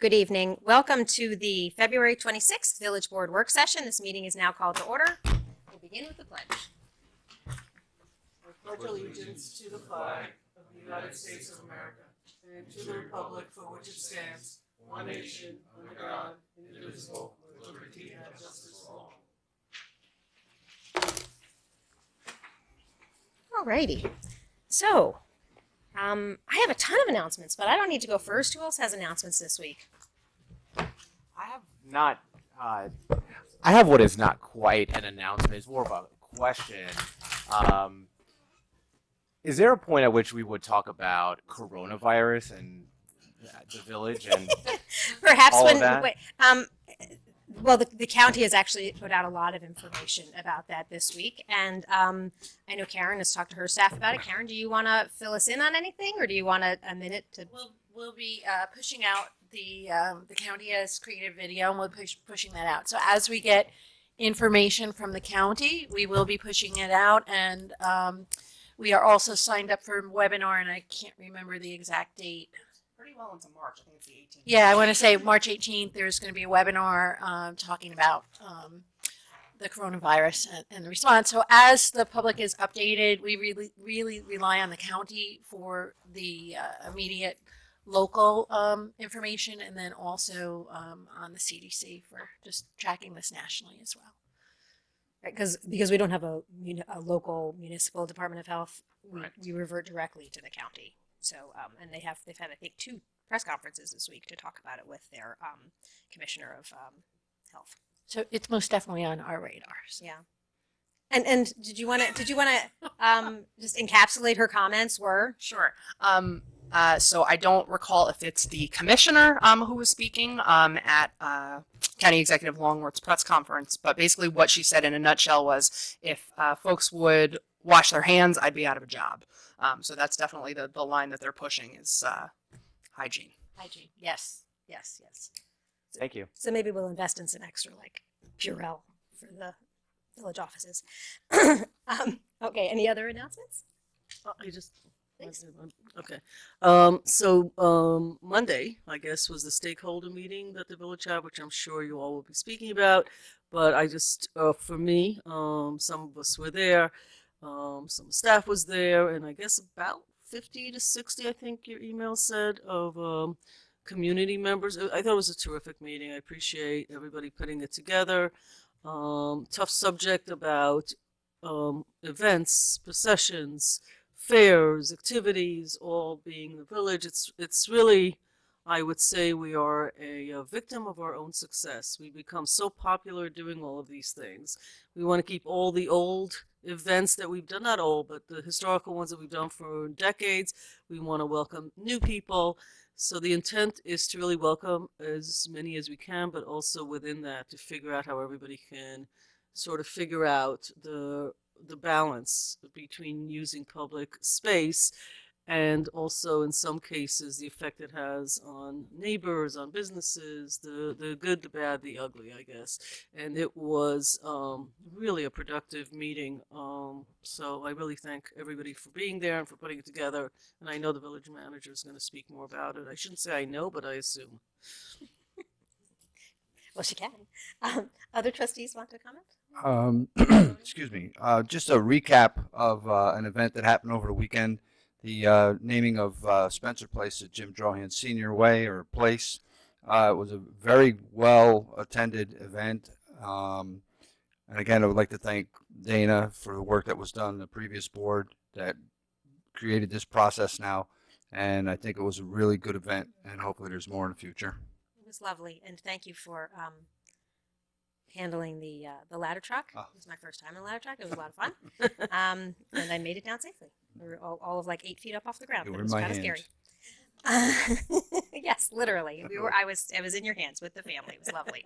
Good evening. Welcome to the February 26th Village Board Work Session. This meeting is now called to order. We'll begin with the pledge. I pledge allegiance to the flag of the United States of America and to the republic for which it stands, one nation, under God, indivisible, with liberty and justice for all. Alrighty. So, I have a ton of announcements, but I don't need to go first. Who else has announcements this week? I have not. I have what is not quite an announcement. It's more of a question. Is there a point at which we would talk about coronavirus and the village and Perhaps all when. of that? Wait, well, the county has actually put out a lot of information about that this week, and I know Karen has talked to her staff about it. Karen, do you want to fill us in on anything, or do you want a minute to? We'll be pushing out the county has created a video, and we'll pushing that out. So as we get information from the county, we will be pushing it out, and we are also signed up for a webinar, and I can't remember the exact date. Pretty well into March. I think it's the 18th. Yeah, I want to say March 18th. There's going to be a webinar talking about the coronavirus and the response. So as the public is updated, we really rely on the county for the immediate local information, and then also on the CDC for just tracking this nationally as well. Right, because we don't have a local municipal Department of Health, Right. we revert directly to the county. So, and they've had, I think, 2 press conferences this week to talk about it with their commissioner of health. So it's most definitely on our radars. Yeah. And did you want to just encapsulate her comments? Sure. So I don't recall if it's the commissioner who was speaking at County Executive Longworth's press conference, but basically what she said in a nutshell was if folks would wash their hands, I'd be out of a job. So that's definitely the line that they're pushing is hygiene. Hygiene. Yes. Yes. Yes. Thank you. So maybe we'll invest in some extra like Purell for the village offices. Okay. Any other announcements? I just Thanks. okay. Monday, I guess, was the stakeholder meeting that the village had, which I'm sure you all will be speaking about. But I just, for me, some of us were there. Some staff was there, and I guess about 50 to 60, I think your email said, of community members. I thought it was a terrific meeting. I appreciate everybody putting it together. Tough subject about events, processions, fairs, activities, all being the village. It's really, I would say, we are a victim of our own success. We become so popular doing all of these things. We want to keep all the old events that we've done, not all, but the historical ones that we've done for decades. We want to welcome new people. So the intent is to really welcome as many as we can, but also within that to figure out how everybody can sort of figure out the balance between using public space and also in some cases the effect it has on neighbors, on businesses, the good, the bad, the ugly, I guess. And it was really a productive meeting. So I really thank everybody for being there and for putting it together. And I know the village manager is going to speak more about it. I shouldn't say I know, but I assume. Well, she can. Other trustees want to comment? Excuse me. Just a recap of an event that happened over the weekend. The naming of Spencer Place at Jim Drawhan Senior Way or Place. It was a very well attended event. And again, I would like to thank Dana for the work that was done in the previous board that created this process now. And I think it was a really good event, and hopefully there's more in the future. It was lovely, and thank you for handling the ladder truck. Oh. It was my first time in a ladder truck. It was a lot of fun, and I made it down safely. We were all of like 8 feet up off the ground. You It were in was my kind of hands. scary. Yes, literally. I was in your hands with the family. It was lovely.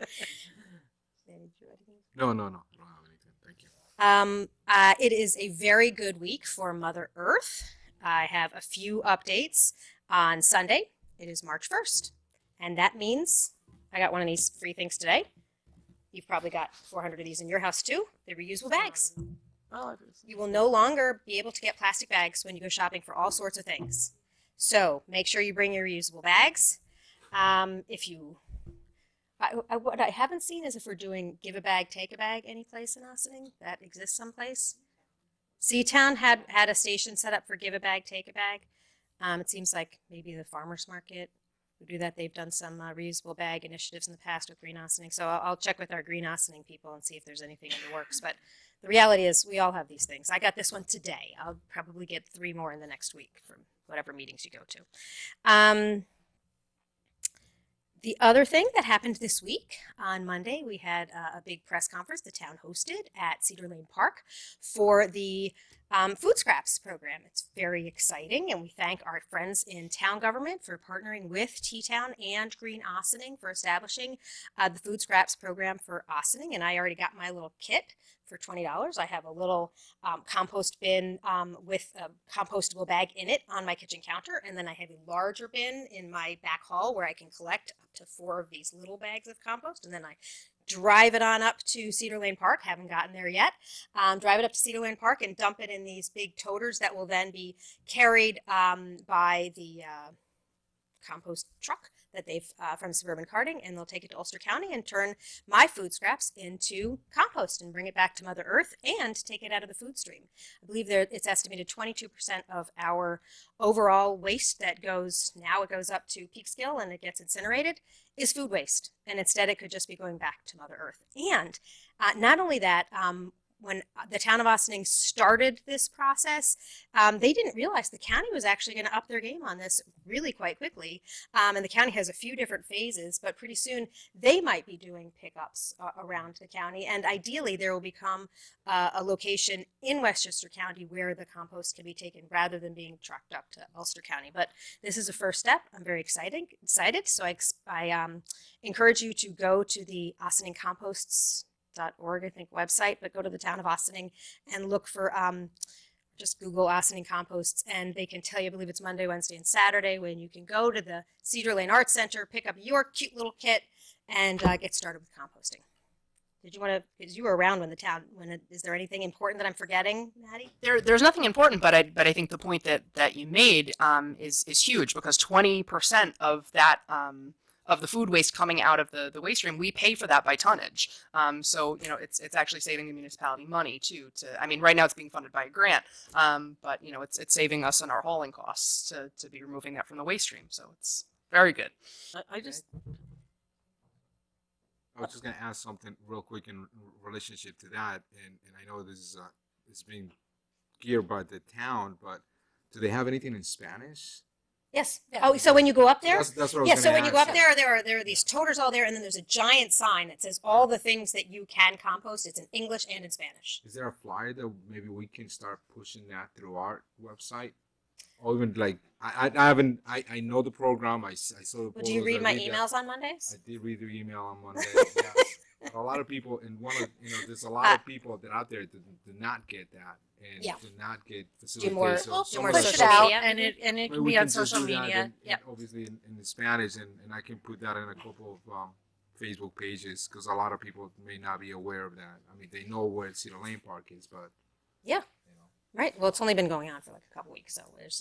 No, I don't have anything. Thank you. It is a very good week for Mother Earth. I have a few updates. On Sunday, it is March 1st, and that means I got one of these free things today. You've probably got 400 of these in your house too. They're reusable bags. Oh, You will no longer be able to get plastic bags when you go shopping for all sorts of things. So make sure you bring your reusable bags. If you, what I haven't seen is if we're doing give a bag, take a bag any place in Ossining. That exists someplace. Seatown had a station set up for give a bag, take a bag. It seems like maybe the farmers market would do that. They've done some reusable bag initiatives in the past with Green Ossining. So I'll check with our Green Ossining people and see if there's anything in the works. But the reality is we all have these things. I got this one today. I'll probably get 3 more in the next week from whatever meetings you go to. The other thing that happened this week, on Monday, we had a big press conference the town hosted at Cedar Lane Park for the Food Scraps program. It's very exciting, and we thank our friends in town government for partnering with T-Town and Green Ossining for establishing the Food Scraps program for Ossining, and I already got my little kit for $20. I have a little compost bin with a compostable bag in it on my kitchen counter, and then I have a larger bin in my back hall where I can collect up to 4 of these little bags of compost, and then I drive it on up to Cedar Lane Park. Haven't gotten there yet. Drive it up to Cedar Lane Park and dump it in these big toters that will then be carried by the compost truck that they've from Suburban Carting, and they'll take it to Ulster County and turn my food scraps into compost and bring it back to Mother Earth and take it out of the food stream. I believe it's estimated 22% of our overall waste that goes up to Peekskill and it gets incinerated is food waste, and instead it could just be going back to Mother Earth. And not only that, when the town of Ossining started this process, they didn't realize the county was actually going to up their game on this really quite quickly. And the county has a few different phases, but pretty soon they might be doing pickups around the county. And ideally, there will become a location in Westchester County where the compost can be taken rather than being trucked up to Ulster County. But this is a first step. I'm very excited. So I encourage you to go to the Ossining Composts .org, I think, website, but go to the town of Ossining and look for just Google Ossining Composts, and they can tell you, I believe it's Monday, Wednesday, and Saturday, when you can go to the Cedar Lane Arts Center, pick up your cute little kit, and get started with composting. Did you want to, because you were around is there anything important that I'm forgetting, Maddie? There's nothing important, but I think the point that you made is huge, because 20% of that of the food waste coming out of the waste stream, we pay for that by tonnage. So, it's actually saving the municipality money too. Right now it's being funded by a grant, but it's saving us on our hauling costs to be removing that from the waste stream. So it's very good. I just I was just going to ask something real quick in relationship to that, and I know this is being geared by the town, but do they have anything in Spanish? Yes. Yeah. Oh, so when you go up there, That's what I was yeah. gonna So when you go ask. up there are these toters all there, and then there's a giant sign that says all the things that you can compost. It's in English and in Spanish. Is there a flyer that maybe we can start pushing that through our website? Or even like, I know the program, I saw the Would you photos, read I my that. emails on Mondays? I did read the email on Monday. Yeah. But a lot of people, and there's a lot of people that out there that do not get that, and Yeah. do not get facilitated. more- So do some more of the Push it social out, media. and it Maybe can we be on can just social do that media. in- Yep. obviously in the Spanish, and I can put that in a couple of Facebook pages, because a lot of people may not be aware of that. I mean, they know where Cedar Lane Park is, but Yeah. you know. Right. Well, it's only been going on for like a couple weeks, so there's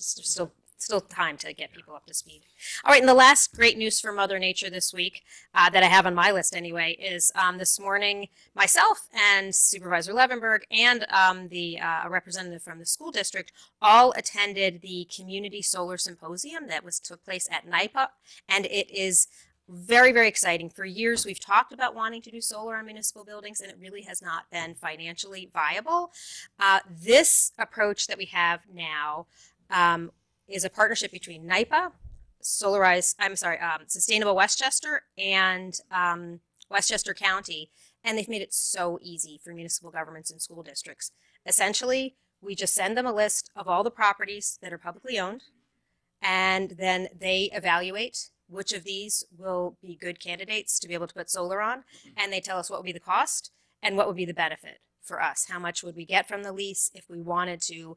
still time to get people up to speed. All right, and the last great news for Mother Nature this week that I have on my list anyway is this morning myself and Supervisor Levenberg and a representative from the school district all attended the Community Solar Symposium that took place at NIPA, and it is very, very exciting. For years, we've talked about wanting to do solar on municipal buildings, and it really has not been financially viable. This approach that we have now is a partnership between NIPA, Sustainable Westchester, and Westchester County, and they've made it so easy for municipal governments and school districts. Essentially, we just send them a list of all the properties that are publicly owned, and then they evaluate which of these will be good candidates to be able to put solar on, and they tell us what would be the cost and what would be the benefit for us. How much would we get from the lease if we wanted to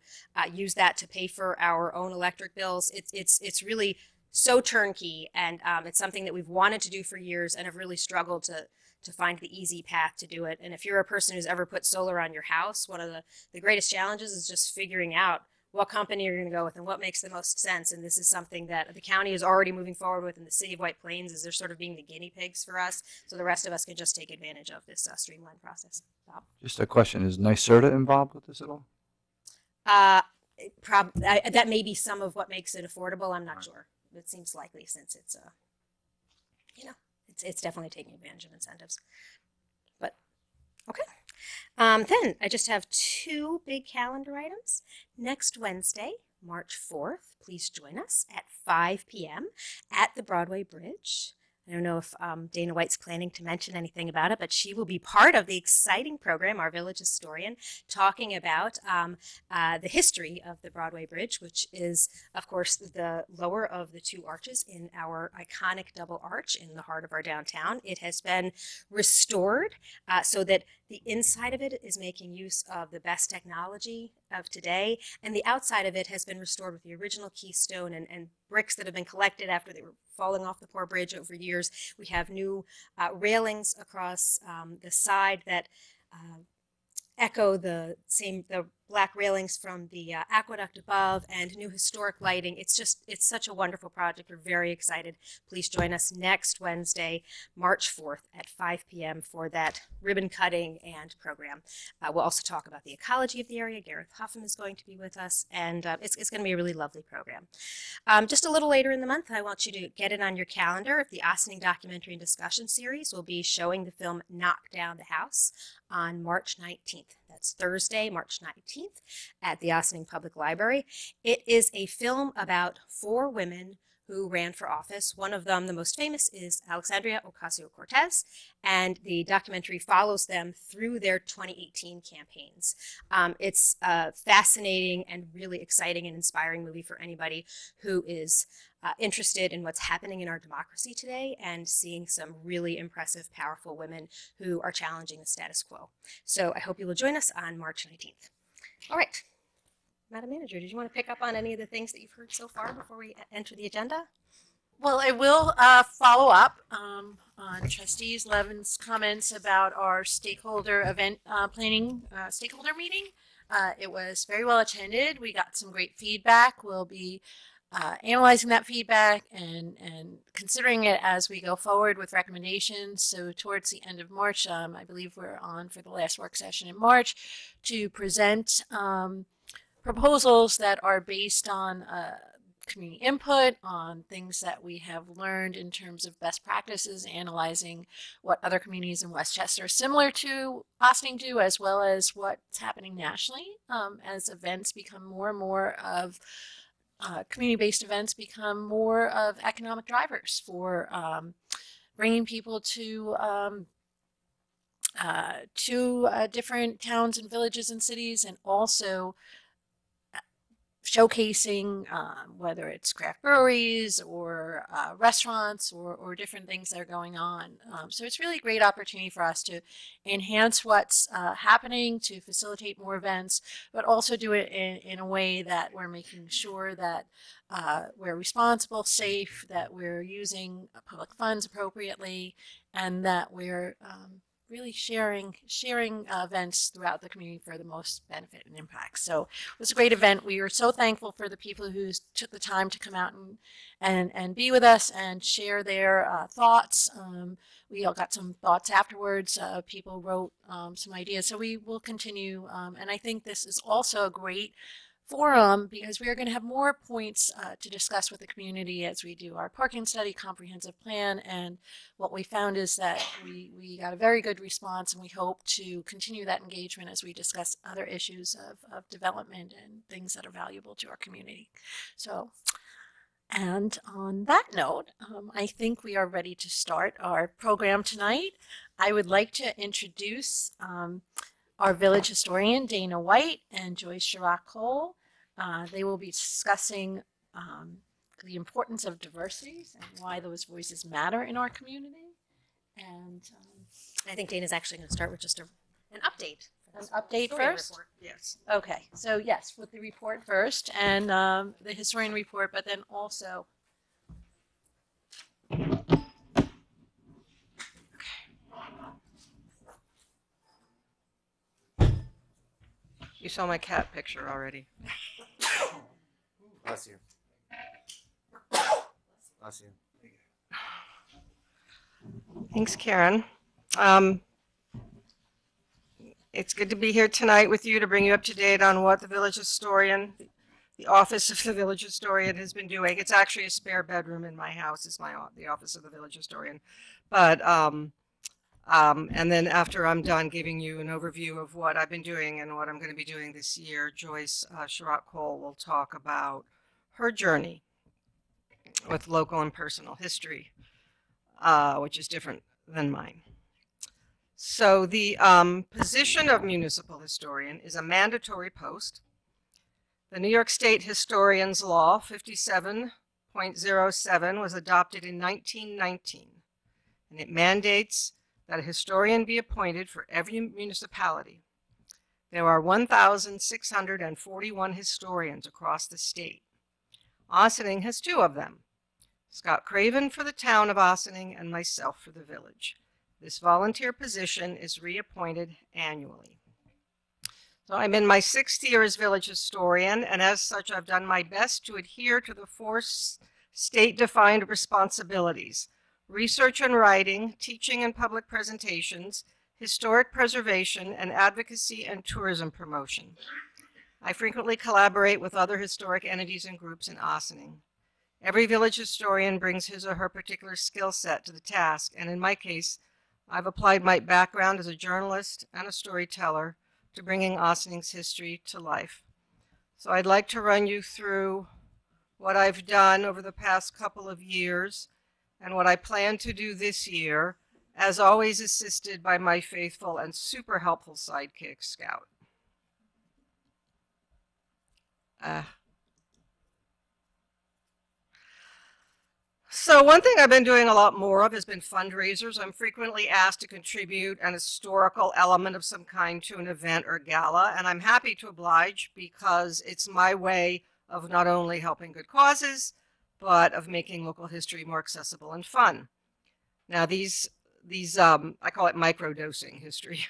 use that to pay for our own electric bills? It's really so turnkey, and it's something that we've wanted to do for years and have really struggled to find the easy path to do it. And if you're a person who's ever put solar on your house, one of the greatest challenges is just figuring out what company you're going to go with and what makes the most sense. And this is something that the county is already moving forward with, and the city of White Plains is they're sort of being the guinea pigs for us. So the rest of us can just take advantage of this streamlined process. Bob? Just a question: is NYSERDA involved with this at all? That may be some of what makes it affordable. I'm not sure. It seems likely since it's it's definitely taking advantage of incentives. But okay. Then I just have 2 big calendar items. Next Wednesday, March 4th, please join us at 5 p.m. at the Broadway Bridge. I don't know if Dana White's planning to mention anything about it, but she will be part of the exciting program, Our Village Historian, talking about the history of the Broadway Bridge, which is, of course, the lower of the 2 arches in our iconic double arch in the heart of our downtown. It has been restored so that the inside of it is making use of the best technology of today, and the outside of it has been restored with the original keystone and bricks that have been collected after they were falling off the poor bridge over years. We have new railings across the side that echo the black railings from the aqueduct above, and new historic lighting. It's such a wonderful project. We're very excited. Please join us next Wednesday, March 4th at 5 p.m. for that ribbon cutting and program. We'll also talk about the ecology of the area. Gareth Huffam is going to be with us, and it's going to be a really lovely program. Just a little later in the month, I want you to get it on your calendar. The Ossining Documentary and Discussion Series will be showing the film Knock Down the House on March 19th. That's Thursday, March 19th at the Ossining Public Library. It is a film about 4 women who ran for office. One of them, the most famous, is Alexandria Ocasio-Cortez, and the documentary follows them through their 2018 campaigns. It's a fascinating and really exciting and inspiring movie for anybody who is interested in what's happening in our democracy today and seeing some really impressive, powerful women who are challenging the status quo. So I hope you will join us on March 19th. All right. Madam Manager, did you want to pick up on any of the things that you've heard so far before we enter the agenda? Well, I will follow up on Trustee Levin's comments about our stakeholder event planning stakeholder meeting. It was very well attended. We got some great feedback. We'll be analyzing that feedback and considering it as we go forward with recommendations. So towards the end of March, I believe we're on for the last work session in March to present proposals that are based on community input, on things that we have learned in terms of best practices, analyzing what other communities in Westchester similar to Ossining do, as well as what's happening nationally as events become more and more of community-based events become more of economic drivers for bringing people to different towns and villages and cities, and also showcasing whether it's craft breweries or restaurants or different things that are going on. So it's really a great opportunity for us to enhance what's happening, to facilitate more events, but also do it in a way that we're making sure that we're responsible, safe, that we're using public funds appropriately, and that we're really sharing events throughout the community for the most benefit and impact. So it was a great event. We were so thankful for the people who took the time to come out and be with us and share their thoughts. We all got some thoughts afterwards. People wrote some ideas. So we will continue. And I think this is also a great forum because we are going to have more points to discuss with the community as we do our parking study comprehensive plan. And what we found is that we got a very good response, and we hope to continue that engagement as we discuss other issues of development and things that are valuable to our community. So, and on that note, I think we are ready to start our program tonight. I would like to introduce our village historian, Dana White, and Joyce Chirac-Cole. They will be discussing the importance of diversity and why those voices matter in our community. And I think Dana's actually going to start with just an update. An update Historian first? report. Yes. Okay, so yes, with the report first and the historian report, but then also You saw my cat picture already. Bless you. Bless you. Thanks, Karen. It's good to be here tonight with you to bring you up to date on what the village historian, the office of the village historian has been doing. It's actually a spare bedroom in my house. It's the office of the village historian. But and then after I'm done giving you an overview of what I've been doing and what I'm going to be doing this year, Joyce Sherratt-Cole will talk about her journey with local and personal history, which is different than mine. So the position of municipal historian is a mandatory post. The New York State Historians Law 57.07 was adopted in 1919, and it mandates that a historian be appointed for every municipality. There are 1,641 historians across the state. Ossining has 2 of them, Scott Craven for the town of Ossining and myself for the village. This volunteer position is reappointed annually. So I'm in my 6th year as village historian, and as such, I've done my best to adhere to the 4 state-defined responsibilities: research and writing, teaching and public presentations, historic preservation, and advocacy and tourism promotion. I frequently collaborate with other historic entities and groups in Ossining. Every village historian brings his or her particular skill set to the task, and in my case, I've applied my background as a journalist and a storyteller to bringing Ossining's history to life. So I'd like to run you through what I've done over the past couple of years and what I plan to do this year, as always assisted by my faithful and super helpful sidekick, Scout. So one thing I've been doing a lot more of has been fundraisers. I'm frequently asked to contribute an historical element of some kind to an event or gala, and I'm happy to oblige because it's my way of not only helping good causes, but of making local history more accessible and fun. Now these I call it microdosing history.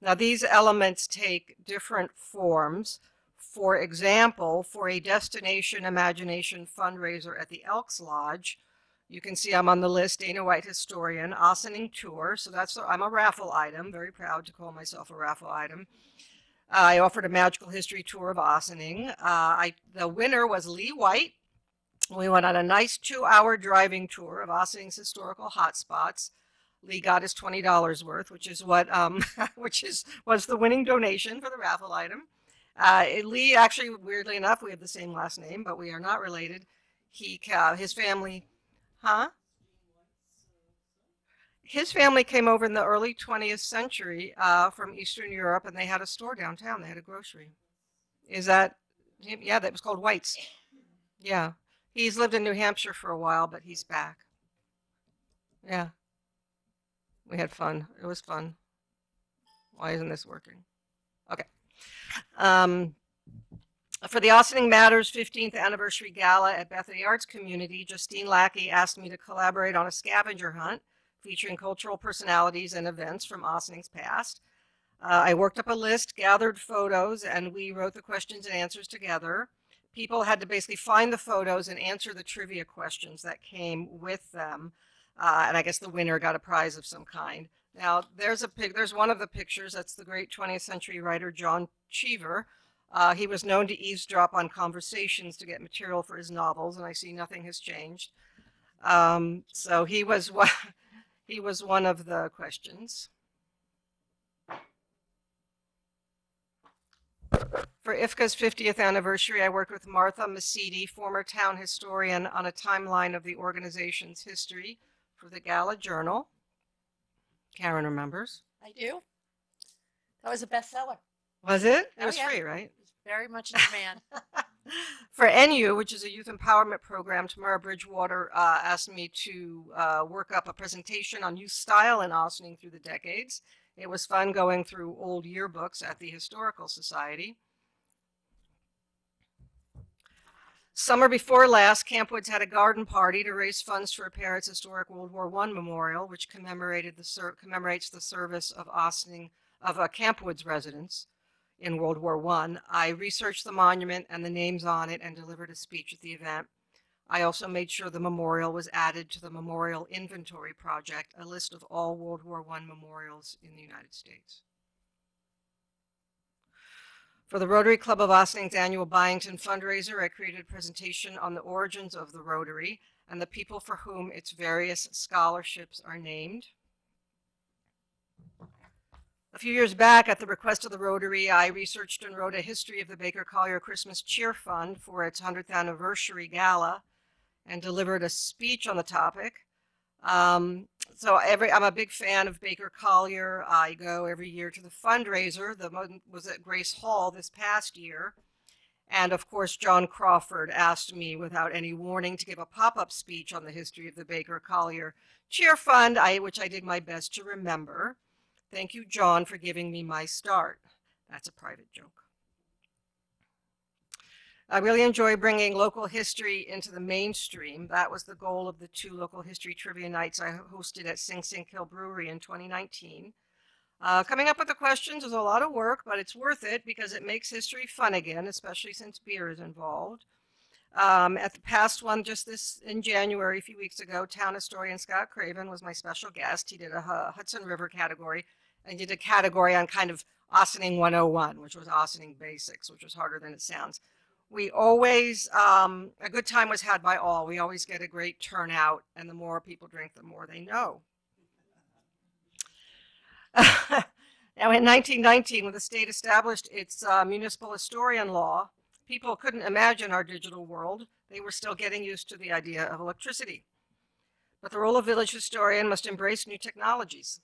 Now these elements take different forms. For example, for a Destination Imagination fundraiser at the Elks Lodge, you can see I'm on the list, Dana White Historian, Ossining Tour. So I'm a raffle item, very proud to call myself a raffle item. I offered a magical history tour of Ossining. The winner was Lee White. We went on a nice 2-hour driving tour of Ossining's historical hotspots. Lee got his $20 worth, which is what was the winning donation for the raffle item. Lee, actually, weirdly enough, we have the same last name, but we are not related. His family, His family came over in the early 20th century from Eastern Europe, and they had a store downtown. They had a grocery. Is that, yeah, that was called White's. Yeah. He's lived in New Hampshire for a while, but he's back. Yeah. We had fun. It was fun. Why isn't this working? Okay. For the Ossining Matters 15th Anniversary Gala at Bethany Arts Community, Justine Lackey asked me to collaborate on a scavenger hunt featuring cultural personalities and events from Ossining's past. I worked up a list, gathered photos, and we wrote the questions and answers together. People had to basically find the photos and answer the trivia questions that came with them. And I guess the winner got a prize of some kind. Now, there's one of the pictures. That's the great 20th century writer John Cheever. He was known to eavesdrop on conversations to get material for his novels, and I see nothing has changed. So he was one of the questions. For IFCA's 50th anniversary, I worked with Martha Masidi, former town historian, on a timeline of the organization's history for the Gala Journal. Karen remembers. I do. That was a bestseller. Was it? It Oh, was yeah. free, right? It was very much in demand. For NU, which is a youth empowerment program, Tamara Bridgewater asked me to work up a presentation on youth style in Ossining through the decades. It was fun going through old yearbooks at the Historical Society. Summer before last, Camp Woods had a garden party to raise funds for a parents' historic World War I memorial, which commemorates the service of Camp Woods residents. in World War I. I researched the monument and the names on it and delivered a speech at the event. I also made sure the memorial was added to the Memorial Inventory Project, a list of all World War I memorials in the United States. For the Rotary Club of Ossing's annual Byington fundraiser, I created a presentation on the origins of the Rotary and the people for whom its various scholarships are named. A few years back, at the request of the Rotary, I researched and wrote a history of the Baker Collier Christmas Cheer Fund for its 100th anniversary gala and delivered a speech on the topic. I'm a big fan of Baker Collier. I go every year to the fundraiser. The one was at Grace Hall this past year. And of course, John Crawford asked me without any warning to give a pop-up speech on the history of the Baker Collier Cheer Fund, which I did my best to remember. Thank you, John, for giving me my start. That's a private joke. I really enjoy bringing local history into the mainstream. That was the goal of the 2 local history trivia nights I hosted at Sing Sing Hill Brewery in 2019. Coming up with the questions is a lot of work, but it's worth it because it makes history fun again, especially since beer is involved. At the past one, just this in January, a few weeks ago, town historian Scott Craven was my special guest. He did a Hudson River category and did a category on kind of Ossining 101, which was Ossining Basics, which was harder than it sounds. We always, a good time was had by all. We always get a great turnout, and the more people drink, the more they know. Now, in 1919, when the state established its municipal historian law, people couldn't imagine our digital world. They were still getting used to the idea of electricity. But the role of village historian must embrace new technologies.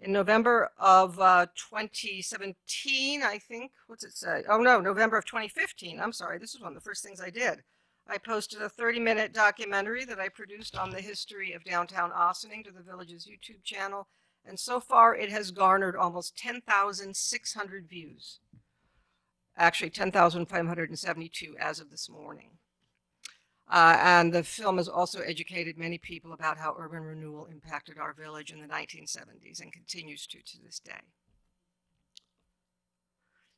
In November of 2017, I think, what's it say? Oh no, November of 2015, I'm sorry, this is one of the first things I did. I posted a 30-minute documentary that I produced on the history of downtown Ossining to the village's YouTube channel, and so far it has garnered almost 10,600 views. Actually, 10,572 as of this morning. And the film has also educated many people about how urban renewal impacted our village in the 1970s and continues to this day.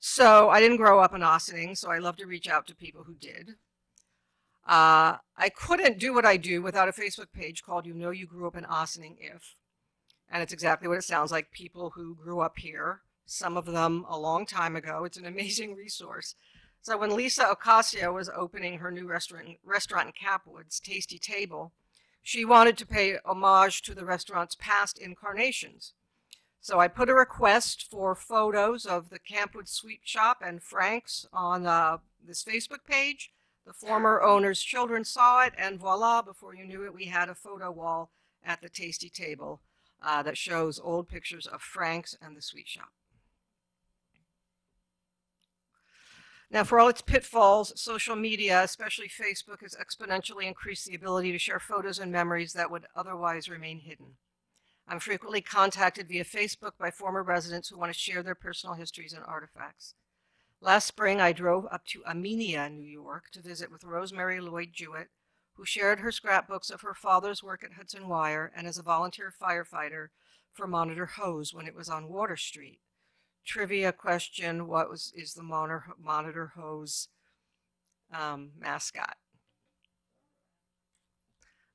So I didn't grow up in Ossining, so I love to reach out to people who did. I couldn't do what I do without a Facebook page called You Know You Grew Up in Ossining If. And it's exactly what it sounds like, people who grew up here, some of them a long time ago. It's an amazing resource. So when Lisa Ocasio was opening her new restaurant in Capwoods, Tasty Table, she wanted to pay homage to the restaurant's past incarnations. So I put a request for photos of the Campwood Sweet Shop and Frank's on this Facebook page. The former owner's children saw it, and voila, before you knew it, we had a photo wall at the Tasty Table that shows old pictures of Frank's and the Sweet Shop. Now, for all its pitfalls, social media, especially Facebook, has exponentially increased the ability to share photos and memories that would otherwise remain hidden. I'm frequently contacted via Facebook by former residents who want to share their personal histories and artifacts. Last spring, I drove up to Amenia, New York, to visit with Rosemary Lloyd Jewett, who shared her scrapbooks of her father's work at Hudson Wire and as a volunteer firefighter for Monitor Hose when it was on Water Street. Trivia question, is the Monitor Hose mascot?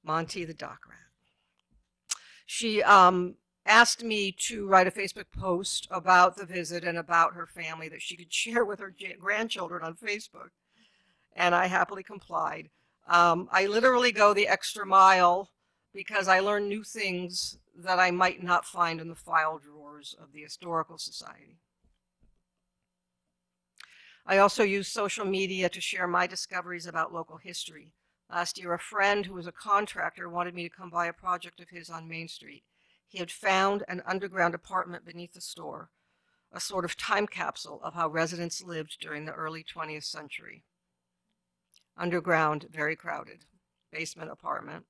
Monty the Dock Rat. She asked me to write a Facebook post about the visit and about her family that she could share with her grandchildren on Facebook, and I happily complied. I literally go the extra mile because I learn new things that I might not find in the file drawers of the Historical Society. I also use social media to share my discoveries about local history. Last year, a friend who was a contractor wanted me to come by a project of his on Main Street. He had found an underground apartment beneath the store, a sort of time capsule of how residents lived during the early 20th century. Underground, very crowded, basement apartment.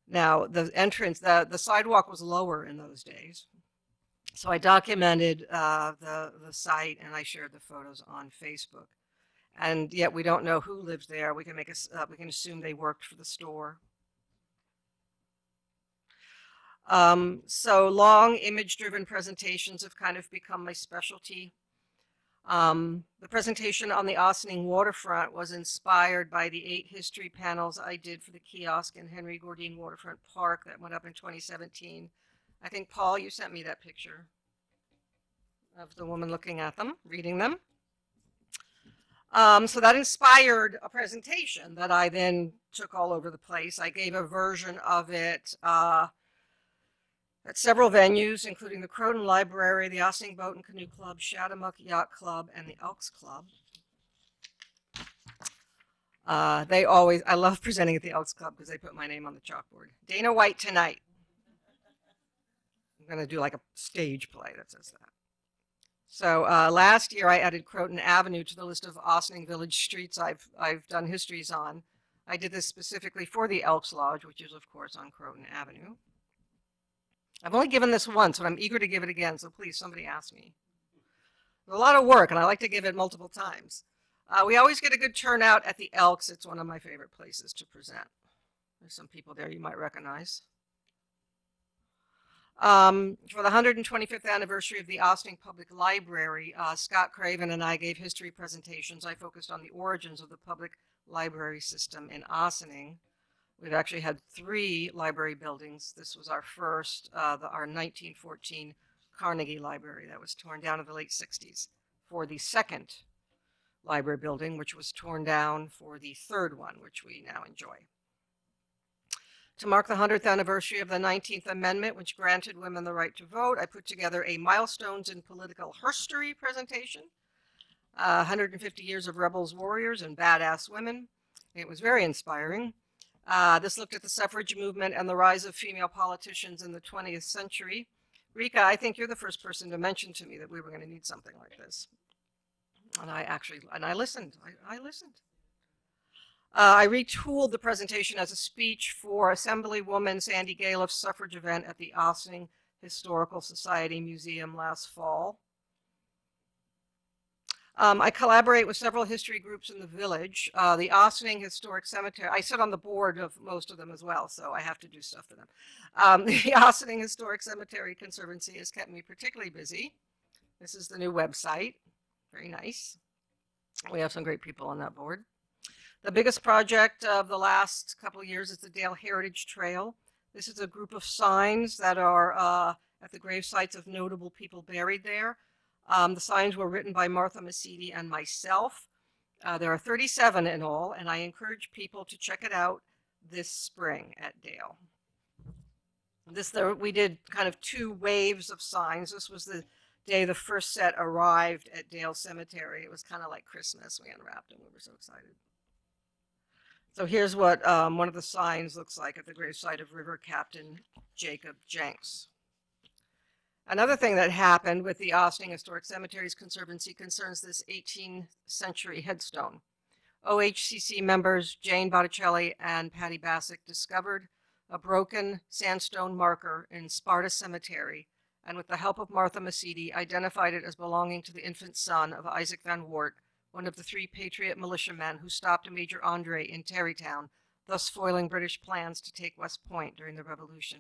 Now, the entrance, the sidewalk was lower in those days. So I documented the site and I shared the photos on Facebook. And yet we don't know who lived there. We can assume they worked for the store. So long image-driven presentations have kind of become my specialty. The presentation on the Ossining waterfront was inspired by the 8 history panels I did for the kiosk in Henry Gourdine Waterfront Park that went up in 2017. I think, Paul, you sent me that picture of the woman looking at them, reading them. So that inspired a presentation that I then took all over the place. I gave a version of it at several venues, including the Croton Library, the Ossining Boat and Canoe Club, Shattamuck Yacht Club, and the Elks Club. I love presenting at the Elks Club because they put my name on the chalkboard. Dana White tonight. I'm going to do like a stage play that says that. So last year I added Croton Avenue to the list of Ossining Village streets I've done histories on. I did this specifically for the Elks Lodge, which is of course on Croton Avenue. I've only given this once, but I'm eager to give it again, so please, somebody ask me. There's a lot of work, and I like to give it multiple times. We always get a good turnout at the Elks. It's one of my favorite places to present. There's some people there you might recognize. For the 125th anniversary of the Ossining Public Library, Scott Craven and I gave history presentations. I focused on the origins of the public library system in Ossining. We've actually had 3 library buildings. This was our first, our 1914 Carnegie Library that was torn down in the late 60s, for the second library building, which was torn down for the third one, which we now enjoy. To mark the 100th anniversary of the 19th Amendment, which granted women the right to vote, I put together a Milestones in Political History presentation, 150 Years of Rebels, Warriors, and Badass Women. It was very inspiring. This looked at the suffrage movement and the rise of female politicians in the 20th century. Rika, I think you're the first person to mention to me that we were going to need something like this. And I listened. I listened. I retooled the presentation as a speech for Assemblywoman Sandy Galiff's suffrage event at the Ossining Historical Society Museum last fall. I collaborate with several history groups in the village. The Ossining Historic Cemetery, I sit on the board of most of them as well, so I have to do stuff for them. The Ossining Historic Cemetery Conservancy has kept me particularly busy. This is the new website, very nice. We have some great people on that board. The biggest project of the last couple of years is the Dale Heritage Trail. This is a group of signs that are at the grave sites of notable people buried there. The signs were written by Martha Masidi and myself. There are 37 in all, and I encourage people to check it out this spring at Dale. We did kind of 2 waves of signs. This was the day the first set arrived at Dale Cemetery. It was kind of like Christmas. We unwrapped them. We were so excited. So here's what one of the signs looks like at the gravesite of River Captain Jacob Jenks. Another thing that happened with the Ossining Historic Cemeteries Conservancy concerns this 18th century headstone. OHCC members Jane Botticelli and Patty Bassick discovered a broken sandstone marker in Sparta Cemetery, and with the help of Martha Masidi, identified it as belonging to the infant son of Isaac Van Wart, one of the 3 Patriot militiamen who stopped Major Andre in Tarrytown, thus foiling British plans to take West Point during the Revolution.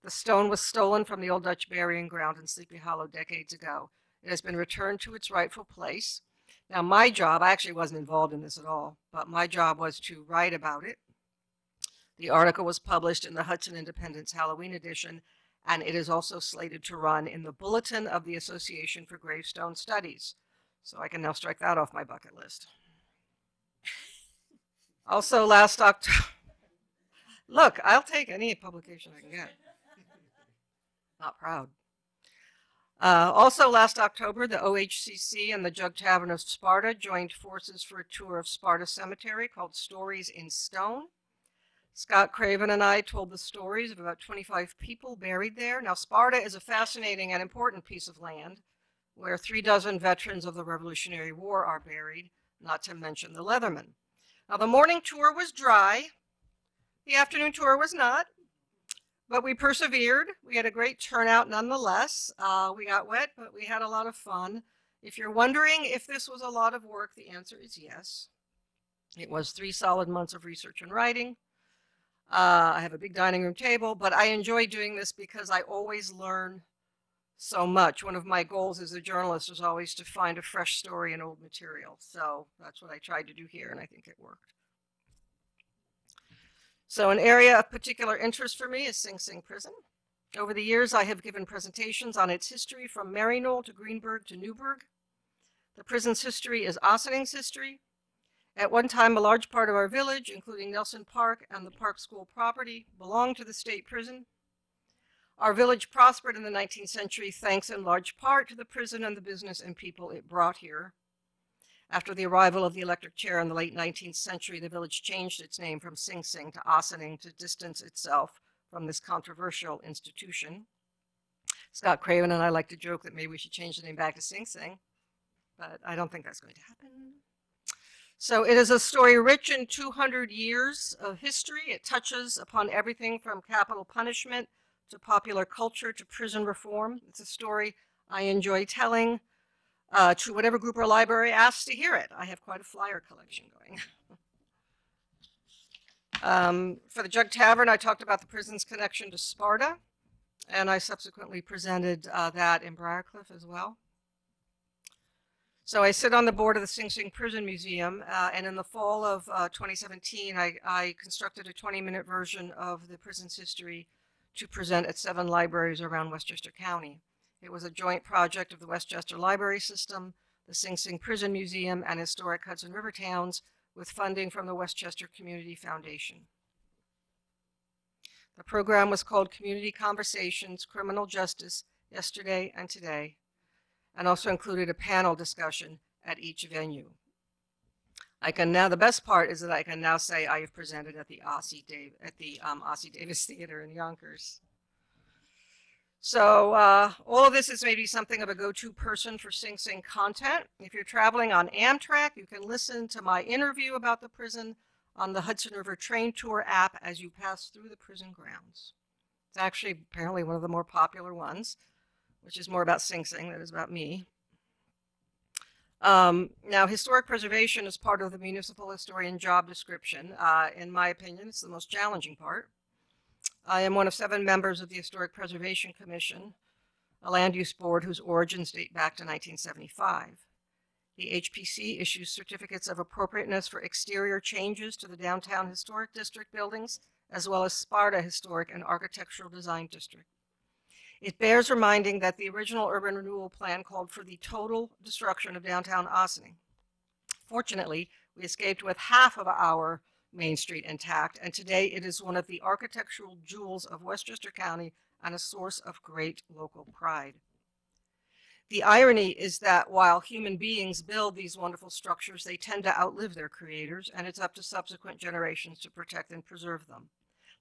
The stone was stolen from the old Dutch burying ground in Sleepy Hollow decades ago. It has been returned to its rightful place. Now my job, I actually wasn't involved in this at all, but my job was to write about it. The article was published in the Hudson Independent's Halloween edition, and it is also slated to run in the Bulletin of the Association for Gravestone Studies. So I can now strike that off my bucket list. Also last October, look, I'll take any publication I can get. Not proud. Also last October, the OHCC and the Jug Tavern of Sparta joined forces for a tour of Sparta Cemetery called Stories in Stone. Scott Craven and I told the stories of about 25 people buried there. Now, Sparta is a fascinating and important piece of land where 36 veterans of the Revolutionary War are buried, not to mention the Leathermen. Now, the morning tour was dry. The afternoon tour was not. But we persevered. We had a great turnout nonetheless. We got wet, but we had a lot of fun. If you're wondering if this was a lot of work, the answer is yes. It was 3 solid months of research and writing. I have a big dining room table, but I enjoy doing this because I always learn so much. One of my goals as a journalist is always to find a fresh story in old material. So that's what I tried to do here, and I think it worked. So an area of particular interest for me is Sing Sing Prison. Over the years, I have given presentations on its history from Maryknoll to Greenburgh to Newburgh. The prison's history is Ossinings's history. At one time, a large part of our village, including Nelson Park and the Park School property, belonged to the state prison. Our village prospered in the 19th century thanks in large part to the prison and the business and people it brought here. After the arrival of the electric chair in the late 19th century, the village changed its name from Sing Sing to Ossining to distance itself from this controversial institution. Scott Craven and I like to joke that maybe we should change the name back to Sing Sing, but I don't think that's going to happen. So it is a story rich in 200 years of history. It touches upon everything from capital punishment to popular culture to prison reform. It's a story I enjoy telling to whatever group or library asks to hear it. I have quite a flyer collection going. For the Jug Tavern, I talked about the prison's connection to Sparta, and I subsequently presented that in Briarcliff as well. So I sit on the board of the Sing Sing Prison Museum, and in the fall of 2017, I constructed a 20-minute version of the prison's history to present at 7 libraries around Westchester County. It was a joint project of the Westchester Library System, the Sing Sing Prison Museum, and Historic Hudson River Towns, with funding from the Westchester Community Foundation. The program was called Community Conversations, Criminal Justice, Yesterday and Today, and also included a panel discussion at each venue. The best part is that I can now say I have presented at the Ossie Davis Theater in Yonkers. So all of this is maybe something of a go-to person for Sing Sing content. If you're traveling on Amtrak, you can listen to my interview about the prison on the Hudson River Train Tour app as you pass through the prison grounds. It's actually apparently one of the more popular ones, which is more about Sing Sing than it is about me. Now, historic preservation is part of the municipal historian job description. In my opinion, it's the most challenging part. I am one of 7 members of the Historic Preservation Commission, a land use board whose origins date back to 1975. The HPC issues certificates of appropriateness for exterior changes to the downtown historic district buildings, as well as Sparta Historic and Architectural Design District. It bears reminding that the original urban renewal plan called for the total destruction of downtown Ossining. Fortunately, we escaped with half of our Main Street intact, and today it is one of the architectural jewels of Westchester County and a source of great local pride. The irony is that while human beings build these wonderful structures, they tend to outlive their creators, and it's up to subsequent generations to protect and preserve them.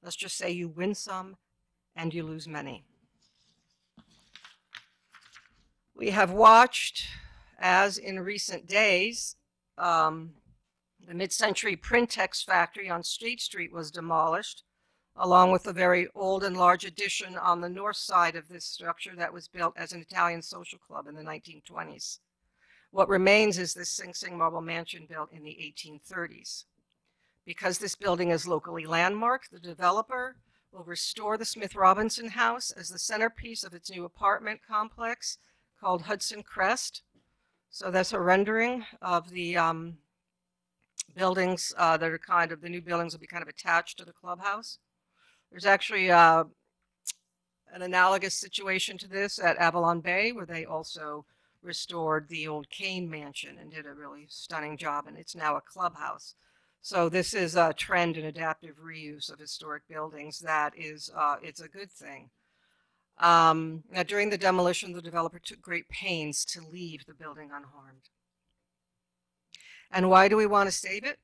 Let's just say you win some and you lose many. We have watched, as in recent days, the mid-century Printex factory on State Street was demolished, along with a very old and large addition on the north side of this structure that was built as an Italian social club in the 1920s. What remains is this Sing Sing marble mansion built in the 1830s. Because this building is locally landmarked, the developer will restore the Smith Robinson House as the centerpiece of its new apartment complex called Hudson Crest. So that's a rendering of the buildings that are kind of, the new buildings will be kind of attached to the clubhouse. There's actually an analogous situation to this at Avalon Bay, where they also restored the old Kane Mansion and did a really stunning job, and it's now a clubhouse. So this is a trend in adaptive reuse of historic buildings that is, it's a good thing. Now, during the demolition, the developer took great pains to leave the building unharmed. And why do we want to save it?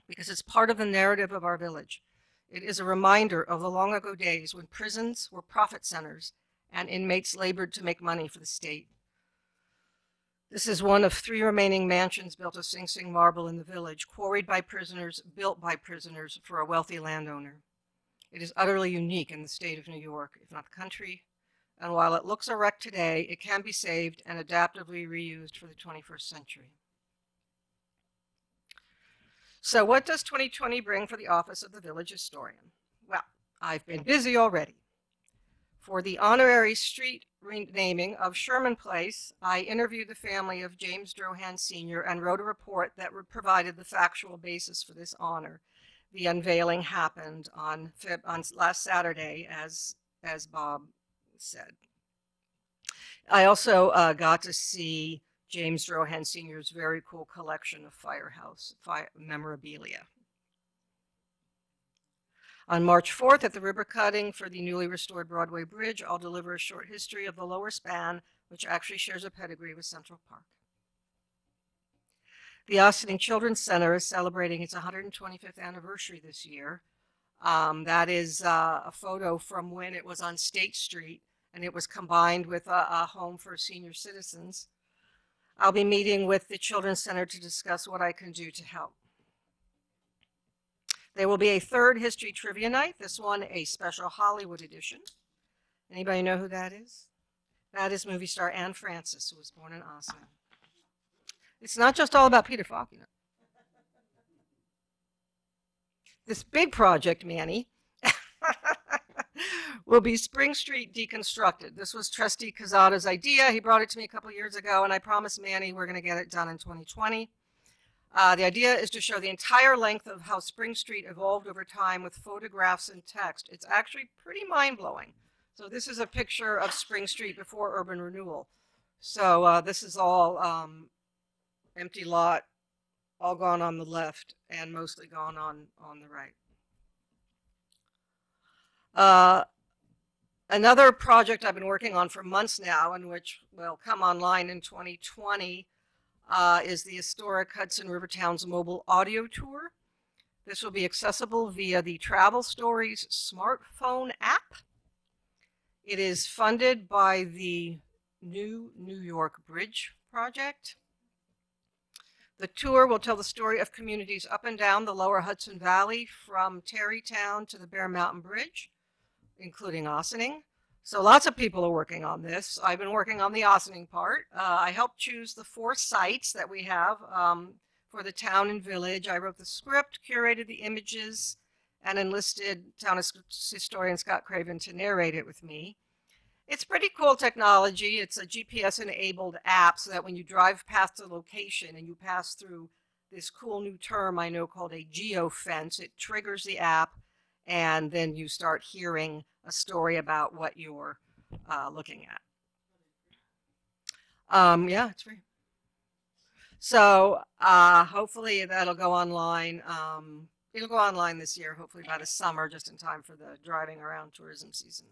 Because it's part of the narrative of our village. It is a reminder of the long ago days when prisons were profit centers and inmates labored to make money for the state. This is one of 3 remaining mansions built of Sing Sing marble in the village, quarried by prisoners, built by prisoners for a wealthy landowner. It is utterly unique in the state of New York, if not the country, and while it looks a wreck today, it can be saved and adaptively reused for the 21st century. So what does 2020 bring for the office of the village historian? Well, I've been busy already. For the honorary street renaming of Sherman Place, I interviewed the family of James Drohan Sr. and wrote a report that provided the factual basis for this honor. The unveiling happened on last Saturday, as Bob said. I also got to see James Drohan Sr.'s very cool collection of firehouse memorabilia. On March 4th at the river cutting for the newly restored Broadway Bridge, I'll deliver a short history of the lower span, which actually shares a pedigree with Central Park. The Ossining Children's Center is celebrating its 125th anniversary this year. That is a photo from when it was on State Street, and it was combined with a home for senior citizens. I'll be meeting with the Children's Center to discuss what I can do to help. There will be a third history trivia night, this one a special Hollywood edition. Anybody know who that is? That is movie star Anne Francis, who was born in Ossining. It's not just all about Peter Falk, you know. This big project, Manny, will be Spring Street Deconstructed. This was Trustee Quezada's idea. He brought it to me a couple years ago, and I promised Manny we're going to get it done in 2020. The idea is to show the entire length of how Spring Street evolved over time with photographs and text. It's actually pretty mind-blowing. So this is a picture of Spring Street before urban renewal. So this is all empty lot, all gone on the left and mostly gone on the right. Another project I've been working on for months now, and which will come online in 2020, is the Historic Hudson River Towns mobile audio tour. This will be accessible via the Travel Stories smartphone app. It is funded by the New New York Bridge Project. The tour will tell the story of communities up and down the lower Hudson Valley from Tarrytown to the Bear Mountain Bridge, including Ossining. So lots of people are working on this. I've been working on the Ossining part. I helped choose the 4 sites that we have for the town and village. I wrote the script, curated the images, and enlisted town historian Scott Craven to narrate it with me. It's pretty cool technology. It's a GPS-enabled app so that when you drive past a location and you pass through this cool new term I know called a geofence, it triggers the app, and then you start hearing a story about what you're looking at. Yeah, it's free. So hopefully that'll go online. It'll go online this year, hopefully by the summer, just in time for the driving around tourism season.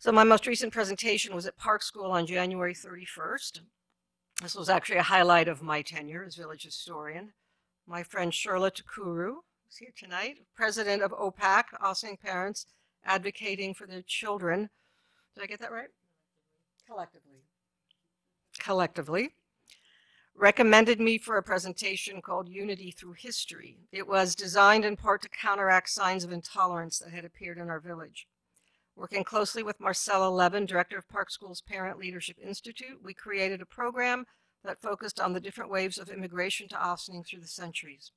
So my most recent presentation was at Park School on January 31st. This was actually a highlight of my tenure as village historian. My friend Sherla Takuru is here tonight, president of OPAC, Ossining Parents Advocating for Their Children. Did I get that right? Collectively. Recommended me for a presentation called Unity Through History. It was designed in part to counteract signs of intolerance that had appeared in our village. Working closely with Marcella Levin, director of Park School's Parent Leadership Institute, we created a program that focused on the different waves of immigration to Ossining through the centuries.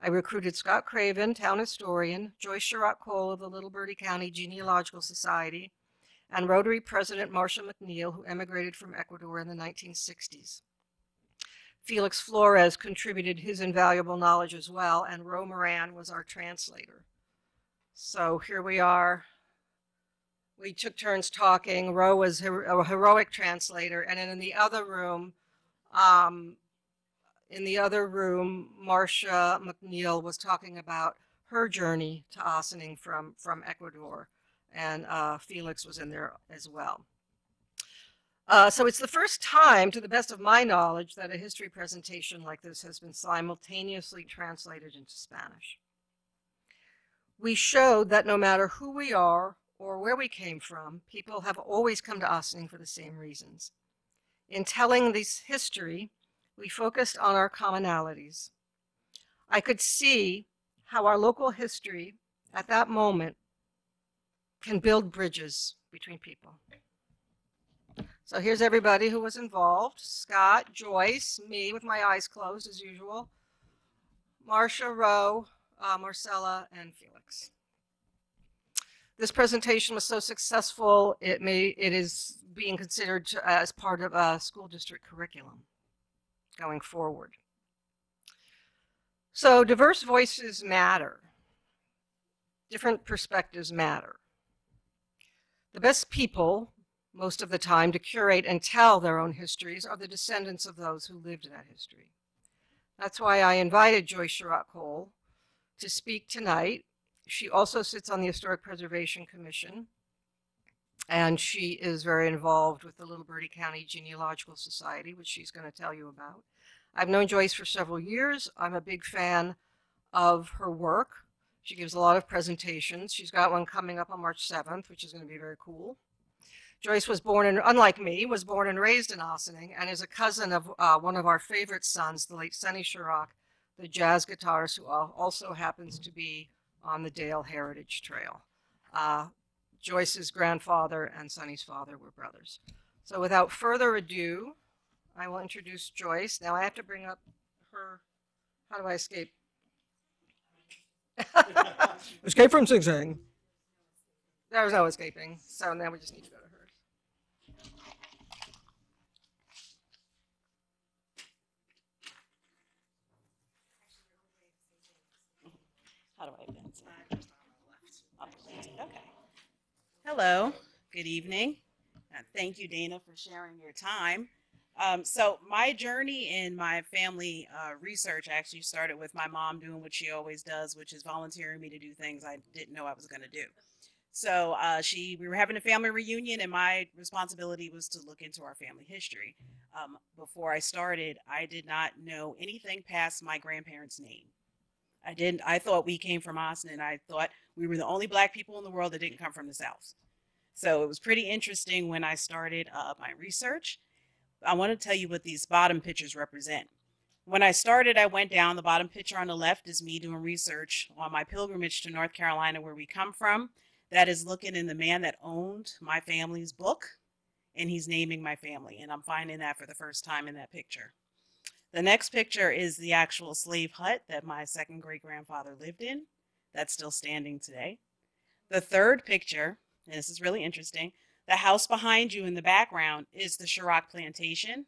I recruited Scott Craven, town historian, Joyce Sherratt Cole of the Little Birdie County Genealogical Society, and Rotary President Marcia McNeil, who emigrated from Ecuador in the 1960s. Felix Flores contributed his invaluable knowledge as well, and Ro Moran was our translator. So here we are. We took turns talking. Ro was a heroic translator, and then in the other room, Marcia McNeil was talking about her journey to Ossining from Ecuador, and Felix was in there as well. So it's the first time, to the best of my knowledge, that a history presentation like this has been simultaneously translated into Spanish. We showed that no matter who we are or where we came from, people have always come to Ossining for the same reasons. In telling this history, we focused on our commonalities. I could see how our local history at that moment can build bridges between people. So here's everybody who was involved: Scott, Joyce, me with my eyes closed as usual, Marcia, Ro, Marcella, and Felix. This presentation was so successful, it is being considered as part of a school district curriculum going forward. So diverse voices matter. Different perspectives matter. The best people, most of the time, to curate and tell their own histories are the descendants of those who lived that history. That's why I invited Joyce Sharrock-Cole to speak tonight. She also sits on the Historic Preservation Commission, and she is very involved with the Little Birdie County Genealogical Society, which she's going to tell you about. I've known Joyce for several years. I'm a big fan of her work. She gives a lot of presentations. She's got one coming up on March 7th, which is going to be very cool. Joyce was born in, unlike me, was born and raised in Ossining and is a cousin of one of our favorite sons, the late Sonny Sharrock, the jazz guitarist who also happens to be on the Dale Heritage Trail. Joyce's grandfather and Sonny's father were brothers. So without further ado, I will introduce Joyce. Now I have to bring up her, how do I escape? Escape from Sing Sing. There's no escaping, so now we just need to go to hers. How do I advance it? Okay. Hello, good evening. Thank you, Dana, for sharing your time. So my journey in my family research actually started with my mom doing what she always does, which is volunteering me to do things I didn't know I was going to do. So we were having a family reunion, and my responsibility was to look into our family history. Before I started, I did not know anything past my grandparents' name. I thought we came from Austin, and I thought we were the only Black people in the world that didn't come from the South. So it was pretty interesting when I started my research. I want to tell you what these bottom pictures represent. When I started, I went down. The bottom picture on the left is me doing research on my pilgrimage to North Carolina, where we come from. That is looking in the man that owned my family's book, and he's naming my family. And I'm finding that for the first time in that picture. The next picture is the actual slave hut that my second great-grandfather lived in. That's still standing today. The third picture, and this is really interesting, the house behind you in the background is the Sharrock Plantation.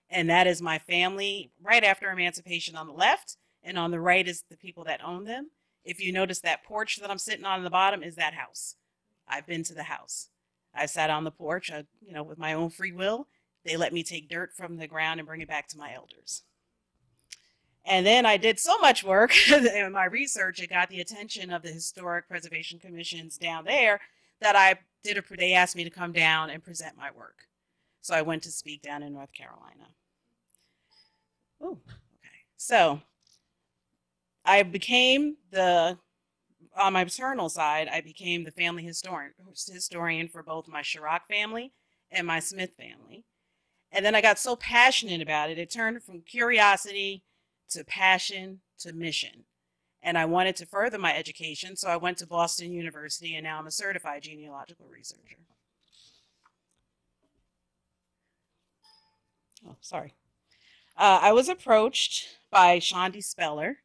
And that is my family right after emancipation on the left, and on the right is the people that own them. If you notice, that porch that I'm sitting on the bottom is that house. I've been to the house. I sat on the porch, with my own free will. They let me take dirt from the ground and bring it back to my elders. And then I did so much work in my research, it got the attention of the Historic Preservation Commissions down there that they asked me to come down and present my work. So I went to speak down in North Carolina. Oh, okay. So I became on my paternal side, I became the family historian for both my Sharrock family and my Smith family. And then I got so passionate about it, it turned from curiosity to passion to mission. And I wanted to further my education, so I went to Boston University, and now I'm a certified genealogical researcher. Oh, sorry. I was approached by Shondi Speller.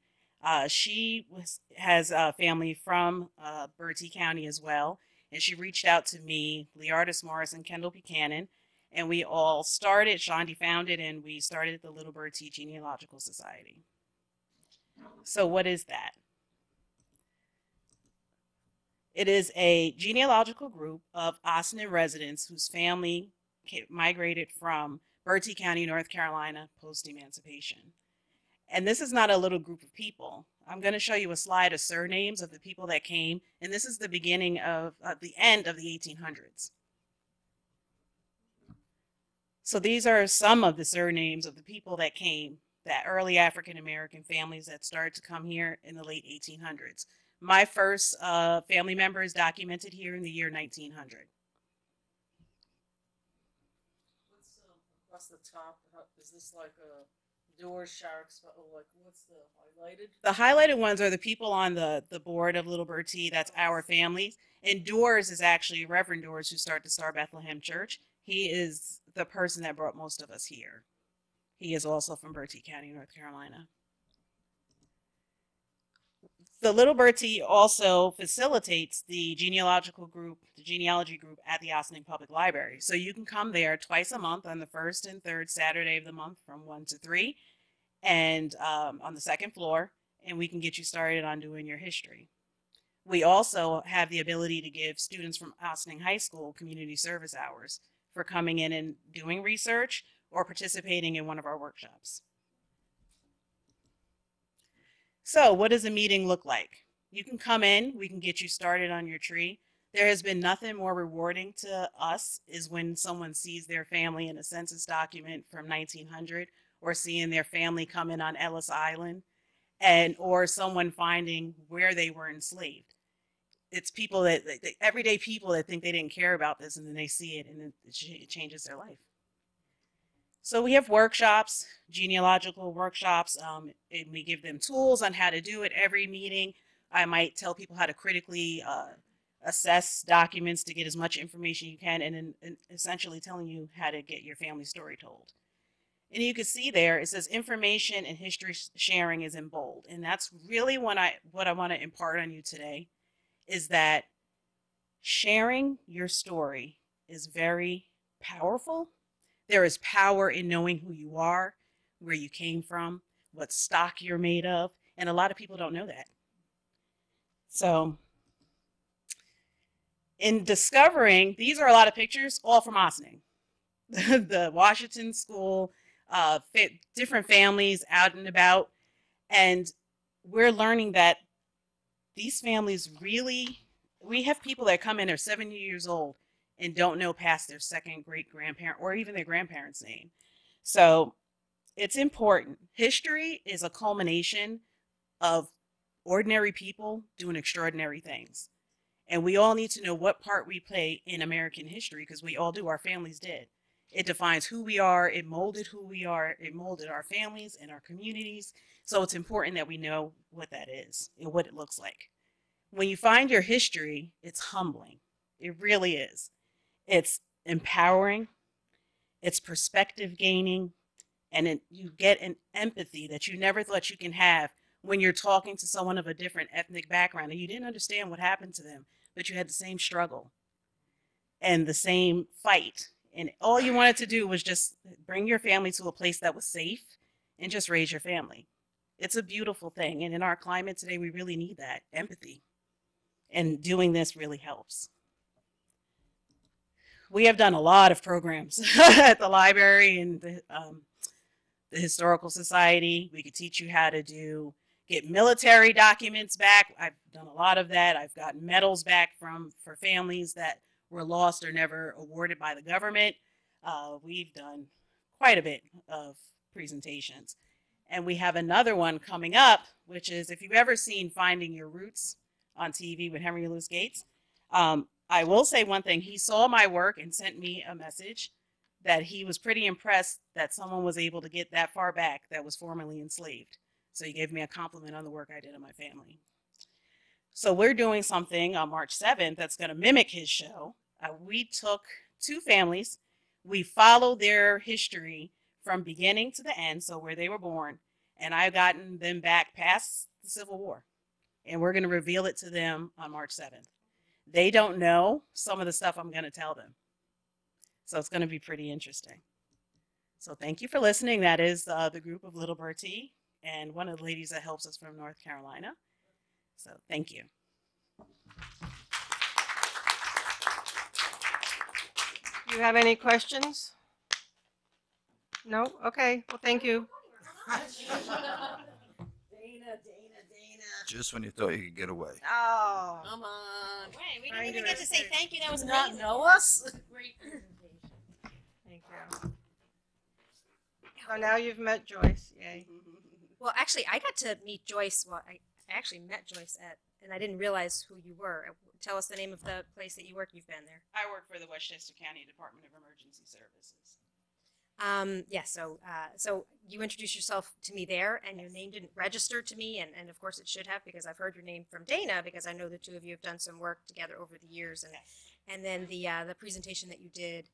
She has a family from Bertie County as well, and she reached out to me, Leardis Morris, and Kendall Buchanan, and we all started, Shondi founded, and we started the Little Birdie Genealogical Society. So what is that? It is a genealogical group of Ossining residents whose family migrated from Bertie County, North Carolina, post-emancipation. And this is not a little group of people. I'm going to show you a slide of surnames of the people that came, and this is the beginning of the end of the 1800s. So these are some of the surnames of the people that came, that early African-American families that started to come here in the late 1800s. My first family member is documented here in the year 1900. What's across the top? Is this like a Doors, Sharrock, like what's the highlighted? The highlighted ones are the people on the board of Little Birdie. That's our families. And Doors is actually Reverend Doors, who started the Star Bethlehem Church. He is the person that brought most of us here. He is also from Bertie County, North Carolina. The Little Bird Tea also facilitates the genealogy group at the Ossining Public Library. So you can come there twice a month on the first and third Saturday of the month from 1 to 3, and on the second floor, and we can get you started on doing your history. We also have the ability to give students from Ossining High School community service hours for coming in and doing research or participating in one of our workshops. So what does a meeting look like? You can come in, we can get you started on your tree. There has been nothing more rewarding to us is when someone sees their family in a census document from 1900, or seeing their family come in on Ellis Island, or someone finding where they were enslaved. It's people that everyday people that think they didn't care about this, and then they see it and it changes their life. So we have workshops, genealogical workshops, and we give them tools on how to do it. Every meeting, I might tell people how to critically assess documents to get as much information you can, and essentially telling you how to get your family story told. And you can see there, it says information and history sharing is in bold. And that's really what I want to impart on you today, is that sharing your story is very powerful. There is power in knowing who you are, where you came from, what stock you're made of, and a lot of people don't know that. So in discovering, these are a lot of pictures, all from Ossining. The Washington School, different families out and about, and we're learning that these families really, we have people that come in, they're 70 years old, and don't know past their second great-grandparent or even their grandparent's name. So it's important. History is a culmination of ordinary people doing extraordinary things. And we all need to know what part we play in American history, because we all do. Our families did. It defines who we are. It molded who we are. It molded our families and our communities. So it's important that we know what that is and what it looks like. When you find your history, it's humbling. It really is. It's empowering, it's perspective gaining, and you get an empathy that you never thought you can have when you're talking to someone of a different ethnic background and you didn't understand what happened to them, but you had the same struggle and the same fight. And all you wanted to do was just bring your family to a place that was safe and just raise your family. It's a beautiful thing. And in our climate today, we really need that empathy. And doing this really helps. We have done a lot of programs at the library and the Historical Society. We could teach you how to get military documents back. I've done a lot of that. I've gotten medals back for families that were lost or never awarded by the government. We've done quite a bit of presentations. And we have another one coming up, which is, if you've ever seen Finding Your Roots on TV with Henry Louis Gates, I will say one thing. He saw my work and sent me a message that he was pretty impressed that someone was able to get that far back that was formerly enslaved. So he gave me a compliment on the work I did in my family. So we're doing something on March 7th that's going to mimic his show. We took two families. We followed their history from beginning to the end, so where they were born, and I've gotten them back past the Civil War. And we're going to reveal it to them on March 7th. They don't know some of the stuff I'm going to tell them. So it's going to be pretty interesting. So thank you for listening. That is the group of Little Bird Tea, and one of the ladies that helps us from North Carolina. So thank you. Do you have any questions? No? Okay. Well, thank you. Just when you thought you could get away. Oh. Come on. Wait, we Trying didn't even to get to say escape. thank you. That was Not amazing. know us? Great presentation. Thank you. So now you've met Joyce. Yay. Well, actually, I got to meet Joyce. Well, I actually met Joyce and I didn't realize who you were. Tell us the name of the place that you work. You've been there. I work for the Westchester County Department of Emergency Services. Yeah, so you introduced yourself to me there, and your name didn't register to me, and of course it should have, because I've heard your name from Dana, because I know the two of you have done some work together over the years, and then the presentation that you did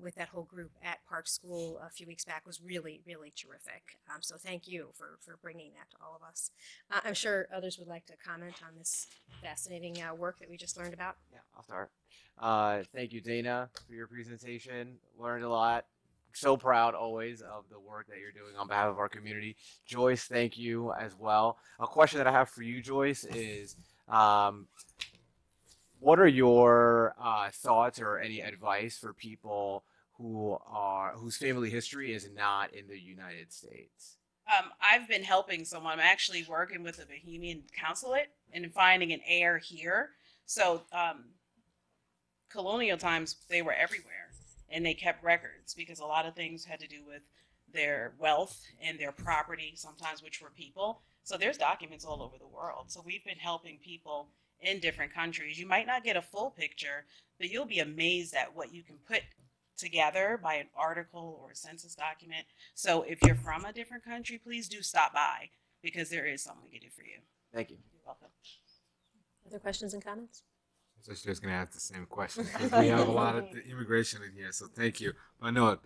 with that whole group at Park School a few weeks back was really, really terrific. So thank you for bringing that to all of us. I'm sure others would like to comment on this fascinating work that we just learned about. Yeah, I'll start. Thank you, Dana, for your presentation. Learned a lot. So proud always of the work that you're doing on behalf of our community. Joyce, thank you as well. A question that I have for you, Joyce, is what are your thoughts or any advice for people whose family history is not in the United States? I've been helping someone. I'm actually working with the Bohemian Consulate and finding an heir here. So colonial times, they were everywhere. And they kept records because a lot of things had to do with their wealth and their property, sometimes which were people. So there's documents all over the world. So we've been helping people in different countries. You might not get a full picture, but you'll be amazed at what you can put together by an article or a census document. So if you're from a different country, please do stop by because there is something we can do for you. Thank you. You're welcome. Other questions and comments? I was just going to ask the same question because we have a lot of the immigration in here, so thank you. But no,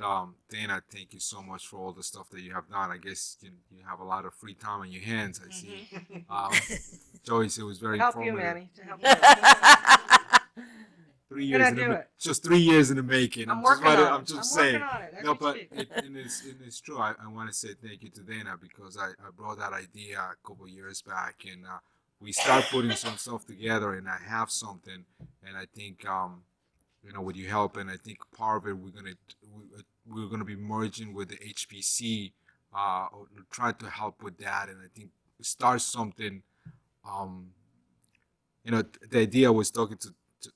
Dana, thank you so much for all the stuff that you have done. I guess you have a lot of free time on your hands, I see. Joyce, it was very Help you, informative. Manny. To help you. 3 You're years gonna in do the, it. just 3 years in the making. I'm just working on it. I'm just I'm saying. working on it as No, we but speak. it's true. I want to say thank you to Dana because I brought that idea a couple years back, and we start putting some stuff together, and I have something, and I think with your help, and I think part of it we're gonna be merging with the HPC, or try to help with that, and I think start something. The idea was talking to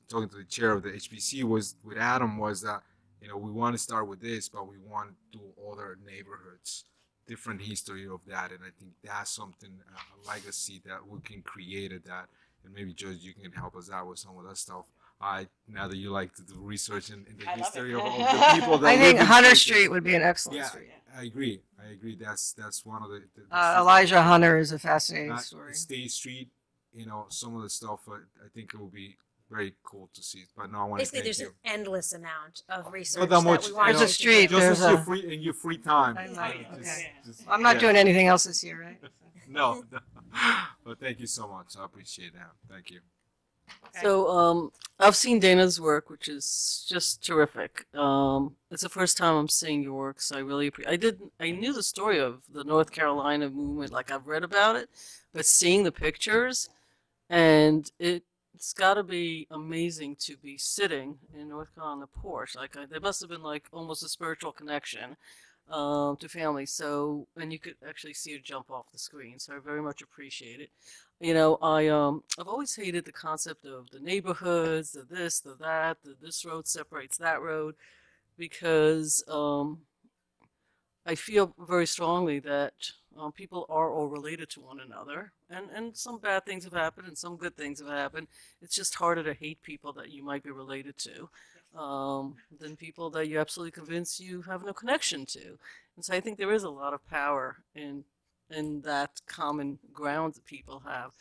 the chair of the HPC was with Adam was that we want to start with this, but we want to do other neighborhoods, different history of that, and I think that's something a legacy that we can create at that, and maybe George, you can help us out with some of that stuff. Now that you like to do research in the I love history it. of the people that I think live in Hunter places. Street would be an excellent Yeah, street. I agree. That's one of the Elijah Hunter is a fascinating story. State Street, some of the stuff. I think it will be very cool to see. But no, I want to Basically, thank there's you. an endless amount of research Not that much. we want There's to a street, do. there's Just a- in your free time. I like it. Just- Okay. just- I'm not yeah. doing anything else this year, right? No. But thank you so much. I appreciate that. Thank you. So I've seen Dana's work, which is just terrific. It's the first time I'm seeing your work, so I really I knew the story of the North Carolina movement, like I've read about it, but seeing the pictures, and it's got to be amazing to be sitting in North Carolina porch. Like there must have been like almost a spiritual connection to family. So, and you could actually see it jump off the screen. So I very much appreciate it. I've always hated the concept of the neighborhoods, the this, the that, this road separates that road, because I feel very strongly that people are all related to one another, and some bad things have happened and some good things have happened. It's just harder to hate people that you might be related to than people that you're absolutely convinced you have no connection to. And so I think there is a lot of power in that common ground that people have.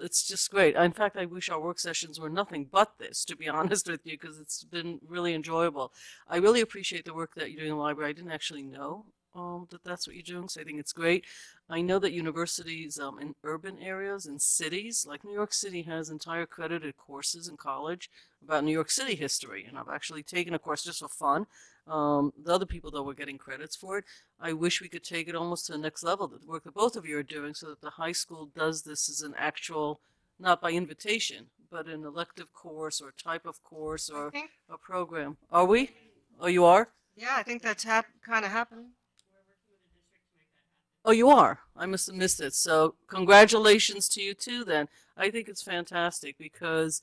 It's just great. In fact, I wish our work sessions were nothing but this, to be honest with you, because it's been really enjoyable. I really appreciate the work that you're doing in the library. I didn't actually know that's what you're doing, so I think it's great. I know that universities in urban areas and cities, like New York City, has entire accredited courses in college about New York City history, and I've actually taken a course just for fun. The other people that were getting credits for it, I wish we could take it almost to the next level, the work that both of you are doing, so that the high school does this as an actual, not by invitation, but an elective course or type of course or a program. Are we? Oh, you are? Yeah, I think that's kind of happening. Oh, you are? I must have missed it. So congratulations to you too then. I think it's fantastic because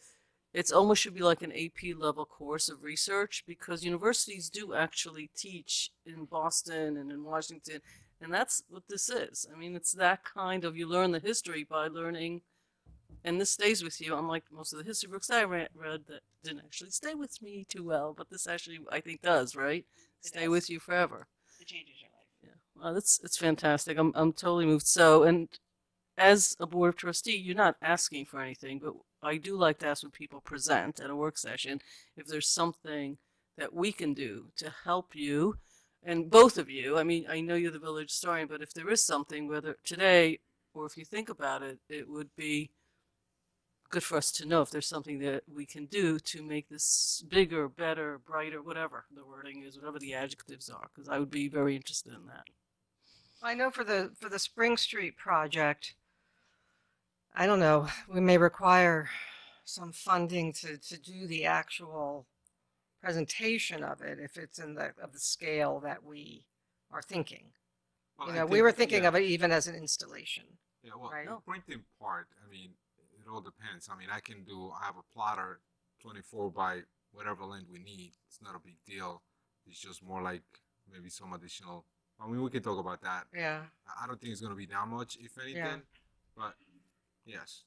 it's almost should be like an AP level course of research, because universities do actually teach in Boston and in Washington, and that's what this is. I mean, it's that kind of, you learn the history by learning, and this stays with you, unlike most of the history books I read that didn't actually stay with me too well, but this actually, I think, does, right? Stay with you forever. It changes your life. Yeah, it's fantastic. I'm totally moved. So, and as a board of trustee, you're not asking for anything, but I do like to ask when people present at a work session if there's something that we can do to help you, and both of you. I mean, I know you're the village historian, but if there is something, whether today or if you think about it, it would be good for us to know if there's something that we can do to make this bigger, better, brighter, whatever the wording is, whatever the adjectives are, because I would be very interested in that. I know for the Spring Street project, I don't know, we may require some funding to do the actual presentation of it if it's in the scale that we are thinking. Well, You I know, we think- were thinking yeah. of it even as an installation. Yeah, well, right? the printing part, I mean, it all depends. I mean, I have a plotter 24 by whatever length we need. It's not a big deal. It's just more like maybe some additional, I mean, we can talk about that. Yeah. I don't think it's going to be that much, if anything, but yes.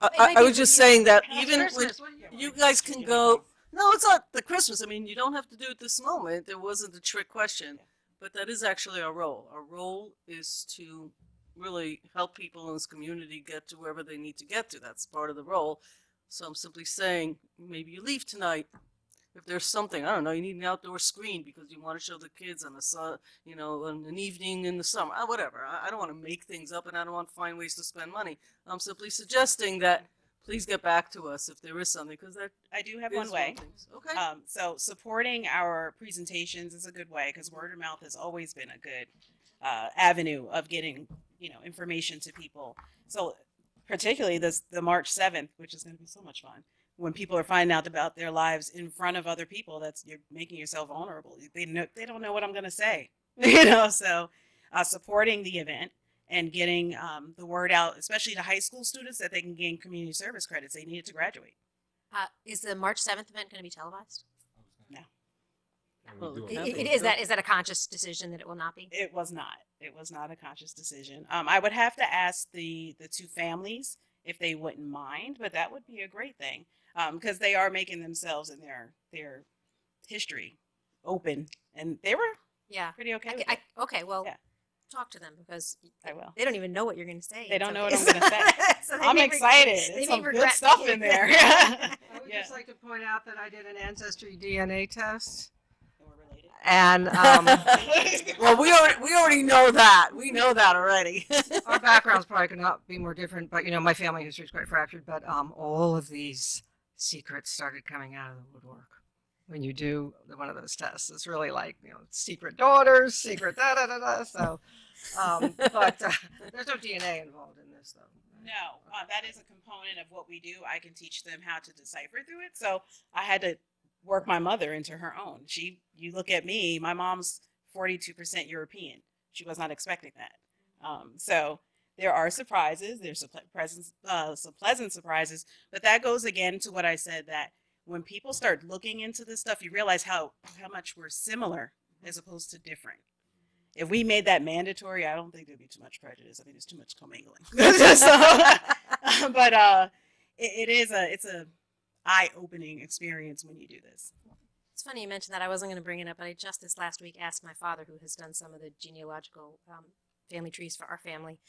I was just saying that even when Christmas, what do you guys can go, no, it's not the Christmas. I mean, you don't have to do it this moment. It wasn't a trick question, but that is actually our role. Our role is to really help people in this community get to wherever they need to get to. That's part of the role. So I'm simply saying, maybe you leave tonight. If there's something, I don't know, you need an outdoor screen because you want to show the kids on an evening in the summer, whatever. I don't want to make things up and I don't want to find ways to spend money. I'm simply suggesting that please get back to us if there is something, because that I do have is one way. thing. Okay. So supporting our presentations is a good way because word of mouth has always been a good avenue of getting information to people. So particularly the March 7th, which is going to be so much fun. When people are finding out about their lives in front of other people, you're making yourself vulnerable. They don't know what I'm going to say, So supporting the event and getting the word out, especially to high school students, that they can gain community service credits. They need it to graduate. Is the March 7th event going to be televised? And Well, we do it- it. Yeah, Is that a conscious decision that it will not be? It was not. It was not a conscious decision. I would have to ask the two families if they wouldn't mind, but that would be a great thing because they are making themselves and their history open, and they were Yeah. pretty okay with it. Okay, well, Yeah. talk to them because I will. they don't even know what you're going to say. They don't It's know okay. what I'm going to say. So they I'm may excited. they There's may some good regret stuff making in there. I would Yeah. just like to point out that I did an ancestry DNA test, We're related. and Well, we already know that. We know that already. our backgrounds probably could not be more different. But my family history is quite fractured. But all of these secrets started coming out of the woodwork when you do one of those tests. It's really like secret daughters, secret da da da da. So, but there's no DNA involved in this, though. No, that is a component of what we do. I can teach them how to decipher through it. So I had to work my mother into her own. You look at me, my mom's 42% European. She was not expecting that. So there are surprises. There's some pleasant surprises, but that goes again to what I said, that when people start looking into this stuff, you realize how much we're similar as opposed to different. If we made that mandatory, I don't think there'd be too much prejudice. I think there's too much commingling. But it's a eye-opening experience when you do this. It's funny you mentioned that. I wasn't going to bring it up, but I just this last week asked my father, who has done some of the genealogical family trees for our family.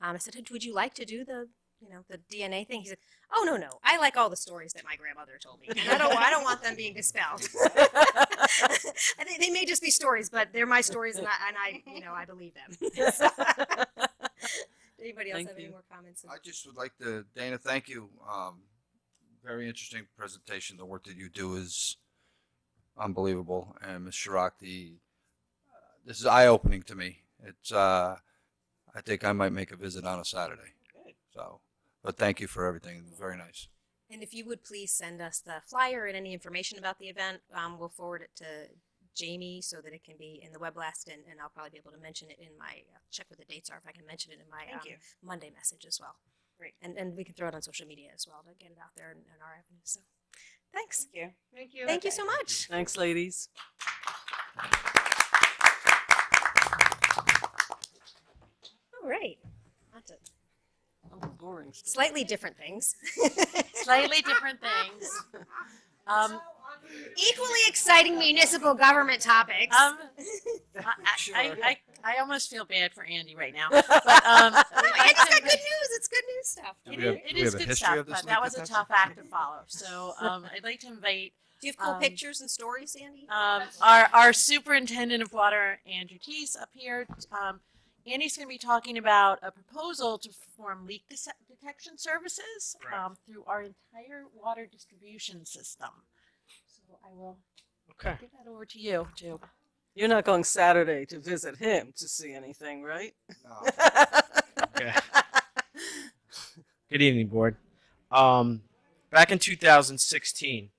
I said, "Would you like to do the DNA thing?" He said, "Oh no, I like all the stories that my grandmother told me, and I don't want them being dispelled. They may just be stories, but they're my stories, and I believe them." So, anybody else Thank have any you. more comments? I just would like to, Dana, thank you. Very interesting presentation. The work that you do is unbelievable. And Ms. Chirac, this is eye-opening to me. It's, I think I might make a visit on a Saturday. Good. So, but thank you for everything. Very nice. And if you would please send us the flyer and any information about the event, we'll forward it to Jamie so that it can be in the web blast, and I'll probably be able to mention it in my, check what the dates are if I can mention it in my Thank you. Monday message as well. Great. And we can throw it on social media as well to get it out there in our avenues. So thanks. Thank you. Thank you. Thank you so much. Thanks, ladies. All right. On to Oh, boring stuff. slightly different things. Slightly different things. Equally exciting municipal government topics. I almost feel bad for Andy right now. But I'd like It's to got good news. It's good news stuff. Do It we have- is- do it we is have a good history stuff, of this but that was a leak tough act to follow. So I'd like to invite Do you have cool Um, pictures and stories, Andy? Our superintendent of water, Andrew Teese, up here. Andy's going to be talking about a proposal to perform leak detection services through our entire water distribution system. So I will Okay. give that over to you, too. You're not going Saturday to visit him to see anything, right? No. Okay. Good evening, board. Back in 2016,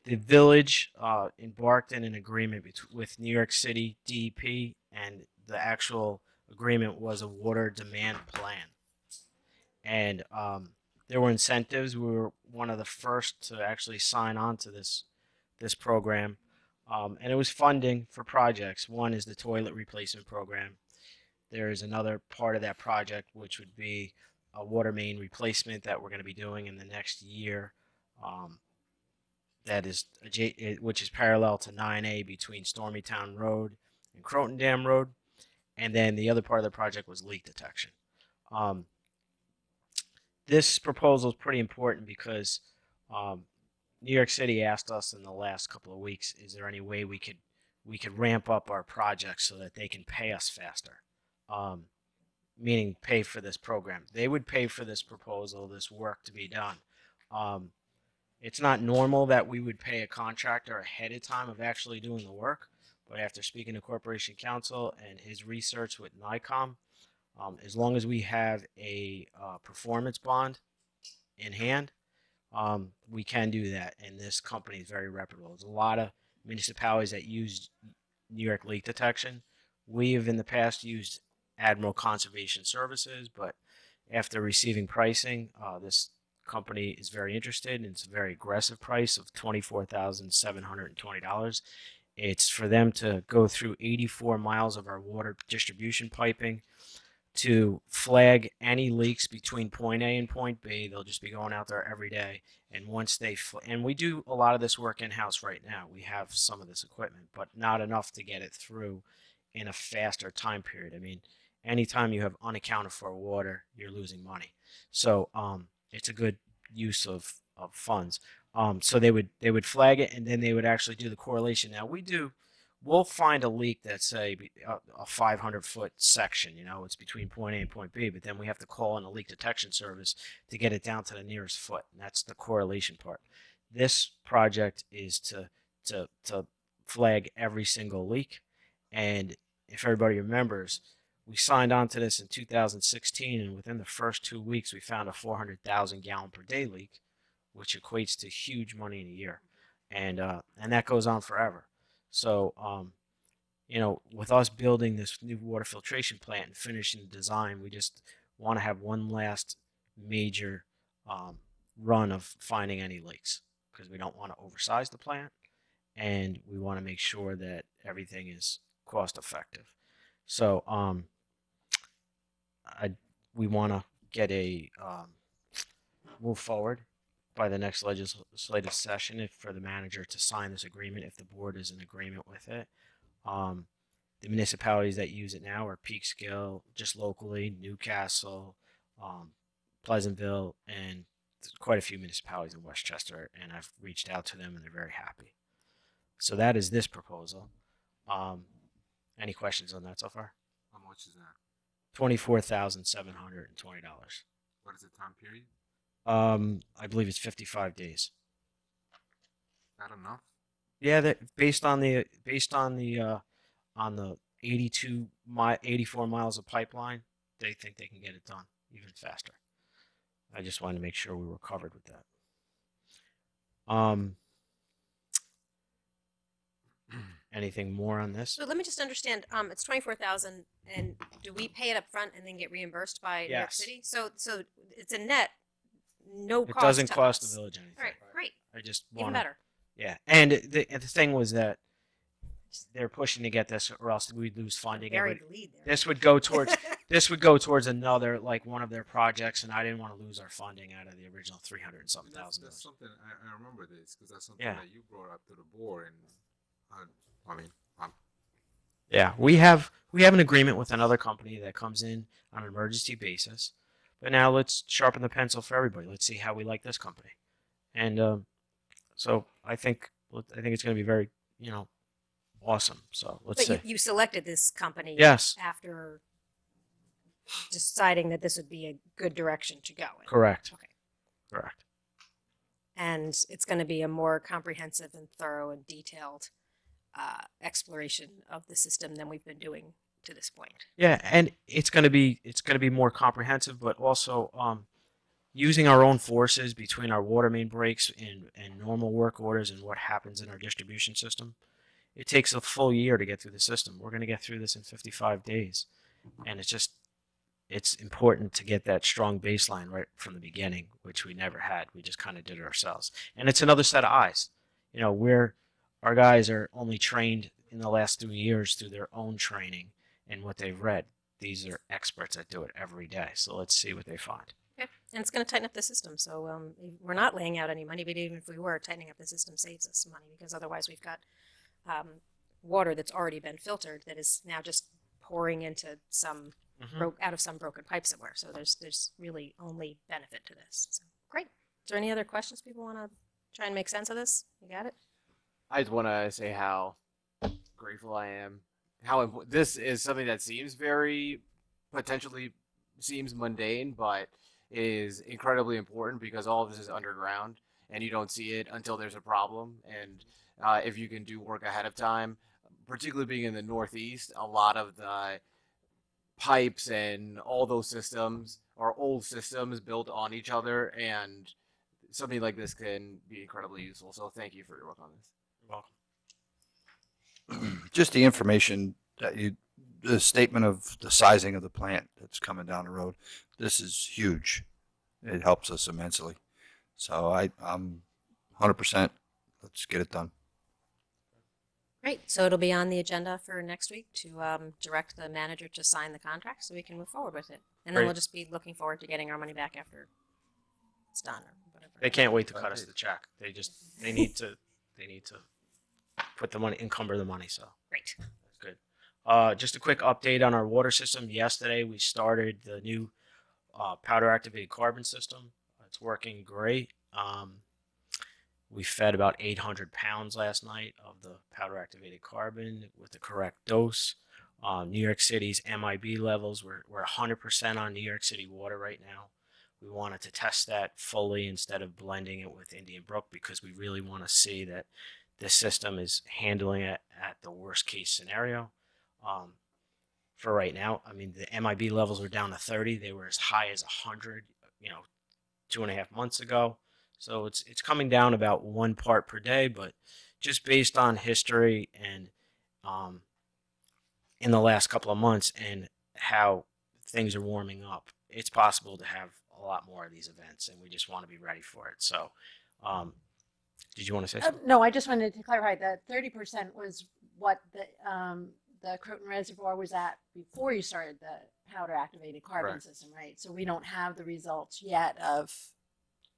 the village embarked in an agreement with New York City DEP, and the actual agreement was a water demand plan. And there were incentives. We were one of the first to actually sign on to this program. And it was funding for projects. One is the toilet replacement program. There is another part of that project, which would be a water main replacement that we're going to be doing in the next year. That is which is parallel to 9A between Stormytown Road and Croton Dam Road. And then the other part of the project was leak detection. This proposal is pretty important because New York City asked us in the last couple of weeks, is there any way we could ramp up our projects so that they can pay us faster? Meaning pay for this program. They would pay for this proposal, this work to be done. It's not normal that we would pay a contractor ahead of time of actually doing the work, but after speaking to Corporation Counsel and his research with NICOM, as long as we have a performance bond in hand, we can do that, and this company is very reputable. There's a lot of municipalities that use New York leak detection. We have in the past used Admiral Conservation Services, but after receiving pricing, this company is very interested, and it's a very aggressive price of $24,720. It's for them to go through 84 miles of our water distribution piping to flag any leaks between point A and point B. They'll just be going out there every day. And once they, and we do a lot of this work in-house right now. We have some of this equipment, but not enough to get it through in a faster time period. I mean, anytime you have unaccounted for water, you're losing money. So it's a good use of funds. So they would flag it, and then they would actually do the correlation. Now we'll find a leak that's say a 500-foot section. You know, it's between point A and point B, but then we have to call in a leak detection service to get it down to the nearest foot, and that's the correlation part. This project is to flag every single leak, and if everybody remembers, we signed on to this in 2016, and within the first 2 weeks, we found a 400,000 gallon per day leak, which equates to huge money in a year, and that goes on forever. So, you know, with us building this new water filtration plant and finishing the design, we just want to have one last major run of finding any leaks, because we don't want to oversize the plant, and we want to make sure that everything is cost effective. So, we want to get a move forward by the next legislative session for the manager to sign this agreement if the board is in agreement with it. The municipalities that use it now are Peekskill, just locally, Newcastle, Pleasantville, and quite a few municipalities in Westchester, and I've reached out to them and they're very happy. So that is this proposal. Any questions on that so far? How much is that? $24,720. What is the time period? I believe it's 55 days. Not enough. Yeah, that based on the 84 miles of pipeline, they think they can get it done even faster. I just wanted to make sure we were covered with that. Anything more on this? So let me just understand. It's 24,000, and do we pay it up front and then get reimbursed by New York Yes. City? So it's a net, no It cost. doesn't to cost us. the village anything. All right, great, I just even want better. Yeah, and the thing was that they're pushing to get this, or else we'd lose funding. Buried the lead there. This would go towards another, like, one of their projects, and I didn't want to lose our funding out of the original 300 and something thousand. That's something I remember this because that's something Yeah. that you brought up to the board, and I mean, Yeah, we have an agreement with another company that comes in on an emergency basis. But now let's sharpen the pencil for everybody. Let's see how we like this company. And So I think it's going to be very, awesome. So let's But see. you selected this company Yes. after deciding that this would be a good direction to go in. Correct. Okay. Correct. And it's going to be a more comprehensive and thorough and detailed exploration of the system than we've been doing to this point. Yeah, and it's going to be more comprehensive, but also using our own forces between our water main breaks and normal work orders and what happens in our distribution system. It takes a full year to get through the system. We're going to get through this in 55 days, and it's important to get that strong baseline right from the beginning, which we never had. We just kind of did it ourselves, and it's another set of eyes. Our guys are only trained in the last 3 years through their own training and what they've read. These are experts that do it every day. So let's see what they find. Okay. And it's going to tighten up the system. So we're not laying out any money, but even if we were, tightening up the system saves us money because otherwise we've got water that's already been filtered that is now just pouring into some out of some broken pipe somewhere. So there's really only benefit to this. So great. Is there any other questions people want to try and make sense of this? You got it? I just want to say how grateful I am. This is something that seems potentially seems mundane, but is incredibly important because all of this is underground and you don't see it until there's a problem. And if you can do work ahead of time, particularly being in the Northeast, a lot of the pipes and all those systems are old systems built on each other, and something like this can be incredibly useful. So thank you for your work on this. You're welcome. Just the information the statement of the sizing of the plant that's coming down the road. This is huge. It helps us immensely. So I'm 100%. Let's get it done. Great. So it'll be on the agenda for next week to direct the manager to sign the contract so we can move forward with it. And then we'll just be looking forward to getting our money back after it's done or whatever. They can't wait to cut us the check. They need to put the money, encumber the money. So great. That's good. Just a quick update on our water system. Yesterday we started the new powder activated carbon system. It's working great. We fed about 800 pounds last night of the powder activated carbon with the correct dose. New York City's MIB levels, we're 100% on New York City water right now. We wanted to test that fully instead of blending it with Indian Brook because we really want to see that this system is handling it at the worst case scenario. For right now, I mean, the MIB levels were down to 30. They were as high as 100, 2.5 months ago. So it's coming down about 1 part per day, but just based on history and in the last couple of months and how things are warming up, it's possible to have a lot more of these events, and we just want to be ready for it. So, did you want to say something? No, I just wanted to clarify that 30% was what the Croton Reservoir was at before you started the powder activated carbon system, right? So we don't have the results yet of.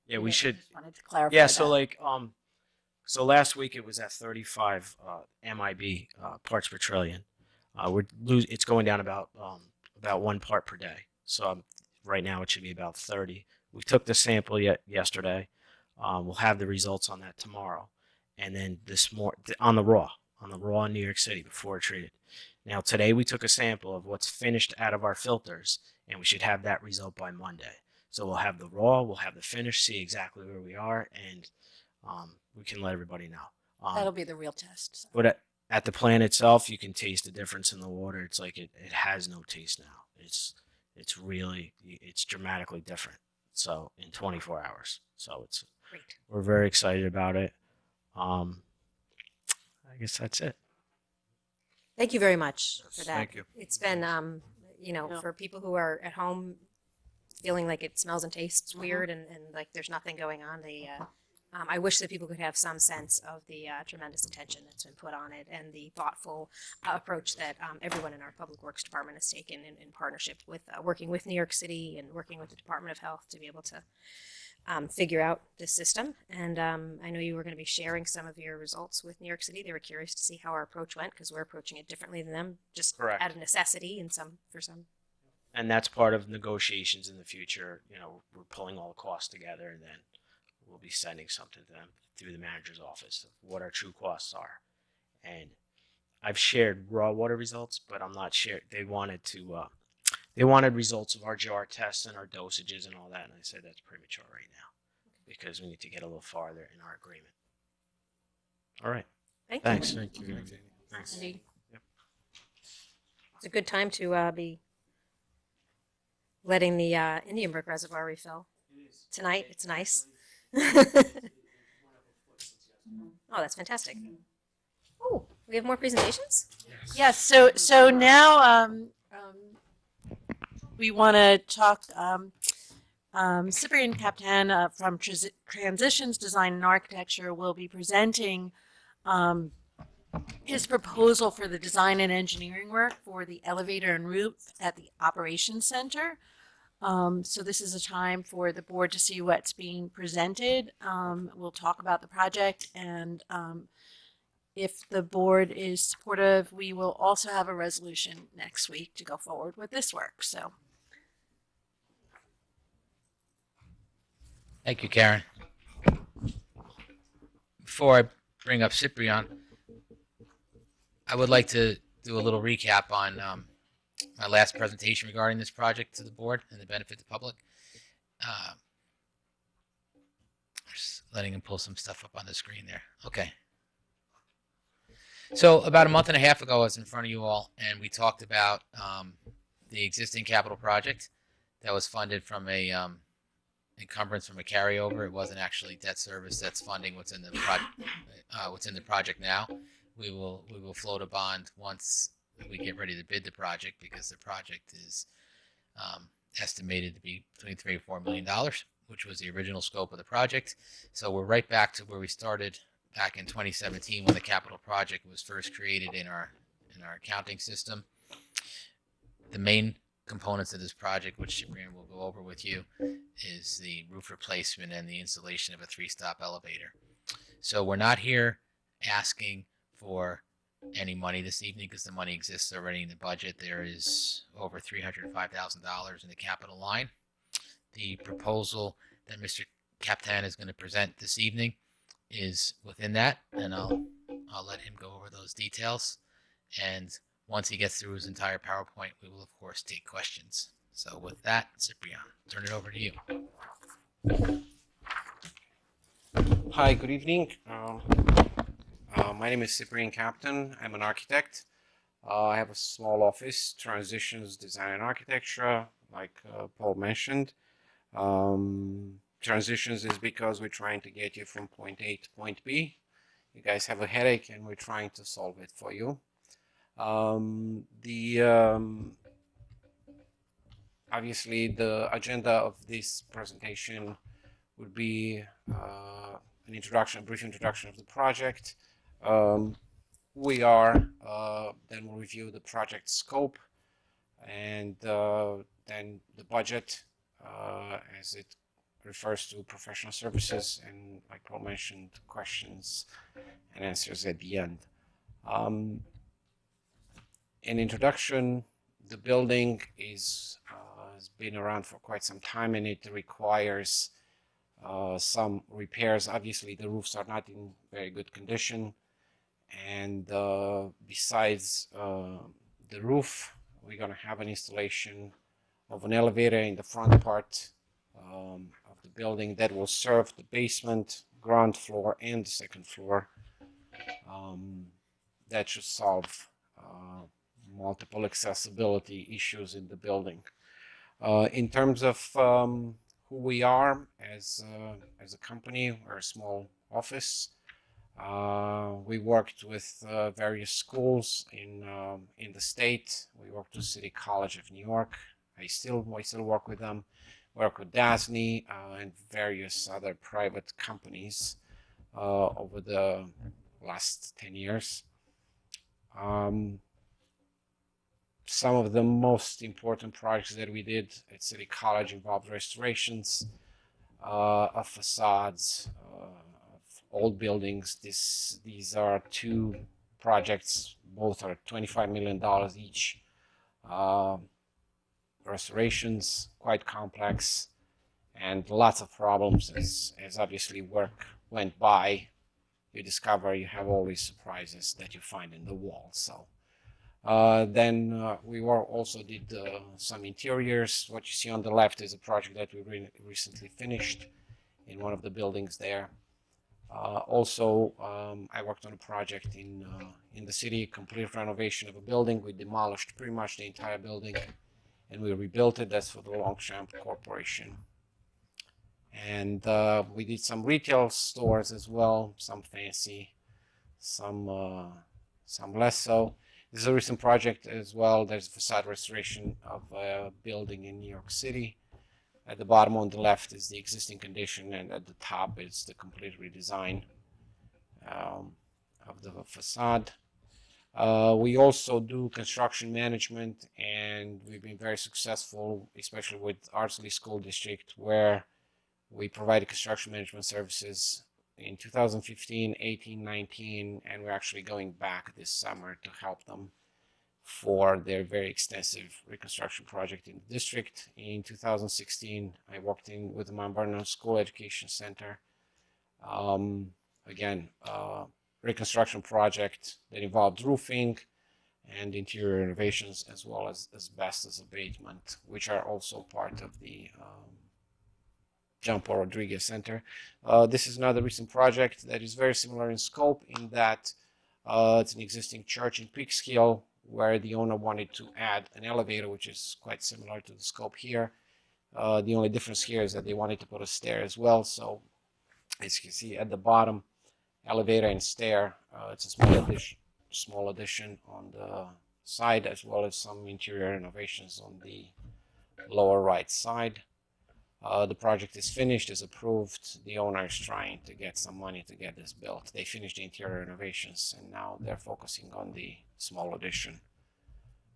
Yeah, we should. Just wanted to clarify. Yeah, so so last week it was at 35 MIB parts per trillion. It's going down about 1 part per day. So right now it should be about 30. We took the sample yesterday. We'll have the results on that tomorrow, and then on the raw in New York City before treated. Now today we took a sample of what's finished out of our filters, and we should have that result by Monday. So we'll have the raw, we'll have the finish, see exactly where we are, and we can let everybody know. That'll be the real test. So. But at the plant itself, you can taste the difference in the water. It's like it has no taste now. It's dramatically different. So in 24 hours. So it's great. We're very excited about it. I guess that's it. Thank you very much for that. Thank you. It's been, for people who are at home feeling like it smells and tastes weird and like there's nothing going on, I wish that people could have some sense of the tremendous attention that's been put on it and the thoughtful approach that everyone in our public works department has taken in partnership with working with New York City and working with the Department of Health to be able to figure out this system. And I know you were going to be sharing some of your results with New York City. They were curious to see how our approach went because we're approaching it differently than them, just Correct. out of necessity for some. And that's part of negotiations in the future. We're pulling all the costs together, and then we'll be sending something to them through the manager's office of what our true costs are. And I've shared raw water results, but I'm not shared. They wanted results of our jar tests and our dosages and all that, and I said that's premature right now because we need to get a little farther in our agreement. All right. Thanks. Thanks. Thank you. Thanks. Indeed. Yep. It's a good time to be letting the Indian Brook Reservoir refill. Tonight, it's nice. Oh, that's fantastic. Oh, we have more presentations? Yes, so now we want to talk, Cyprian Captain from Transitions Design and Architecture will be presenting his proposal for the design and engineering work for the elevator and roof at the Operations Center. So this is a time for the board to see what's being presented. We'll talk about the project, and if the board is supportive, we will also have a resolution next week to go forward with this work. So, thank you, Karen. Before I bring up Cyprian, I would like to do a little recap on my last presentation regarding this project to the board and the benefit to the public. Just letting him pull some stuff up on the screen there. Okay. So about a month and a half ago, I was in front of you all, and we talked about the existing capital project that was funded from a encumbrance from a carryover. It wasn't actually debt service that's funding what's in the project now. We will float a bond once we get ready to bid the project, because the project is estimated to be between $3 and $4 million, which was the original scope of the project. So we're right back to where we started back in 2017 when the capital project was first created in our accounting system. The main components of this project, which Cyprian will go over with you, is the roof replacement and the installation of a 3-stop elevator. So we're not here asking for any money this evening because the money exists already in the budget. There is over $305,000 in the capital line. The proposal that Mr. Captain is going to present this evening is within that, and I'll let him go over those details. And once he gets through his entire PowerPoint, we will of course take questions. So with that, Cyprian, turn it over to you. Hi, good evening. My name is Cyprian Captain. I'm an architect. I have a small office, Transitions Design and Architecture, like Paul mentioned. Transitions is because we're trying to get you from point A to point B. You guys have a headache and we're trying to solve it for you. Obviously the agenda of this presentation would be a brief introduction of the project. Then we'll review the project scope, and then the budget as it refers to professional services, and like Paul mentioned, questions and answers at the end. In introduction, the building has been around for quite some time, and it requires some repairs. Obviously, the roofs are not in very good condition, and besides the roof, we're going to have an installation of an elevator in the front part of the building that will serve the basement, ground floor, and the second floor. That should solve multiple accessibility issues in the building. In terms of who we are as a company, we're a small office. We worked with various schools in the state. We worked with City College of New York. I still work with them. Work with DASNY and various other private companies over the last 10 years. Some of the most important projects that we did at City College involved restorations of facades, of old buildings. These are two projects, both are $25 million each. Restorations, quite complex, and lots of problems as obviously work went by. You discover you have all these surprises that you find in the wall. So then we also did some interiors. What you see on the left is a project that we recently finished in one of the buildings there. I worked on a project in the city, complete renovation of a building. We demolished pretty much the entire building and we rebuilt it. That's for the Longchamp Corporation. And we did some retail stores as well, some fancy, some less so. This is a recent project as well. There's a facade restoration of a building in New York City. At the bottom on the left is the existing condition, and at the top is the complete redesign of the facade. We also do construction management, and we've been very successful, especially with Ardsley School District, where we provided construction management services in 2015, 18, 19, and we're actually going back this summer to help them for their very extensive reconstruction project in the district. In 2016, I worked with the Mount Vernon School Education Center. Again, reconstruction project that involved roofing and interior renovations, as well as asbestos abatement, which are also part of the John Paul Rodriguez Center. This is another recent project that is very similar in scope in that it's an existing church in Peekskill where the owner wanted to add an elevator, which is quite similar to the scope here. The only difference here is that they wanted to put a stair as well. So as you can see at the bottom, elevator and stair, it's a small addition on the side, as well as some interior renovations on the lower right side. The project is finished, is approved. The owner is trying to get some money to get this built. They finished the interior renovations and now they're focusing on the small addition.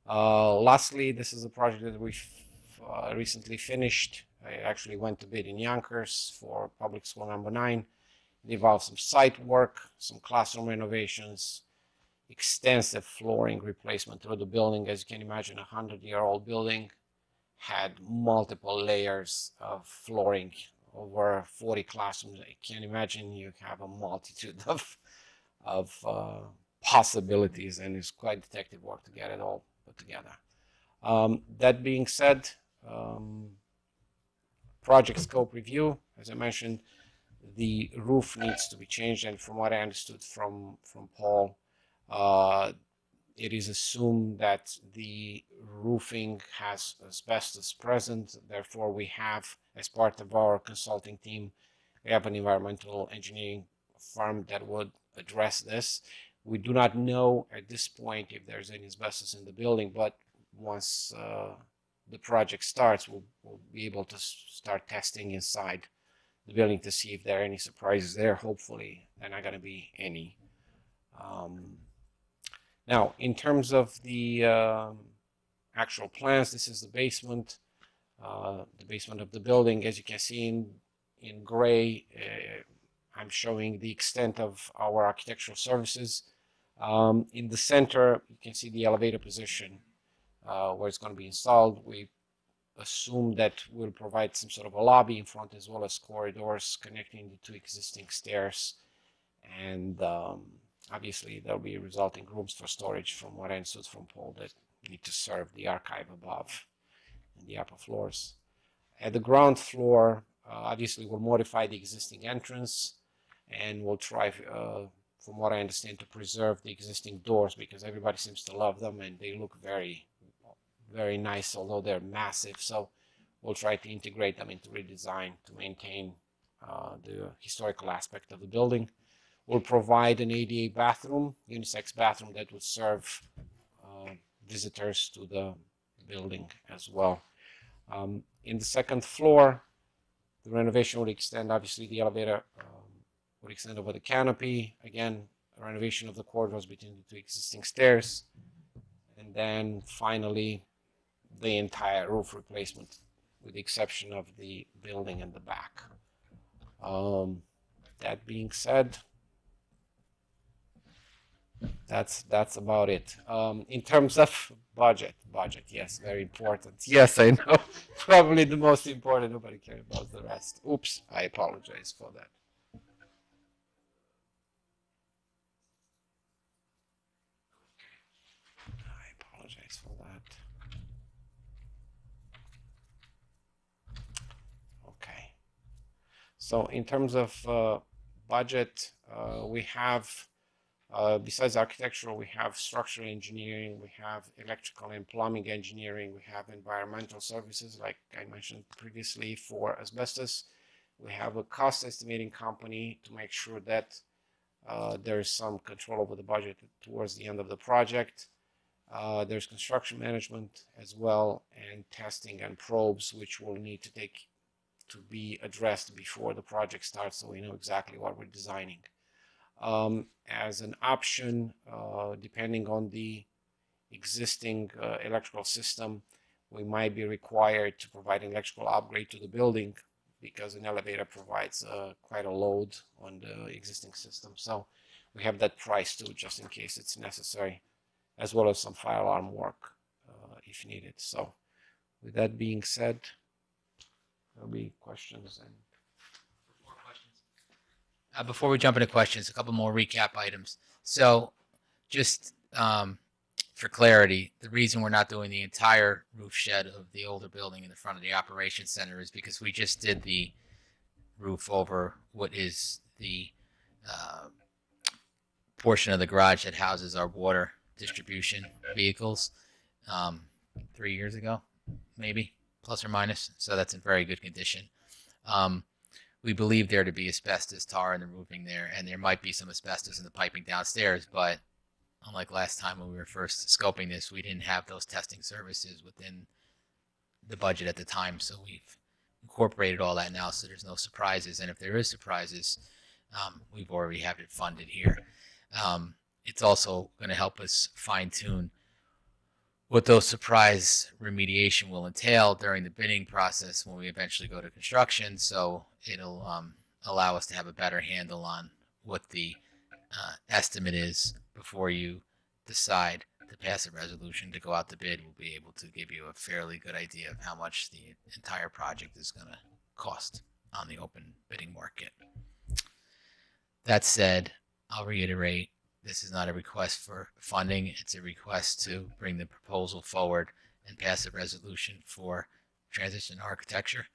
Lastly, this is a project that we recently finished. I actually went to bid in Yonkers for Public School number 9. It involves some site work, some classroom renovations, extensive flooring replacement through the building. As you can imagine, a 100-year-old building had multiple layers of flooring over 40 classrooms. I can't imagine. You have a multitude of possibilities, and it's quite detective work to get it all put together. That being said, project scope review, as I mentioned, the roof needs to be changed, and from what I understood from Paul, it is assumed that the roofing has asbestos present. Therefore, we have, as part of our consulting team, we have an environmental engineering firm that would address this. We do not know at this point if there's any asbestos in the building, but once the project starts, we'll be able to start testing inside the building to see if there are any surprises there. Hopefully, there are not going to be any. Now, in terms of the actual plans, this is the basement of the building. As you can see in gray, I'm showing the extent of our architectural services. In the center, you can see the elevator position where it's going to be installed. We assume that we'll provide some sort of a lobby in front, as well as corridors connecting the 2 existing stairs. And obviously, there'll be resulting rooms for storage, from what I understood from Paul, that need to serve the archive above in the upper floors. At the ground floor, obviously, we'll modify the existing entrance, and we'll try, from what I understand, to preserve the existing doors, because everybody seems to love them, and they look very, very nice, although they're massive. So we'll try to integrate them into redesign to maintain the historical aspect of the building. We'll provide an ADA bathroom, unisex bathroom, that would serve visitors to the building as well. In the second floor, the renovation would extend, obviously the elevator would extend over the canopy. Again, a renovation of the corridors between the 2 existing stairs. And then finally, the entire roof replacement, with the exception of the building in the back. That being said, that's about it. In terms of budget, yes, very important. Yes, I know. Probably the most important. Nobody cares about the rest. Oops, I apologize for that. I apologize for that. Okay. So in terms of budget, we have, besides architectural, we have structural engineering, we have electrical and plumbing engineering, we have environmental services, like I mentioned previously, for asbestos. We have a cost estimating company to make sure that there's some control over the budget towards the end of the project. There's construction management as well, and testing and probes, which will need to be addressed before the project starts, so we know exactly what we're designing. As an option, depending on the existing electrical system, we might be required to provide an electrical upgrade to the building, because an elevator provides quite a load on the existing system. So we have that price too, just in case it's necessary, as well as some fire alarm work if needed. So with that being said, there'll be questions. And before we jump into questions, a couple more recap items. So just for clarity, the reason we're not doing the entire roof shed of the older building in the front of the operations center is because we just did the roof over what is the portion of the garage that houses our water distribution vehicles 3 years ago, maybe, plus or minus. So that's in very good condition. We believe there to be asbestos tar in the roofing there, and there might be some asbestos in the piping downstairs, but unlike last time when we were first scoping this, we didn't have those testing services within the budget at the time, so we've incorporated all that now, so there's no surprises, and if there is surprises, we've already have it funded here. It's also going to help us fine-tune what those surprise remediation will entail during the bidding process when we eventually go to construction. So it'll allow us to have a better handle on what the estimate is before you decide to pass a resolution to go out to bid. We'll be able to give you a fairly good idea of how much the entire project is going to cost on the open bidding market. That said, I'll reiterate, this is not a request for funding. It's a request to bring the proposal forward and pass a resolution for transition architecture.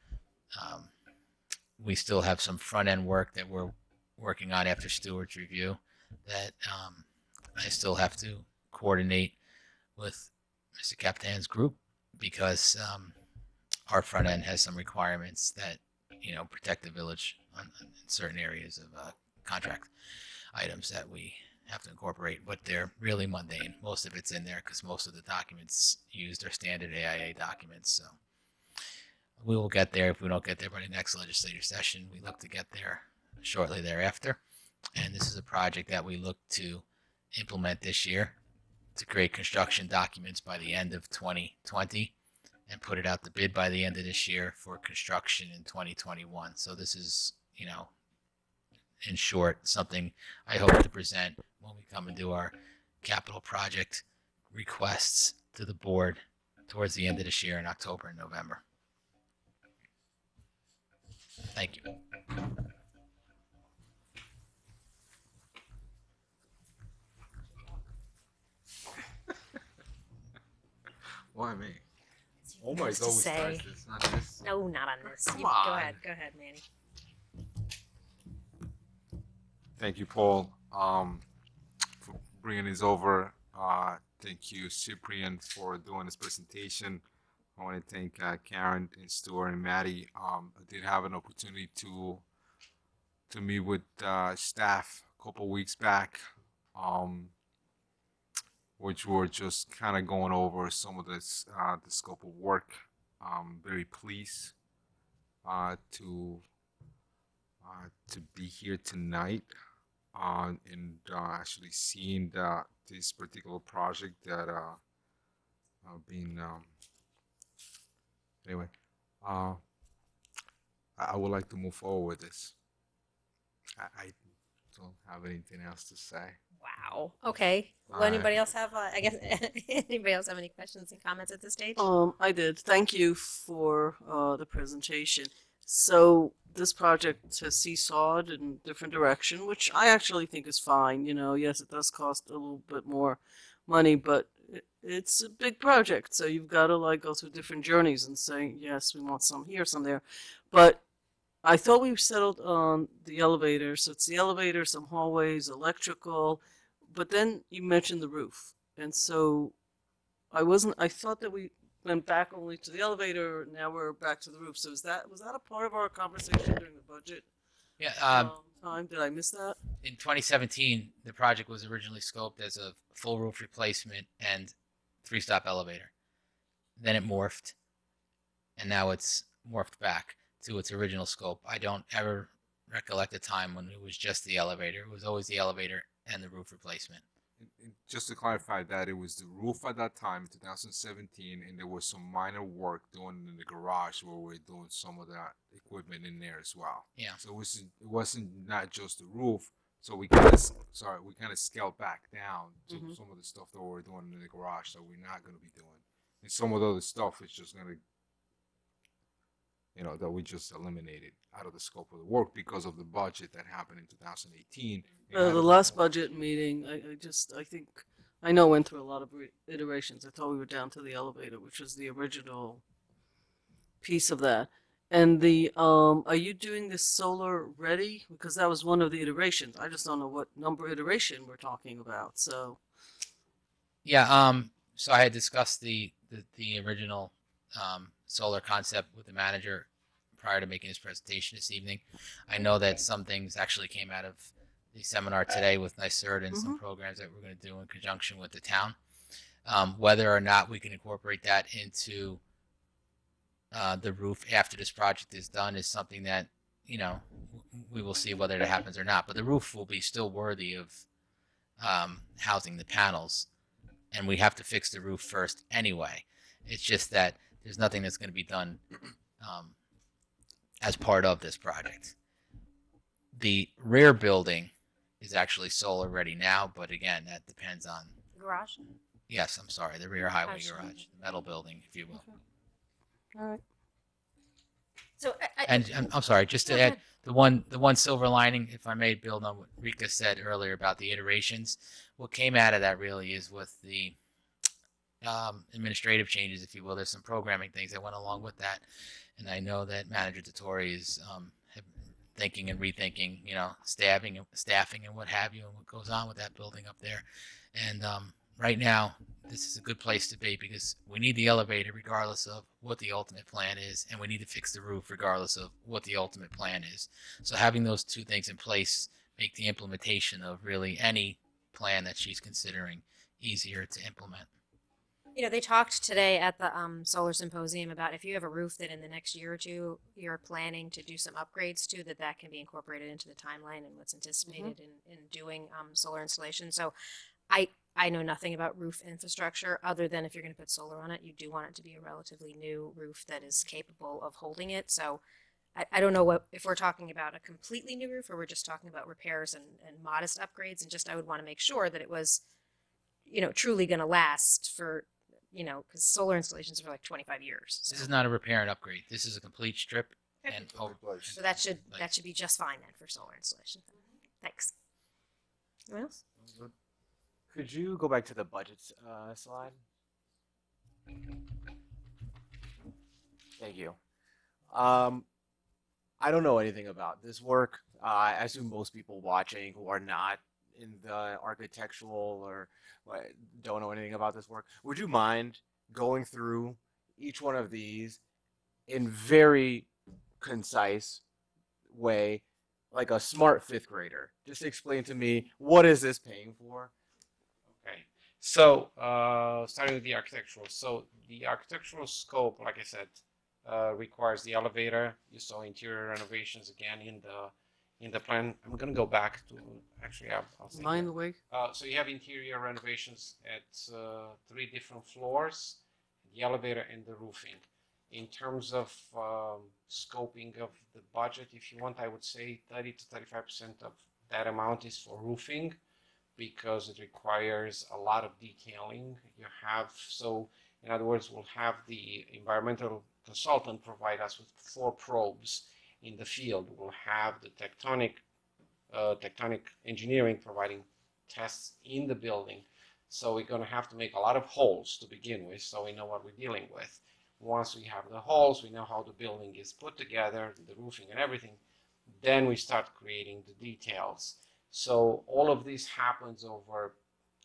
We still have some front-end work that we're working on after Stewart's review that I still have to coordinate with Mr. Captain's group, because our front end has some requirements that, you know, protect the village in certain areas of contract items that we have to incorporate, but they're really mundane. Most of it's in there because most of the documents used are standard AIA documents. So we will get there. If we don't get there by the next legislative session, we look to get there shortly thereafter. And this is a project that we look to implement this year to create construction documents by the end of 2020 and put it out to bid by the end of this year for construction in 2021. So this is, you know, in short, something I hope to present when we come and do our capital project requests to the board towards the end of this year in October and November. Thank you. Why me? Almost to always say. starts this, not this. No, not on this. Come Go on. ahead. Go ahead, Manny. Thank you, Paul, for bringing this over. Thank you, Cyprian, for doing this presentation. I want to thank Karen and Stuart and Maddie. I did have an opportunity to meet with staff a couple weeks back, which were just kind of going over some of this the scope of work. I'm very pleased to be here tonight and actually seeing this particular project that being anyway. I would like to move forward with this. I don't have anything else to say. Wow. Okay. Will All right. anybody else have, I guess, anybody else have any questions and comments at this stage? I did. Thank you for the presentation. So this project has seesawed in different direction, which I actually think is fine. You know, yes, it does cost a little bit more money, but it's a big project, so you've got to like go through different journeys and say, yes, we want some here, some there. But I thought we settled on the elevator. So it's the elevator, some hallways, electrical, but then you mentioned the roof. And so I thought that we went back only to the elevator. Now we're back to the roof. So was that a part of our conversation during the budget Yeah. time? Did I miss that? In 2017, the project was originally scoped as a full roof replacement and three-stop elevator. Then it morphed, and now it's morphed back to its original scope. I don't ever recollect a time when it was just the elevator. It was always the elevator and the roof replacement. And just to clarify that, it was the roof at that time, 2017, and there was some minor work done in the garage where we were doing some of that equipment in there as well. Yeah. So it wasn't not just the roof. So we kind of scaled back down to some of the stuff that we were doing in the garage that we're not going to be doing, and some of the other stuff is just going to, that we just eliminated out of the scope of the work because of the budget that happened in 2018. The last budget meeting, I think, I know went through a lot of iterations. I thought we were down to the elevator, which was the original piece of that. And are you doing this solar ready? Because that was one of the iterations. I just don't know what number iteration we're talking about. So, Yeah. So I had discussed the original solar concept with the manager prior to making his presentation this evening. I know that some things actually came out of the seminar today with NYSERD and some programs that we're going to do in conjunction with the town. Whether or not we can incorporate that into the roof after this project is done is something that, we will see whether it happens or not. But the roof will be still worthy of housing the panels, and we have to fix the roof first anyway. It's just that there's nothing that's going to be done as part of this project. The rear building is actually solar ready now, but again, that depends on. Garage? Yes, I'm sorry, the rear highway Garage. garage, the metal building, if you will. all right. So, And I'm sorry, just to add the one silver lining, if I may build on what Rika said earlier about the iterations, what came out of that really is with the administrative changes, if you will. There's some programming things that went along with that, and I know that Manager Dottori is thinking and rethinking, staffing and what have you, and what goes on with that building up there. And right now, this is a good place to be because we need the elevator regardless of what the ultimate plan is, and we need to fix the roof regardless of what the ultimate plan is. So having those two things in place make the implementation of really any plan that she's considering easier to implement. They talked today at the solar symposium about if you have a roof that in the next year or two you're planning to do some upgrades to, that can be incorporated into the timeline and what's anticipated in doing solar installation. So I know nothing about roof infrastructure other than if you're going to put solar on it, you do want it to be a relatively new roof that is capable of holding it. So I don't know if we're talking about a completely new roof or we're just talking about repairs and modest upgrades. And I would want to make sure that it was, truly going to last for, because solar installations are like 25 years. So. This is not a repair and upgrade. This is a complete strip and So that should be just fine then for solar installation. Thanks. Anyone else? Could you go back to the budget slide? Thank you. I don't know anything about this work. I assume most people watching who are not in the architectural or don't know anything about this work. Would you mind going through each one of these in very concise way, like a smart fifth grader? Just explain to me, what is this paying for? Okay, so starting with the architectural. So the architectural scope, like I said, requires the elevator. You saw interior renovations again in the plan. I'm gonna go back to actually. I'll say Mind the way. so you have interior renovations at 3 different floors, the elevator and the roofing. In terms of scoping of the budget, if you want, I would say 30 to 35% of that amount is for roofing. because it requires a lot of detailing. So in other words, we'll have the environmental consultant provide us with 4 probes in the field. We'll have the tectonic engineering providing tests in the building. So we're going to have to make a lot of holes to begin with, so we know what we're dealing with. Once we have the holes, we know how the building is put together, the roofing and everything. Then we start creating the details. So all of this happens over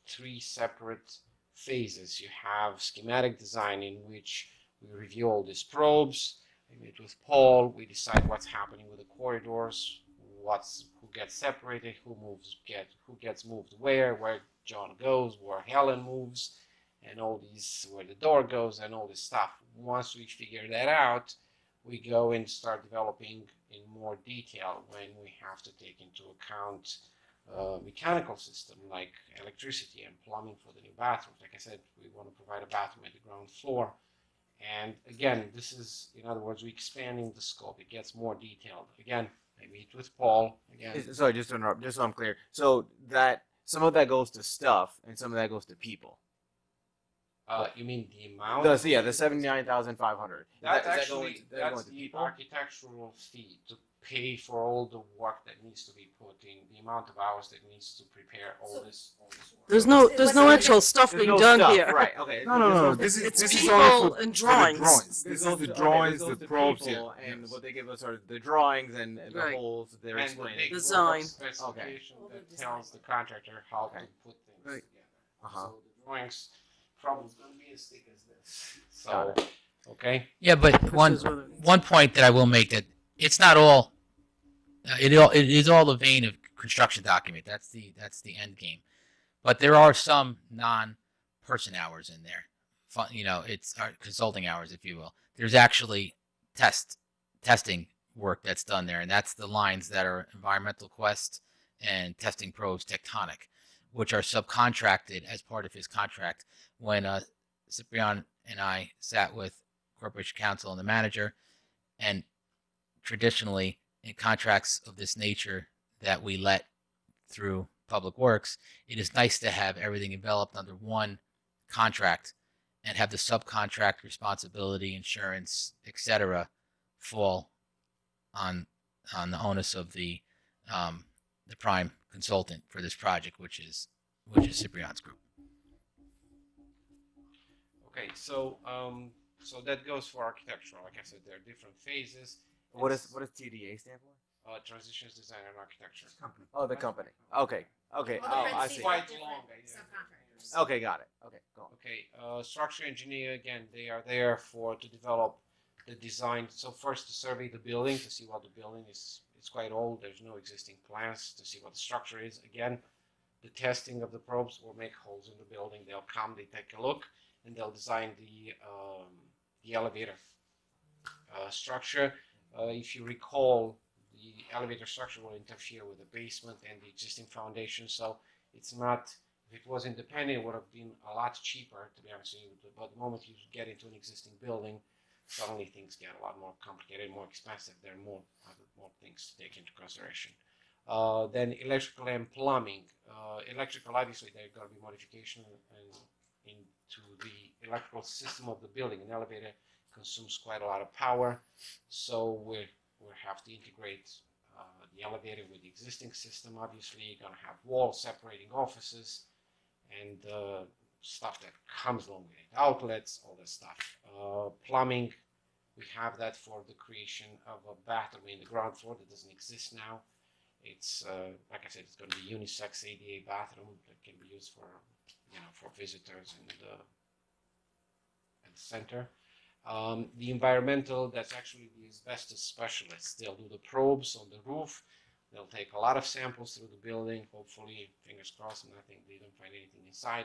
3 separate phases. You have schematic design, in which we review all these probes. We meet with Paul. We decide what's happening with the corridors, who gets separated, who gets moved where John goes, where Helen moves, and all these, where the door goes, and all this stuff. Once we figure that out, we go and start developing in more detail when we have to take into account mechanical system like electricity and plumbing for the new bathrooms. Like I said, we want to provide a bathroom at the ground floor. And again, this is, in other words, we're expanding the scope. It gets more detailed. Again, I meet with Paul again. Sorry, just to interrupt, just so I'm clear. So that some of that goes to stuff and some of that goes to people. You mean the amount? The 79,500. That's that's the architectural fee to pay for all the work that needs to be put in, the amount of hours that needs to prepare all this work. There's no actual stuff being done stuff, here. Right, okay. No. It's This is people only for and the drawings. This is the drawings, the probes, people, yeah. and Yes. what they give us are the drawings and the Right. holes that they're And the explaining. big Design. specification that tells the contractor how to put things Right. together. So the drawings probably going to be as thick as this. Got So, okay. Yeah, but one point that I will make, that it's not all. It is all the vein of construction document. That's the end game. But there are some non-person hours in there. It's consulting hours, if you will. There's actually testing work that's done there, and that's the lines that are environmental quest and testing probes tectonic, which are subcontracted as part of his contract. When Cyprian and I sat with Corporation Counsel and the manager, and traditionally in contracts of this nature that we let through Public Works, it is nice to have everything enveloped under one contract and have the subcontract responsibility, insurance, etc., fall on the onus of the prime consultant for this project, which is Cyprian's group. Okay, so that goes for architectural. Like I said, there are different phases. What does TDA stand for? Transitions Design and Architecture. Oh, the company. Okay. Oh, I see. Quite long. Okay, got it. Okay, go on. Okay, structure engineer, again, they are there to develop the design. So first to survey the building to see what the building is. It's quite old. There's no existing plans to see what the structure is. Again, the testing of the probes will make holes in the building. They'll come, they take a look, and they'll design the elevator structure. If you recall, the elevator structure will interfere with the basement and the existing foundation. So it's not, if it was independent, it would have been a lot cheaper, to be honest with you. But the moment you get into an existing building, suddenly things get a lot more complicated, more expensive. There are more things to take into consideration. Then electrical and plumbing. Electrical, obviously, there are going to be modification into the electrical system of the building. An elevator consumes quite a lot of power, so we have to integrate the elevator with the existing system. Obviously, you're going to have walls separating offices and stuff that comes along with it, outlets, all that stuff. Plumbing, we have that for the creation of a bathroom in the ground floor that doesn't exist now. It's like I said, it's going to be unisex ADA bathroom that can be used for visitors in the center. The environmental, that's actually the asbestos specialists. They'll do the probes on the roof. They'll take a lot of samples through the building. Hopefully, fingers crossed, they don't find anything inside.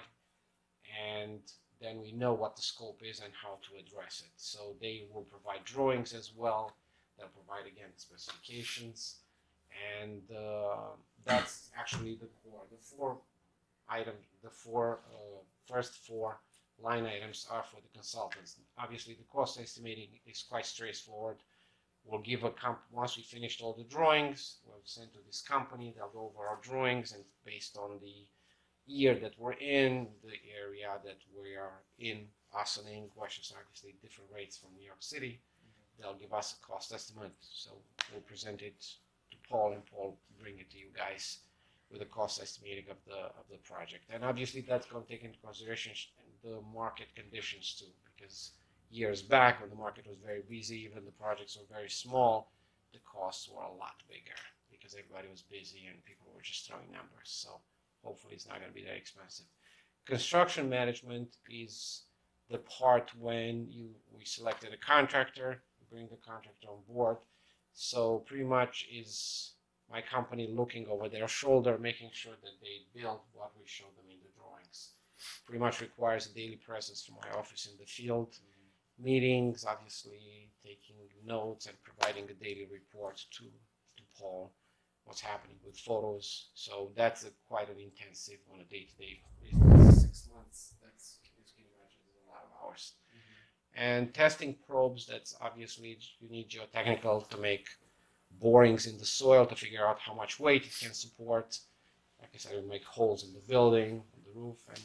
And then we know what the scope is and how to address it. So they will provide drawings as well. They'll provide, again, specifications. And that's actually the core. First four line items are for the consultants. Obviously, the cost estimating is quite straightforward. We'll give once we finished all the drawings, we'll send to this company. They'll go over our drawings, and based on the year that we're in, the area that we are in, Ossining, which is obviously different rates from New York City. They'll give us a cost estimate, so we'll present it to Paul, and Paul bring it to you guys with a cost estimating of the project. And obviously that's going to take into consideration the market conditions too, because years back when the market was very busy, even the projects were very small, the costs were a lot bigger because everybody was busy and people were just throwing numbers. So hopefully it's not going to be that expensive. Construction management is the part when we selected a contractor, bring the contractor on board. So pretty much is my company looking over their shoulder, making sure that they build what we show them in the drawings. Pretty much requires a daily presence from my office in the field, meetings, obviously taking notes and providing a daily report to Paul, what's happening with photos. So that's quite an intensive on a day-to-day basis. 6 months, that's, as you can imagine, a lot of hours. And testing probes, that's obviously you need geotechnical to make borings in the soil to figure out how much weight it can support. Like I said, we make holes in the building, on the roof, and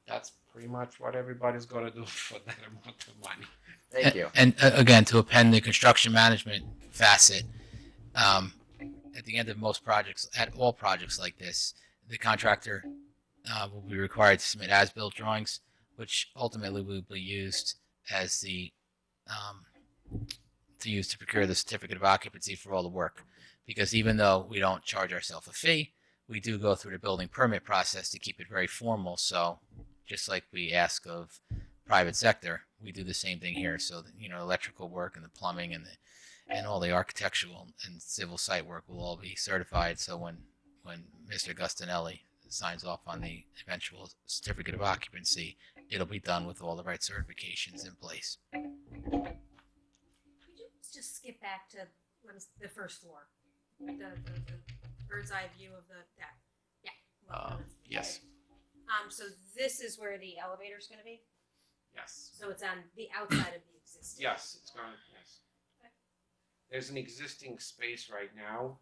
that's pretty much what everybody's going to do for that amount of money. Thank you. And again, to append the construction management facet, at the end of most projects, at all projects like this, the contractor will be required to submit as-built drawings, which ultimately will be used as the to procure the certificate of occupancy for all the work. Because even though we don't charge ourselves a fee, we do go through the building permit process to keep it very formal. So just like we ask of private sector, we do the same thing here. So that, you know, electrical work and the plumbing and all the architectural and civil site work will all be certified. So when Mr. Gustinelli signs off on the eventual certificate of occupancy, it'll be done with all the right certifications in place. Could you just skip back to the first floor? The bird's eye view of the deck. Yeah. Yes. So this is where the elevator is going to be? Yes. So it's on the outside of the existing? Yes, it's going to, yes. There's an existing space right now.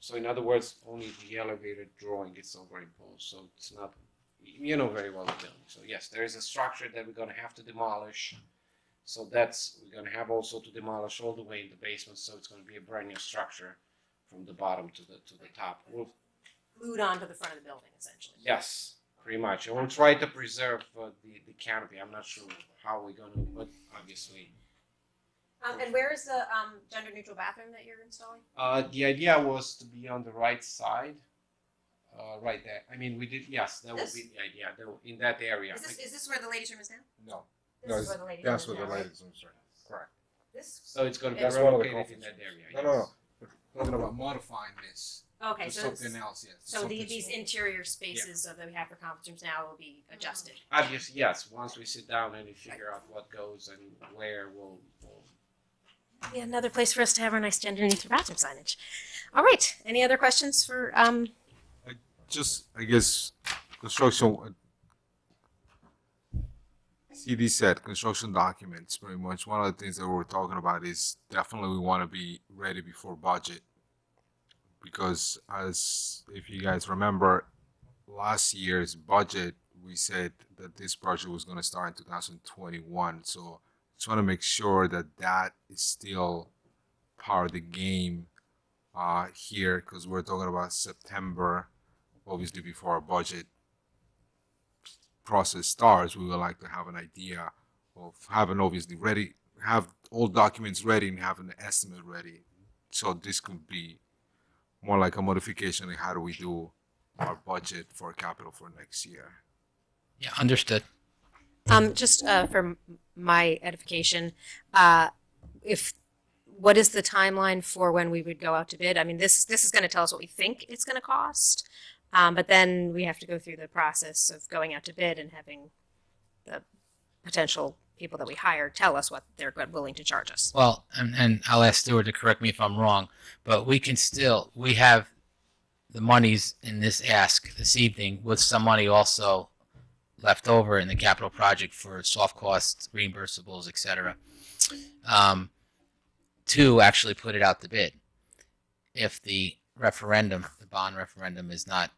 So in other words, only the elevator drawing is superimposed. So it's not, you know very well the building. So yes, there is a structure that we're going to have to demolish. So we're going to have also to demolish all the way in the basement. So it's going to be a brand new structure from the bottom to the top. Glued onto the front of the building, essentially. Yes, pretty much. And we'll try to preserve the canopy. I'm not sure how we're going to, but obviously. And where is the gender-neutral bathroom that you're installing? The idea was to be on the right side, right there. I mean, we did, yes, that would be the idea, in that area. Is this where the ladies' room is now? No. This is where the ladies' That's room where is the now, ladies' room is, right? Correct. This? So it's going to be That's one of the relocated in conference that rooms. area. No. yes. We're talking about modifying this Okay, to so something else, yes. so Something these small. interior spaces that we have for conference rooms now will be adjusted. Obviously, yes. Once we sit down and we figure out what goes and where, we'll Yeah, another place for us to have our nice gender-neutral bathroom signage. All right. Any other questions for? Just, I guess, construction. CD said construction documents. Pretty much one of the things that we're talking about is definitely we want to be ready before budget, because as if you guys remember, last year's budget we said that this project was going to start in 2021. So just want to make sure that that is still part of the game here, because we're talking about September, obviously before our budget process starts. We would like to have an idea of having obviously ready, have all documents ready and having the estimate ready. So this could be more like a modification of how do we do our budget for capital for next year. Yeah, understood. Just for my edification, what is the timeline for when we would go out to bid? I mean, this is going to tell us what we think it's going to cost, but then we have to go through the process of going out to bid and having the potential people that we hire tell us what they're willing to charge us. Well, and I'll ask Stuart to correct me if I'm wrong, but we have the monies in this ask this evening with some money also left over in the capital project for soft costs, reimbursables, etc. To actually put it out to bid. If the bond referendum is not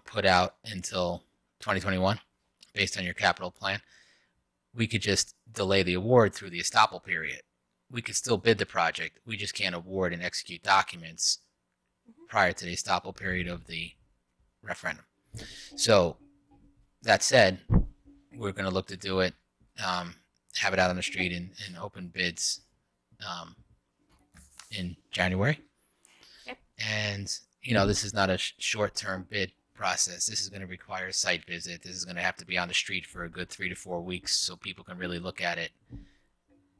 put out until 2021 based on your capital plan, we could just delay the award through the estoppel period. We could still bid the project. We just can't award and execute documents prior to the estoppel period of the referendum. So that said, we're going to look to do it, have it out on the street and open bids in January. Yep. And, you know, this is not a short-term bid process. This is going to require a site visit. This is going to have to be on the street for a good 3 to 4 weeks so people can really look at it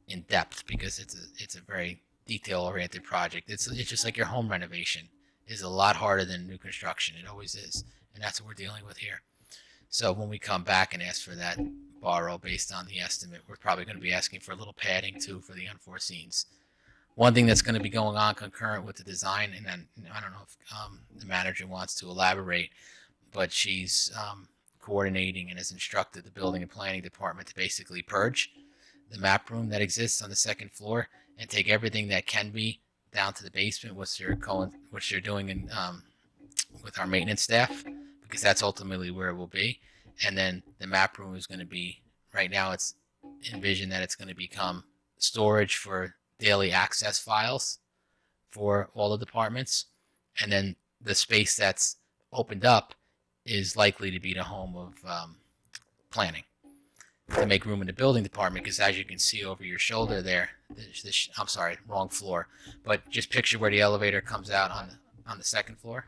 in depth, because it's a very detail-oriented project. It's just like your home renovation is a lot harder than new construction. It always is, and that's what we're dealing with here. So when we come back and ask for that borrow based on the estimate, we're probably going to be asking for a little padding too for the unforeseens. One thing that's going to be going on concurrent with the design, and then I don't know if the manager wants to elaborate, but she's coordinating and has instructed the building and planning department to basically purge the map room that exists on the second floor and take everything that can be down to the basement, which they're doing in, with our maintenance staff, because that's ultimately where it will be. And then the map room is going to be, right now it's envisioned that it's going to become storage for daily access files for all the departments. And then the space that's opened up is likely to be the home of planning, to make room in the building department, because as you can see over your shoulder there, I'm sorry, wrong floor, but just picture where the elevator comes out on the second floor.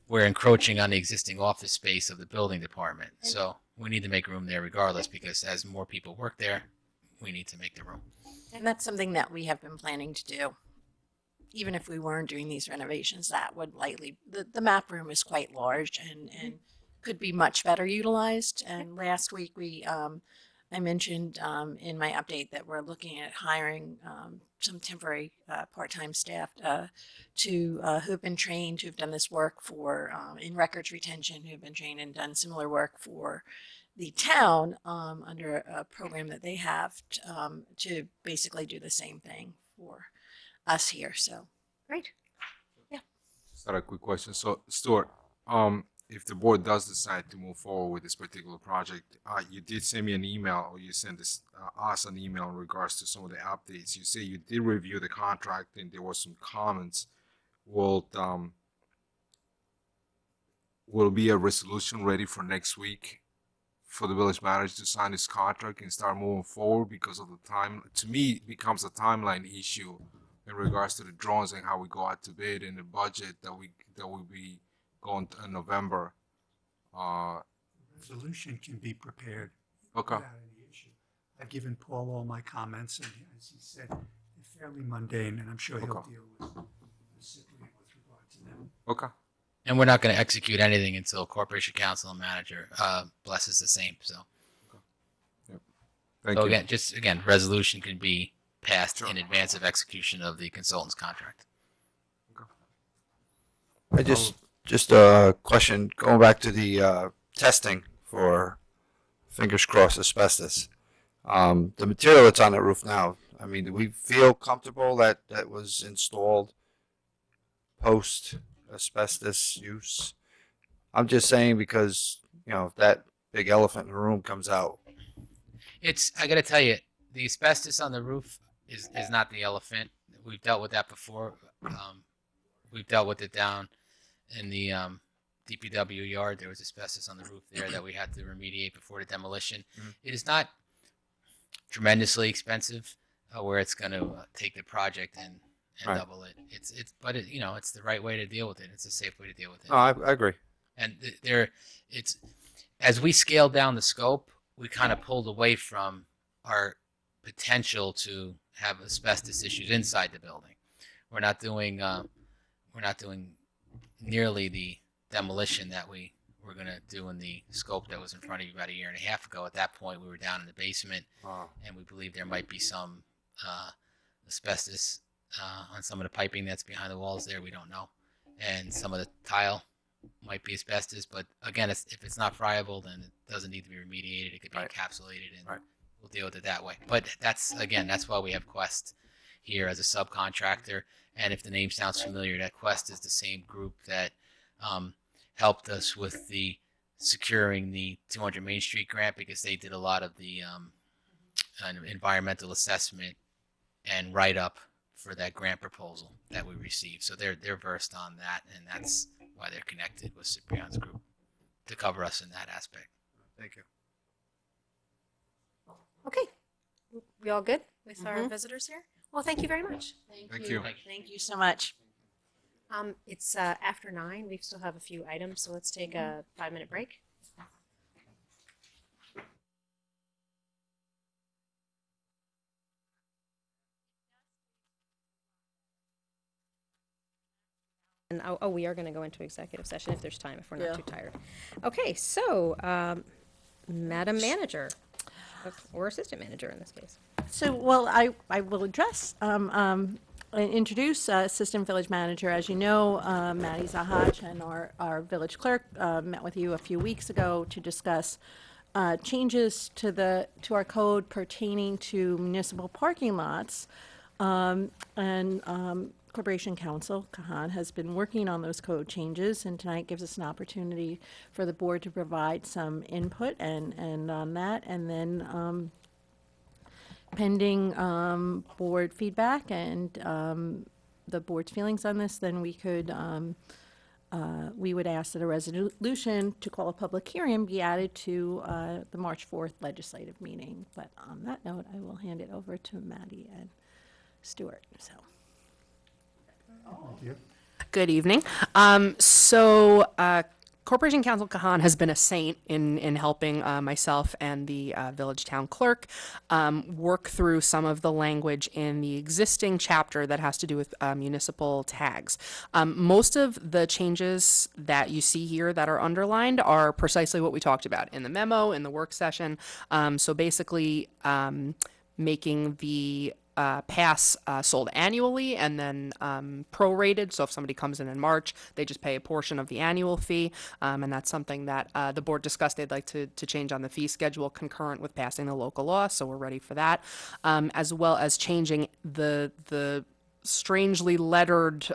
We're encroaching on the existing office space of the building department. So we need to make room there regardless, because as more people work there, we need to make the room. And that's something that we have been planning to do. Even if we weren't doing these renovations, that would likely, the map room is quite large and could be much better utilized. And last week I mentioned in my update that we're looking at hiring some temporary part-time staff who've been trained, who've done this work for in records retention, who've been trained and done similar work for the town under a program that they have to basically do the same thing for us here. So Great. Just had a quick question. So, Stuart, if the board does decide to move forward with this particular project, you did send me an email, or you sent us an email in regards to some of the updates. You say you did review the contract and there were some comments. Will be a resolution ready for next week for the village manager to sign this contract and start moving forward? Because of the time, to me, it becomes a timeline issue in regards to the drawings and how we go out to bid and the budget that will be going to in November. Resolution can be prepared Okay. without any issue. I've given Paul all my comments, and as he said, they're fairly mundane, and I'm sure he'll Okay. deal with specifically with regard to them. Okay. And we're not going to execute anything until Corporation Council and Manager blesses the same. So, Thank so you. again, resolution can be passed in advance of execution of the consultant's contract. I just a question going back to the testing for, fingers crossed, asbestos. The material that's on the roof now, I mean, do we feel comfortable that that was installed post asbestos use? I'm just saying because, you know, if that big elephant in the room comes out. I got to tell you, the asbestos on the roof is not the elephant. We've dealt with that before. We've dealt with it down in the DPW yard. There was asbestos on the roof there that we had to remediate before the demolition. It is not tremendously expensive where it's going to take the project and Right. double it. But it, you know, it's the right way to deal with it. It's a safe way to deal with it. No, I agree. And it's as we scaled down the scope, we kind of pulled away from our potential to have asbestos issues inside the building. We're not doing nearly the demolition that we were going to do in the scope that was in front of you about a year and a half ago. At that point, we were down in the basement, and we believe there might be some asbestos on some of the piping that's behind the walls there. We don't know, and some of the tile might be asbestos. But again, if it's not friable, then it doesn't need to be remediated. It could be encapsulated, and we'll deal with it that way. But that's why we have Quest here as a subcontractor. And if the name sounds familiar, that Quest is the same group that helped us with the securing the 200 Main Street grant because they did a lot of the environmental assessment and write up for that grant proposal that we received. So they're versed on that, and that's why they're connected with Ciprian's group to cover us in that aspect. Thank you. Okay. We all good with our visitors here? Well, thank you very much. Thank you. Thank you so much. It's after 9. We still have a few items, so let's take a 5-minute break. And we are going to go into executive session if there's time, if we're not too tired. Okay, so Madam Manager, or Assistant Manager in this case. So, well, I will address, introduce Assistant Village Manager. As you know, Maddie Zahaj and our village clerk met with you a few weeks ago to discuss changes to our code pertaining to municipal parking lots. Corporation Counsel, Kahan, has been working on those code changes, and tonight gives us an opportunity for the board to provide some input and on that, and then pending board feedback and the board's feelings on this, then we could we would ask that a resolution to call a public hearing be added to the March 4th legislative meeting. But on that note, I will hand it over to Maddie and Stuart. So. Good evening. Corporation Counsel Kahan has been a saint in helping myself and the village town clerk work through some of the language in the existing chapter that has to do with municipal tags. Most of the changes that you see here that are underlined are precisely what we talked about in the memo, in the work session. So basically making the pass sold annually and then prorated. So if somebody comes in March, they just pay a portion of the annual fee. And that's something that the board discussed they'd like to change on the fee schedule concurrent with passing the local law. So we're ready for that. As well as changing the strangely lettered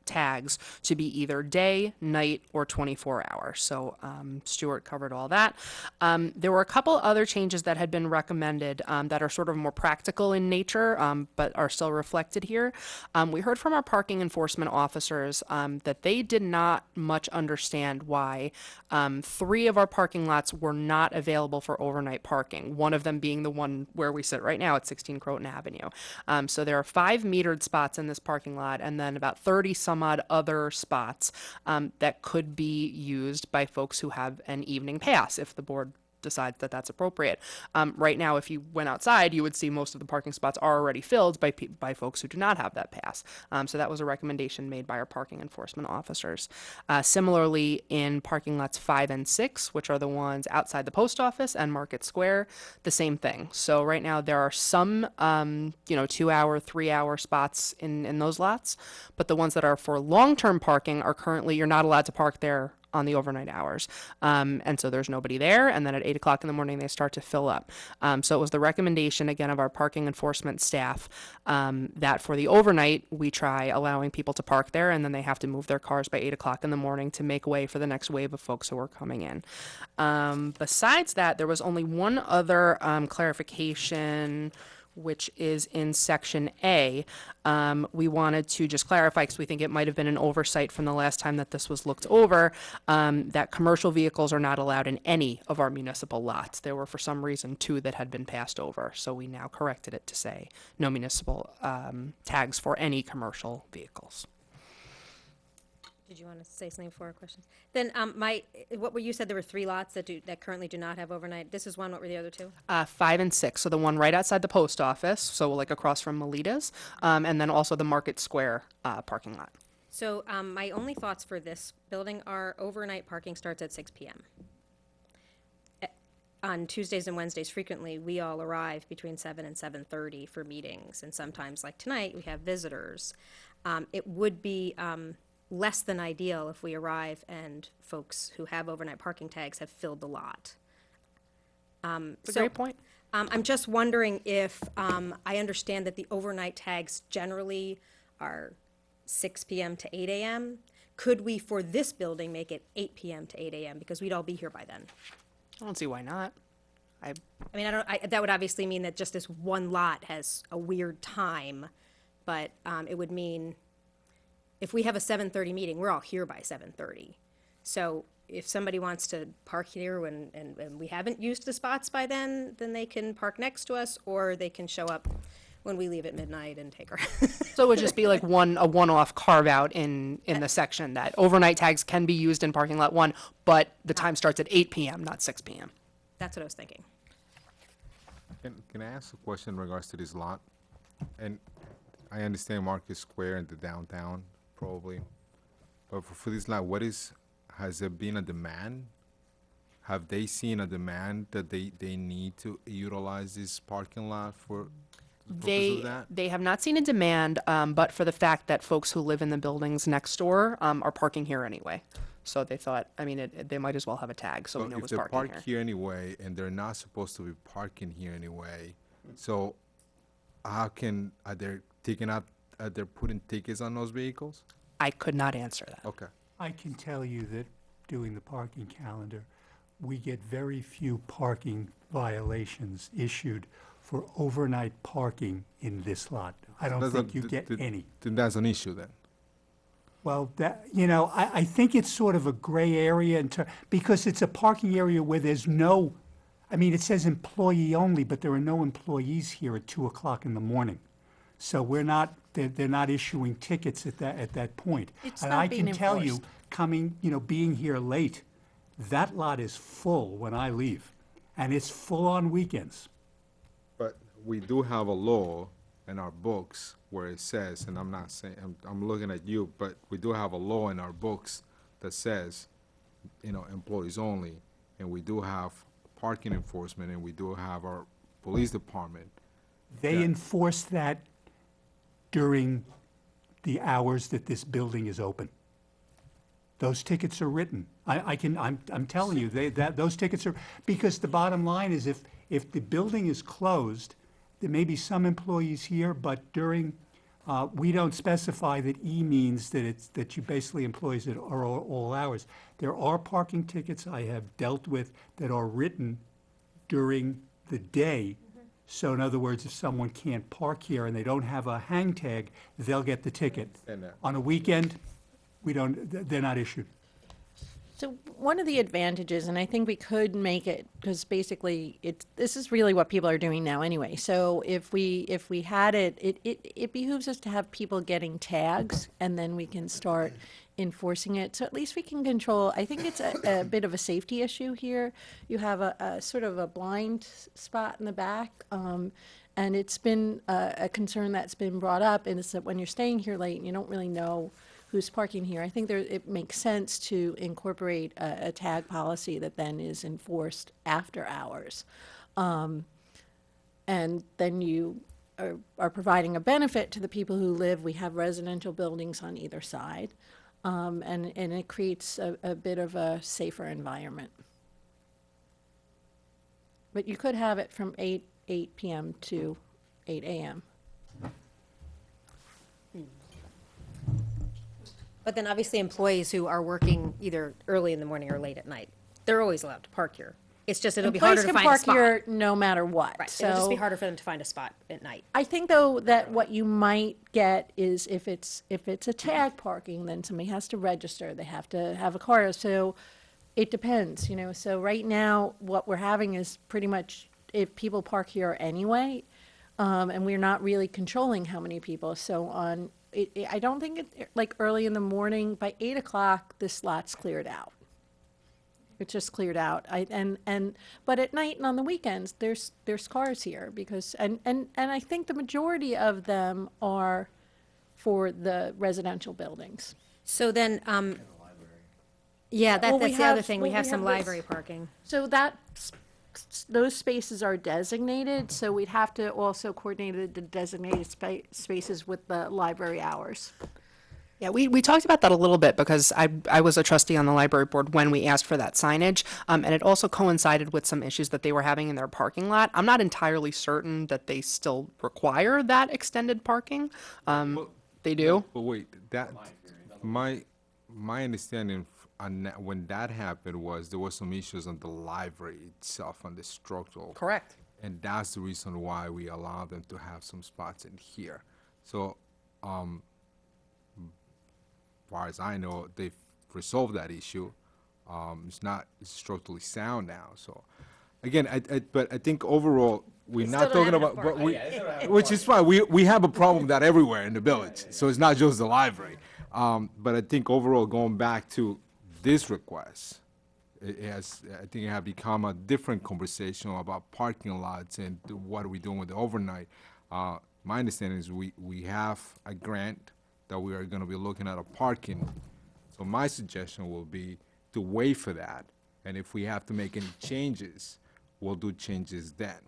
tags to be either day, night, or 24 hours. So Stuart covered all that. There were a couple other changes that had been recommended that are sort of more practical in nature, but are still reflected here. We heard from our parking enforcement officers that they did not much understand why 3 of our parking lots were not available for overnight parking, one of them being the one where we sit right now at 16 Croton Avenue. So there are 5 metered spots in this parking lot, and then about 30 some odd other spots that could be used by folks who have an evening pass if the board decides that that's appropriate. Right now, if you went outside, you would see most of the parking spots are already filled by folks who do not have that pass. So that was a recommendation made by our parking enforcement officers. Similarly, in parking lots 5 and 6, which are the ones outside the post office and Market Square, the same thing. So right now there are some, 2-hour, 3-hour spots in those lots, but the ones that are for long-term parking are currently, you're not allowed to park there on the overnight hours. And so there's nobody there. And then at 8 o'clock in the morning, they start to fill up. So it was the recommendation, again, of our parking enforcement staff that for the overnight, we try allowing people to park there, and then they have to move their cars by 8 o'clock in the morning to make way for the next wave of folks who are coming in. Besides that, there was only one other clarification, which is in section A. We wanted to just clarify, because we think it might have been an oversight from the last time that this was looked over, that commercial vehicles are not allowed in any of our municipal lots. There were, for some reason, 2 that had been passed over. So we now corrected it to say no municipal tags for any commercial vehicles. Did you want to say something before our questions? Then what were you said there were 3 lots that currently do not have overnight. This is one. What were the other 2? 5 and 6. So the one right outside the post office, so like across from Melita's, and then also the Market Square parking lot. So my only thoughts for this building are overnight parking starts at 6 p.m. On Tuesdays and Wednesdays, frequently, we all arrive between 7 and 7:30 for meetings. And sometimes, like tonight, we have visitors. It would be less than ideal if we arrive and folks who have overnight parking tags have filled the lot. Great point. I'm just wondering if, I understand that the overnight tags generally are 6 p.m. to 8 a.m. could we, for this building, make it 8 p.m. to 8 a.m. because we'd all be here by then? I don't see why not. I mean, that would obviously mean that just this one lot has a weird time, but it would mean if we have a 7:30 meeting, we're all here by 7:30. So if somebody wants to park here and we haven't used the spots by then they can park next to us, or they can show up when we leave at midnight and take our. So it would just be like a one-off carve out in the section that overnight tags can be used in parking lot 1, but the time starts at 8 p.m., not 6 p.m. That's what I was thinking. Can I ask a question in regards to this lot? And I understand Market Square and the downtown, probably. But for this lot, has there been a demand? Have they seen a demand that they need to utilize this parking lot for the purpose of that? They have not seen a demand, but for the fact that folks who live in the buildings next door are parking here anyway. So they thought, I mean, they might as well have a tag so we know if who's they parking park here. here anyway, and they're not supposed to be parking here anyway, so how can, are they putting tickets on those vehicles? I could not answer that. Okay. I can tell you that doing the parking calendar, we get very few parking violations issued for overnight parking in this lot. I don't think you get any. Then that's an issue then. Well, I think it's sort of a gray area because it's a parking area where there's no, I mean, it says employee only, but there are no employees here at 2 o'clock in the morning. So they're not issuing tickets at that point. It's And not I being can tell you, enforced. being here late, that lot is full when I leave, and it's full on weekends. But we do have a law in our books where it says, and I'm not saying, I'm looking at you, but we do have a law in our books that says, employees only, and we do have parking enforcement, and we do have our police department. They enforce that during the hours that this building is open. Those tickets are written. I'm telling you, those tickets are, because the bottom line is if the building is closed, there may be some employees here, but we don't specify that E means that you basically employees that are all hours. There are parking tickets I have dealt with that are written during the day. So in other words, if someone can't park here and they don't have a hang tag, they'll get the ticket. On a weekend, they're not issued. So one of the advantages, and I think we could make it, because basically this is really what people are doing now anyway. So if we had it behooves us to have people getting tags, and then we can start enforcing it. So at least we can control. I think it's a bit of a safety issue here. You have a sort of a blind spot in the back. And it's been a concern that's been brought up, and it's that when you're staying here late and you don't really know who's parking here, I think it makes sense to incorporate a tag policy that then is enforced after hours. And then you are providing a benefit to the people who live. We have residential buildings on either side, and it creates a bit of a safer environment. But you could have it from 8 p.m. to 8 a.m. But then obviously employees who are working either early in the morning or late at night, they're always allowed to park here. It's just it'll be harder to find a Employees spot. can park here no matter what. Right, So it'll just be harder for them to find a spot at night. I think though that what you might get is if it's a tag parking, then somebody has to register. They have to have a car. So it depends, So right now, what we're having is pretty much if people park here anyway, and we're not really controlling how many people. So I don't think like early in the morning, by 8 o'clock, this lot's cleared out. It's just cleared out. But at night and on the weekends, there's cars here because and I think the majority of them are for the residential buildings. So then, yeah, Well, that's the other thing. We have some this- library parking. So those spaces are designated, so we'd have to also coordinate the designated spaces with the library hours. Yeah, we talked about that a little bit because I was a trustee on the library board when we asked for that signage, and it also coincided with some issues that they were having in their parking lot. I'm not entirely certain that they still require that extended parking. They do. But wait, my my understanding when that happened was there were some issues on the library itself, on the structural. Correct. And that's the reason why we allow them to have some spots in here. So, far as I know, they've resolved that issue. It's structurally sound now. So, again, but I think overall we're They not still don't talking have about, enough but we, Yeah, they still don't have which is fine. We have a problem with that everywhere in the village. So it's not just the library. But I think overall, going back to this request, I think it has become a different conversation about parking lots and what are we doing with the overnight. My understanding is we have a grant that we are gonna be looking at a parking. So my suggestion will be to wait for that, and if we have to make any changes, we'll do changes then,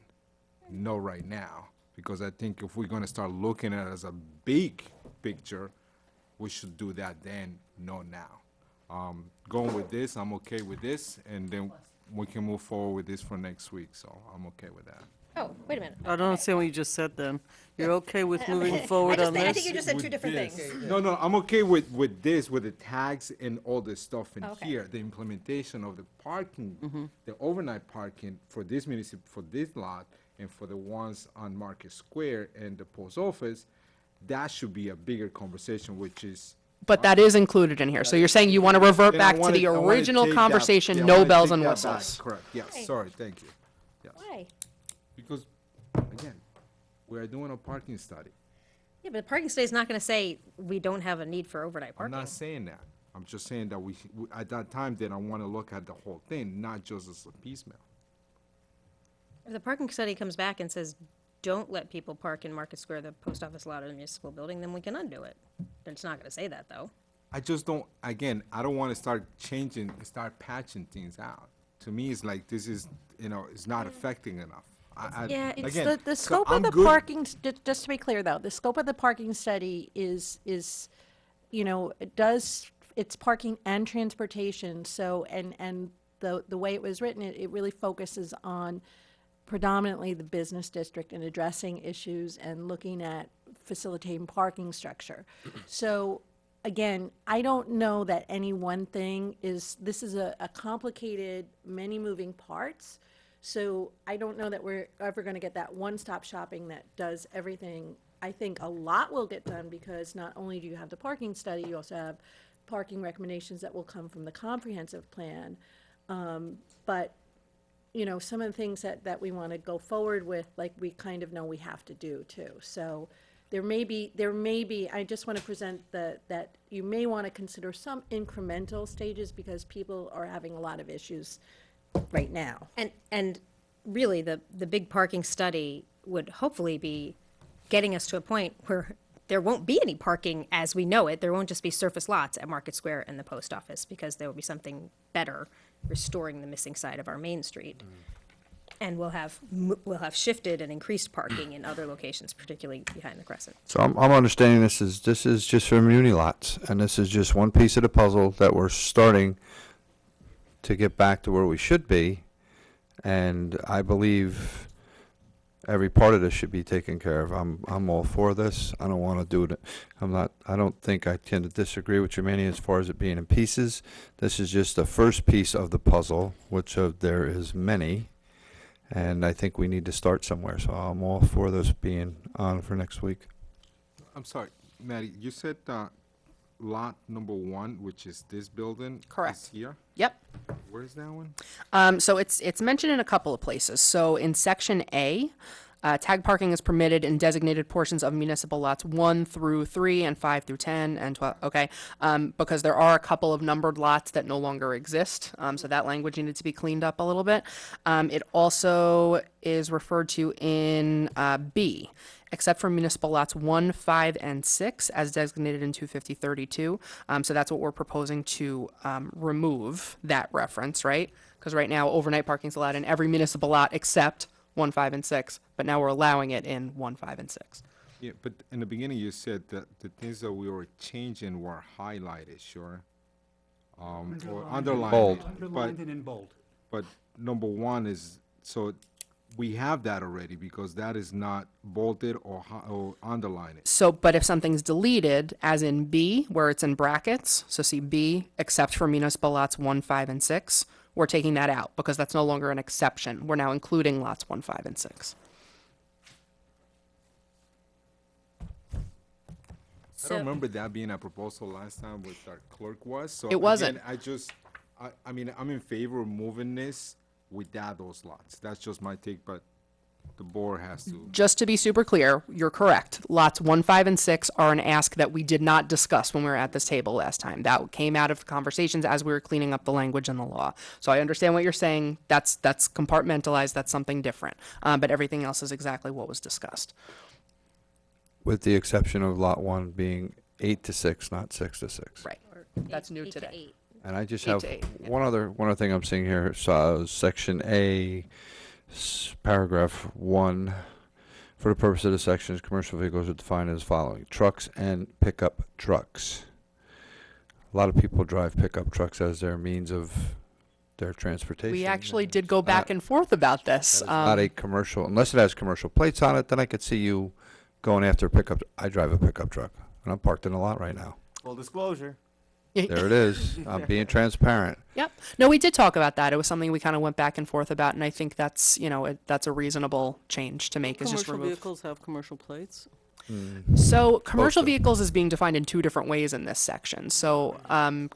no right now. Because I think if we're gonna start looking at it as a big picture, we should do that then, no now. Going with this, I'm okay with this, and then we can move forward with this for next week, so I'm okay with that. Oh, wait a minute. I don't understand what you just said then. You're okay with moving I forward just on think- I this? think you just said two With different this. things. No, I'm okay with this, with the tags and all the stuff in Okay. here, the implementation of the parking, the overnight parking for this for this lot, and for the ones on Market Square and the post office, that should be a bigger conversation, which is. But that is included in here. So you're saying you want to revert Then I back to wanna- the I wanna original take that- conversation, yeah, I no wanna bells take and that whistles. back. Correct, yes, Hey. sorry, thank you. Yes. Why? Because, again, we are doing a parking study. Yeah, but the parking study is not going to say we don't have a need for overnight I'm parking. not saying that. I'm just saying that at that time, then I want to look at the whole thing, not just as a piecemeal. If the parking study comes back and says, don't let people park in Market Square, the post office lot, or the municipal building, then we can undo it. It's not going to say that, though. I just don't, again, I don't want to start patching things out. To me, it's like, this is, it's not affecting enough. Yeah, it's again, the so scope I'm of the good- parking, just to be clear though, the scope of the parking study is, it's parking and transportation, so, and the way it was written, it really focuses on predominantly the business district and addressing issues and looking at facilitating parking structure. So, again, I don't know that any one thing this is a complicated, many moving parts. So I don't know that we're ever going to get that one-stop shopping that does everything. I think a lot will get done because not only do you have the parking study, you also have parking recommendations that will come from the comprehensive plan. But, some of the things that we want to go forward with, like we kind of know we have to do too. So there may be, I just want to present that you may want to consider some incremental stages because people are having a lot of issues right now. And really, the big parking study would hopefully be getting us to a point where there won't be any parking as we know it. There won't just be surface lots at Market Square and the post office because there will be something better restoring the missing side of our main street. And we'll have shifted and increased parking in other locations, particularly behind the Crescent. So I'm understanding this is just for community lots, and this is just one piece of the puzzle that we're starting to get back to where we should be, and I believe every part of this should be taken care of. I'm all for this. I don't want to do it. I don't think I tend to disagree with you, Manny, as far as it being in pieces. This is just the first piece of the puzzle, which there is many, and I think we need to start somewhere. So I'm all for this being on for next week. I'm sorry, Maddie, you said lot number 1, which is this building. Correct. Is here? Yep. Where's that one? So it's mentioned in a couple of places. So in section A, tag parking is permitted in designated portions of municipal lots 1 through 3 and 5 through 10 and 12. Okay, because there are a couple of numbered lots that no longer exist. So that language needed to be cleaned up a little bit. It also is referred to in B, except for municipal lots 1, 5, and 6 as designated in 250-32. So that's what we're proposing to remove that reference, right? Because right now overnight parking is allowed in every municipal lot except 1, 5, and 6, but now we're allowing it in 1, 5, and 6. Yeah, but in the beginning you said that the things that we were changing were highlighted, sure? Or underlined. Bold. Underlined and in bold. But number 1 is, so we have that already because that is not bolted or underlined. So, but if something's deleted, as in B, where it's in brackets, so see B, except for municipal lots 1, 5, and 6, we're taking that out because that's no longer an exception. We're now including lots 1, 5, and 6. I don't remember that being a proposal last time what our clerk was. So It wasn't. Again, I mean, I'm in favor of moving this without those lots. That's just my take, but the board has to. Just to be super clear, you're correct. Lots 1, 5, and 6 are an ask that we did not discuss when we were at this table last time. That came out of conversations as we were cleaning up the language in the law. So I understand what you're saying. That's compartmentalized. That's something different. But everything else is exactly what was discussed. With the exception of lot 1 being 8 to 6, not 6 to 6. Right. That's new today. And I just 8 have to 8, yeah. one other thing I'm seeing here. So section A, paragraph 1. For the purpose of the sections, commercial vehicles are defined as following: trucks and pickup trucks. A lot of people drive pickup trucks as their means of their transportation. We actually did go back and forth about this. That is not a commercial, unless it has commercial plates on it, then I could see you going after a pickup. I drive a pickup truck, and I'm parked in a lot right now. Full disclosure. There it is. I'm being transparent. Yep. No, we did talk about that. It was something we kind of went back and forth about, and I think that's, that's a reasonable change to make, is just Commercial remove. vehicles have commercial plates. So commercial Both of them. vehicles is being defined in two different ways in this section. So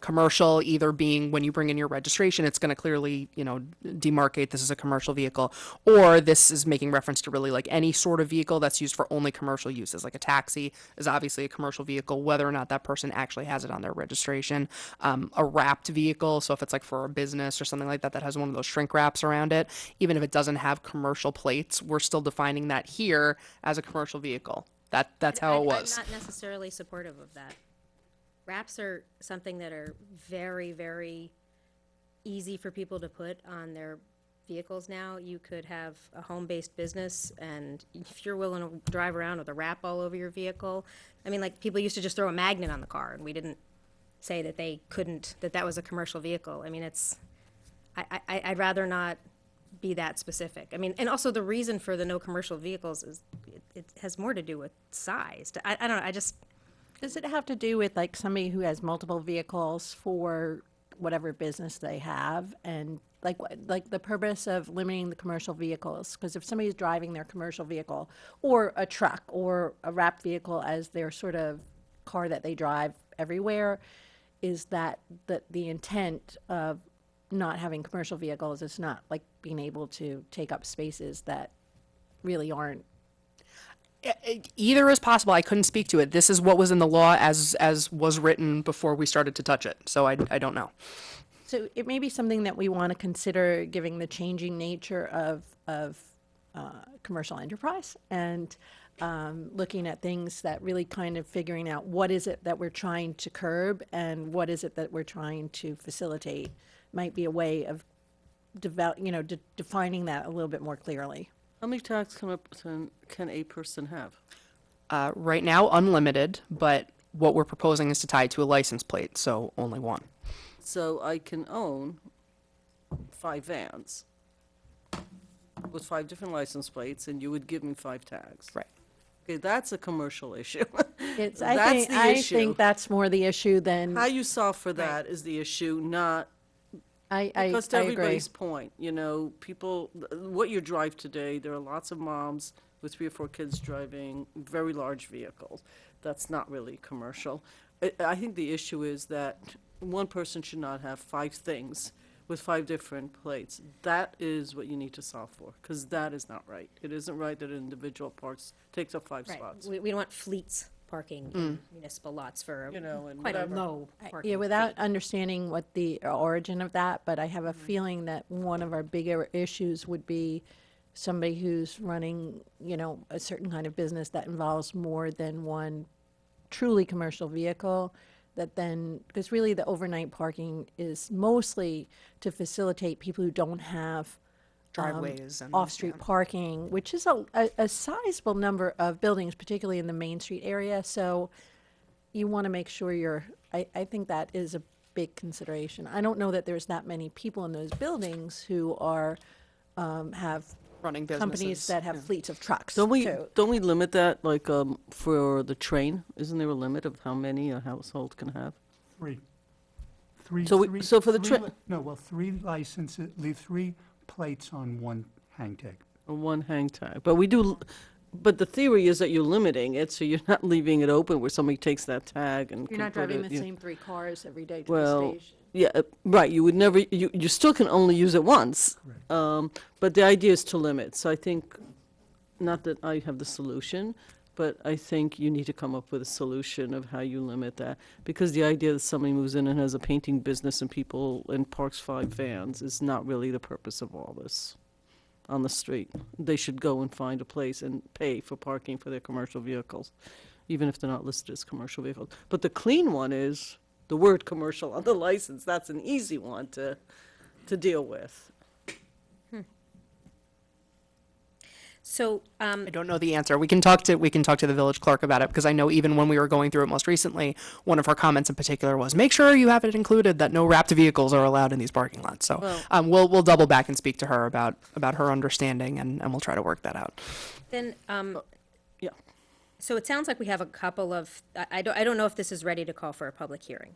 commercial either being when you bring in your registration, it's going to clearly, demarcate this is a commercial vehicle, or this is making reference to really like any sort of vehicle that's used for only commercial uses. Like a taxi is obviously a commercial vehicle, whether or not that person actually has it on their registration. A wrapped vehicle, so if it's like for a business or something like that that has one of those shrink wraps around it, even if it doesn't have commercial plates, we're still defining that here as a commercial vehicle. That's how it was. I'm not necessarily supportive of that. Wraps are something that are very, very easy for people to put on their vehicles now. You could have a home-based business, and if you're willing to drive around with a wrap all over your vehicle, I mean, like, people used to just throw a magnet on the car, and we didn't say that they couldn't, that was a commercial vehicle. I mean, I'd rather not be that specific. I mean, and also the reason for the no commercial vehicles is it has more to do with size. I don't know, Does it have to do with like somebody who has multiple vehicles for whatever business they have, and like the purpose of limiting the commercial vehicles? Because if somebody's driving their commercial vehicle or a truck or a wrapped vehicle as their sort of car that they drive everywhere, is that the intent of not having commercial vehicles is not like being able to take up spaces that really aren't. Either is possible. I couldn't speak to it. This is what was in the law as was written before we started to touch it. So I don't know. So it may be something that we want to consider, given the changing nature of commercial enterprise, and looking at things that really kind of figuring out what is it that we're trying to curb and what is it that we're trying to facilitate might be a way of defining that a little bit more clearly. How many tags can a person have? Right now, unlimited, but what we're proposing is to tie it to a license plate, so only one. So I can own 5 vans with 5 different license plates, and you would give me 5 tags. Right. Okay, that's a commercial issue. It's, That's the issue. I think that's more the issue than. How you solve for that is the issue, not because to I agree. everybody's point, people, what you drive today, there are lots of moms with 3 or 4 kids driving very large vehicles. That's not really commercial. I think the issue is that one person should not have 5 things with 5 different plates. That is what you need to solve for, because that is not right. It isn't right that an individual takes up 5 right. spots. We don't want fleets parking in municipal lots for And quite a whatever. low parking. Yeah, without understanding what the origin of that, but I have a feeling that one of our bigger issues would be somebody who's running, a certain kind of business that involves more than one truly commercial vehicle, that then, because really the overnight parking is mostly to facilitate people who don't have Driveways and off-street parking, which is a sizable number of buildings, particularly in the Main Street area. So you want to make sure I think that is a big consideration. I don't know that there's that many people in those buildings who are, have running businesses. companies that have fleets of trucks Don't we too. limit that like for the train? Isn't there a limit of how many a household can have? Three. So for the No, well, three licenses, leave 3 plates on one hang tag. Or one hang tag, but the theory is that you're limiting it, so you're not leaving it open where somebody takes that tag and You're can not put driving it, the same 3 cars every day to the Well, station. yeah, right. You would never. You still can only use it once. But the idea is to limit. So I think, not that I have the solution, but I think you need to come up with a solution of how you limit that. Because the idea that somebody moves in and has a painting business and parks 5 vans is not really the purpose of all this on the street. They should go and find a place and pay for parking for their commercial vehicles, even if they're not listed as commercial vehicles. But the clean one is the word commercial on the license. That's an easy one to deal with. So, I don't know the answer. We can talk to the village clerk about it, because I know even when we were going through it most recently, one of her comments in particular was, make sure you have it included that no wrapped vehicles are allowed in these parking lots. So we'll double back and speak to her about her understanding, and we'll try to work that out. then, Yeah. so it sounds like we have a couple of, I don't know if this is ready to call for a public hearing.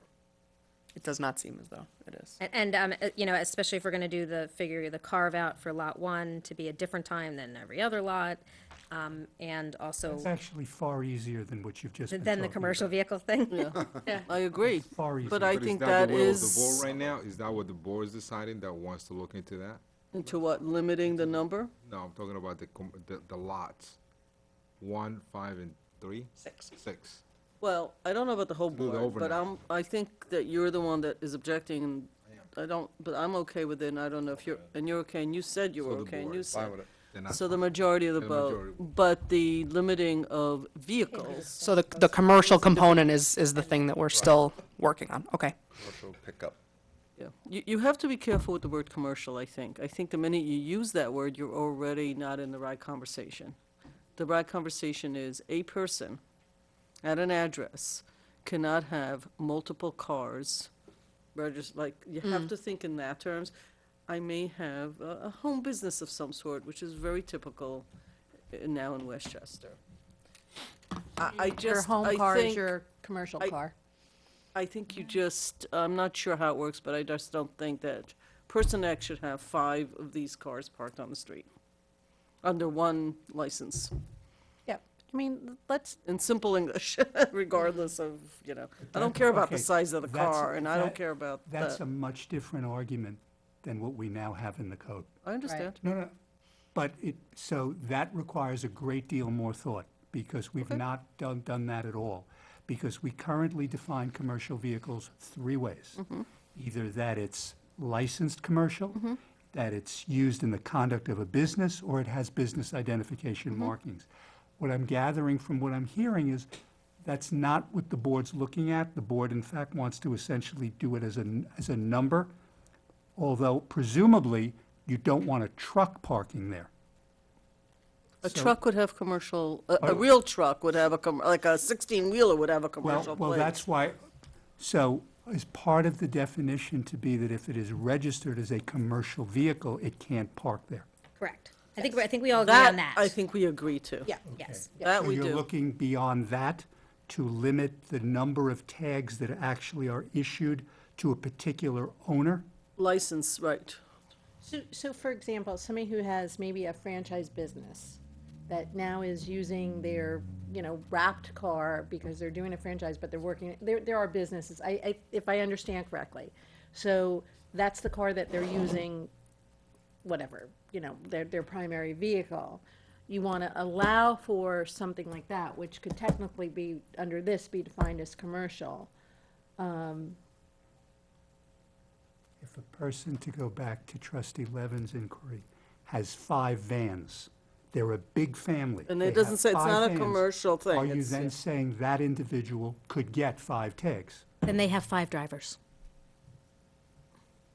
It does not seem as though it is. And you know, especially if we're going to do the carve out for lot 1 to be a different time than every other lot, and also It's actually far easier than what you've just been than the talking commercial about. vehicle thing. Yeah, I agree. Far easier. But I But think is that the will of is the board right now? Is that what the board is deciding, that wants to look into that? into what, limiting the number? No, I'm talking about the lots. 1, 5, and 3? 6. Well, I don't know about the whole Do the board, but overnight. I think that you're the one that is objecting, and but I'm okay with it, and I don't know if you're okay, and you said you were So the okay, and board you is fine said. with it. Then that's So the fine. majority of the The vote, majority. but the limiting of vehicles. So the commercial component is the thing that we're still working on. Okay. Commercial pickup. Yeah, you have to be careful with the word commercial, I think. I think the minute you use that word, you're already not in the right conversation. The right conversation is a person at an address cannot have multiple cars, you have to think in that terms. I may have a home business of some sort, which is very typical now in Westchester. Your home car is your commercial car. I think I'm not sure how it works, but I just don't think that person X should have 5 of these cars parked on the street under one license. Yeah, I mean, let's, In simple English, regardless of, I don't care about the Okay, size of the that's- car, and I don't that- care about That's that. a much different argument than what we now have in the code. I understand. No, but so that requires a great deal more thought, because we've not done that at all. Because we currently define commercial vehicles 3 ways. Either that it's licensed commercial, that it's used in the conduct of a business, or it has business identification markings. What I'm gathering from what I'm hearing is that's not what the board's looking at. The board, in fact, wants to essentially do it as a number, although presumably you don't want a truck parking there. A So- truck would have commercial, a real truck would have like a 16-wheeler would have a commercial Well, plate. that's why, so is part of the definition to be that if it is registered as a commercial vehicle, it can't park there? Correct. I think we all agree on that. I think we agree to. Yeah, yes. That So we you're do. looking beyond that to limit the number of tags that actually are issued to a particular owner? License, right. so for example, somebody who has maybe a franchise business that now is using their, wrapped car because they're doing a franchise, but they're working, there are businesses, if I understand correctly. So that's the car that they're using, whatever, their primary vehicle. You want to allow for something like that, which could technically be, under this, be defined as commercial. If a person, to go back to trustee Levin's inquiry, has 5 vans, they're a big family. And they it doesn't have say, it's 5 not a vans, commercial thing. Are you it's- then saying that individual could get 5 tags? Then they have 5 drivers.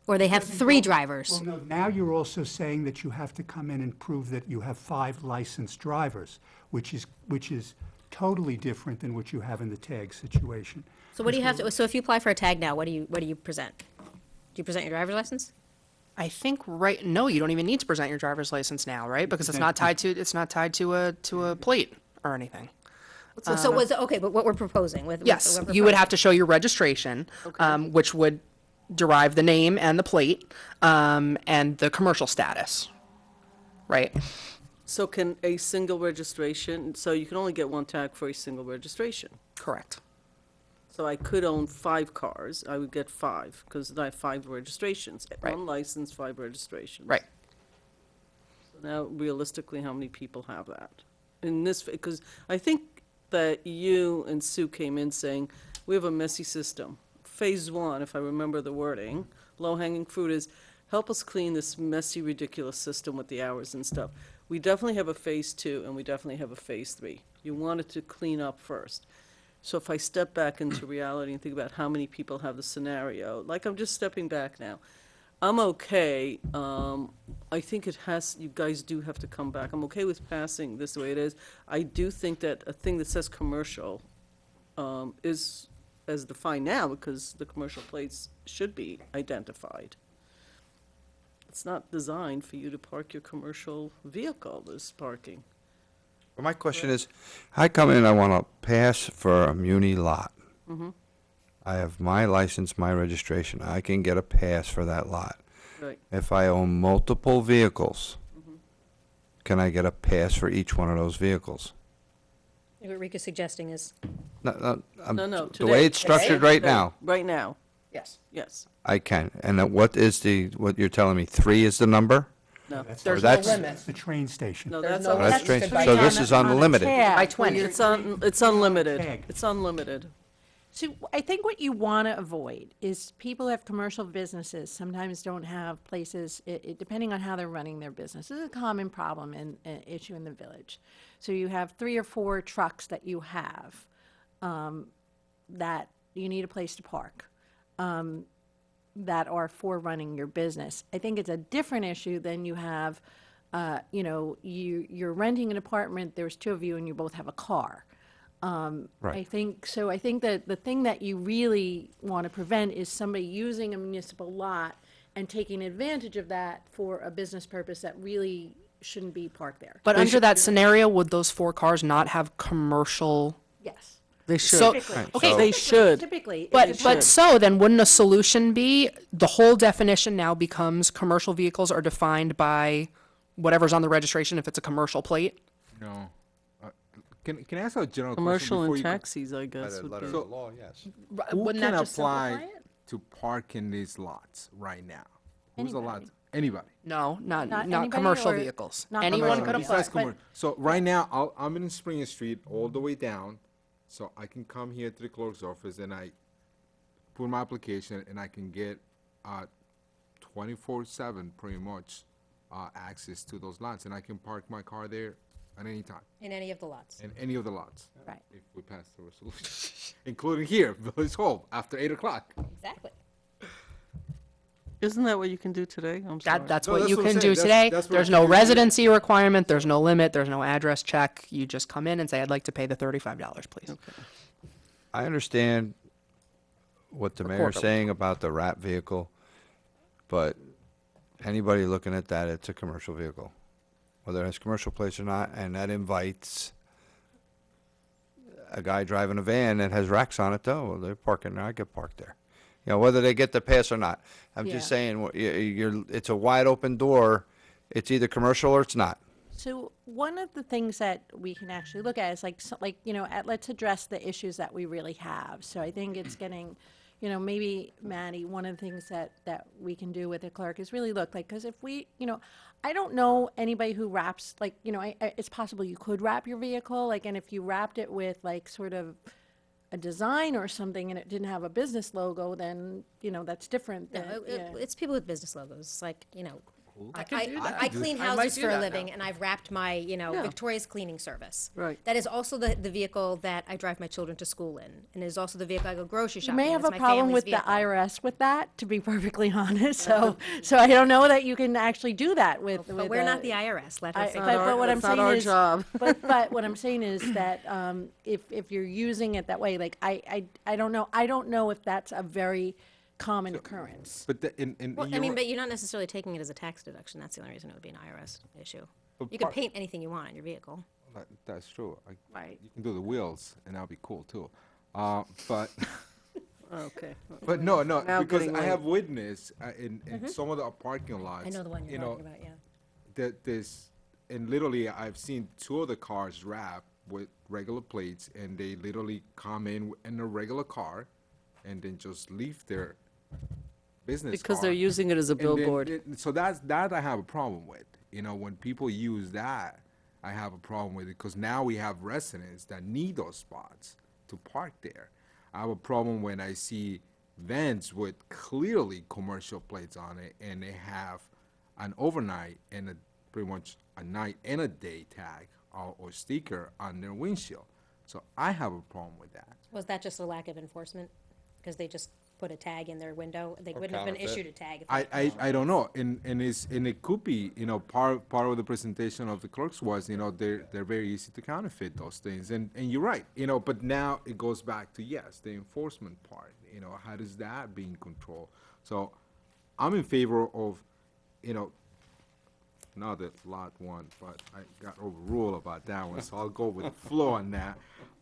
Or they have 3 drivers. Well, no, now you're also saying that you have to come in and prove that you have 5 licensed drivers, which is totally different than what you have in the tag situation. So what do you have to, so if you apply for a tag now, what do you present? Do you present your driver's license? I think no, you don't even need to present your driver's license now, right? Because it's not tied to a plate or anything. So was okay, but what we're proposing with Yes, what we're you would have proposing. to show your registration, which would derive the name and the plate, and the commercial status, right? So can a single registration, so you can only get one tag for a single registration? Correct. So I could own 5 cars, I would get 5, because I have 5 registrations. Right. One license, 5 registrations. Right. So now, realistically, how many people have that? In this, because I think that you and Sue came in saying, we have a messy system. Phase 1, if I remember the wording, low-hanging fruit is, help us clean this messy, ridiculous system with the hours and stuff. We definitely have a phase 2, and we definitely have a phase 3. You wanted to clean up first. So if I step back into reality and think about how many people have the scenario, like I'm just stepping back now, I'm okay. I think you guys do have to come back. I'm okay with passing this the way it is. I do think that a thing that says commercial is as defined now, because the commercial plates should be identified. It's not designed for you to park your commercial vehicle, this parking. Well, my question is, I come in, I want to pass for a muni lot. Mhm. I have my license, my registration. I can get a pass for that lot. Right. If I own multiple vehicles, can I get a pass for each one of those vehicles? What Rika's suggesting is No, the today. way it's structured right now, Right now, Yes. yes. I can. And what you're telling me, 3 is the number? No. There's no that's- limit. That's the train station. No, There's that's no on- That's limit. strange. By So time this is unlimited. By 20. It's unlimited. Tag. It's unlimited. So I think what you want to avoid is people have commercial businesses, sometimes don't have places, depending on how they're running their business. This is a common problem and issue in the village. So you have 3 or 4 trucks that you have that you need a place to park that are for running your business. I think it's a different issue than you have, you're renting an apartment, there's 2 of you and you both have a car. Right. I think that the thing that you really want to prevent is somebody using a municipal lot and taking advantage of that for a business purpose that really shouldn't be parked there. But under that scenario, would those 4 cars not have commercial? Yes. They should. So, Typically. okay, They should. Typically. But so then wouldn't a solution be the whole definition now becomes commercial vehicles are defined by whatever's on the registration if it's a commercial plate? No. Can I ask a general Commercial question before and you go? taxis, I guess. would be- law, yes. Who Wouldn't can that just apply simplify it? to park in these lots right now? Who's the lot? Anybody. Anybody. No, Not not anybody commercial or vehicles. not Anyone commercial. could Besides apply. commer- So right now, I'm in Spring Street all the way down, so I can come here to the clerk's office and I put my application and I can get 24/7 pretty much access to those lots, and I can park my car there at any time in any of the lots. in any of the lots. Right. If we pass the resolution, including here, Village Hall, after 8 o'clock. Exactly. Isn't that what you can do today? I'm sorry. That's No, what that's you what I'm can saying. do today. That's what There's you no can do. residency requirement, there's no limit, there's no address check. You just come in and say, I'd like to pay the $35, please. I understand what the mayor's quarterly. saying about the wrap vehicle, but anybody looking at that, it's a commercial vehicle, whether it has commercial plates or not, and that invites a guy driving a van that has racks on it, though. Well, they're parking there, I get parked there. You know, whether they get the pass or not. I'm just Yeah. saying, it's a wide open door. It's either commercial or it's not. So one of the things that we can actually look at is let's address the issues that we really have. So I think it's getting, maybe Maddie, one of the things that we can do with the clerk is really look because if we, I don't know anybody who wraps it's possible you could wrap your vehicle and if you wrapped it with sort of a design or something and it didn't have a business logo, then that's different. No, than- it's people with business logos. It's I do that. I clean I might houses do for a that living, now. and I've wrapped my, Victoria's cleaning service. Right. That is also the vehicle that I drive my children to school in, and it is also the vehicle I go grocery You shopping. may in. have It's a my problem family's with the vehicle. IRS with that, to be perfectly honest. So I don't know that you can actually do that with. But we're not the IRS. Let her I- figure but, it out. but what I'm That's not saying our is, job. but what I'm saying is that if you're using it that way, I don't know if that's a very common occurrence. But in Well, I mean, but you're not necessarily taking it as a tax deduction. That's the only reason it would be an IRS issue. But You can paint anything you want on your vehicle. that's true. Right. You can do the wheels, and that'll be cool too. But Okay. but no, Now because getting I late. have witnessed in some of the parking lots. Mm-hmm. I know the one you're talking about, yeah. That there's, and literally I've seen two of the cars wrapped with regular plates, and they literally come in a regular car, and then just leave their business Because car. they're using it as a And then billboard. so that I have a problem with. When people use that, I have a problem with it because now we have residents that need those spots to park there. I have a problem when I see vans with clearly commercial plates on it, and they have an overnight and pretty much a night and a day tag or sticker on their windshield. So I have a problem with that. Was that just a lack of enforcement? Because they just put a tag in their window? They Or wouldn't have been counterfeit. issued a tag. If they I don't know, and it could be, part of the presentation of the clerks was, they're very easy to counterfeit those things, and you're right, but now it goes back to, yes, the enforcement part, how does that be in control? So I'm in favor of, not that lot one, but I got overruled about that one, so I'll go with the flow on that.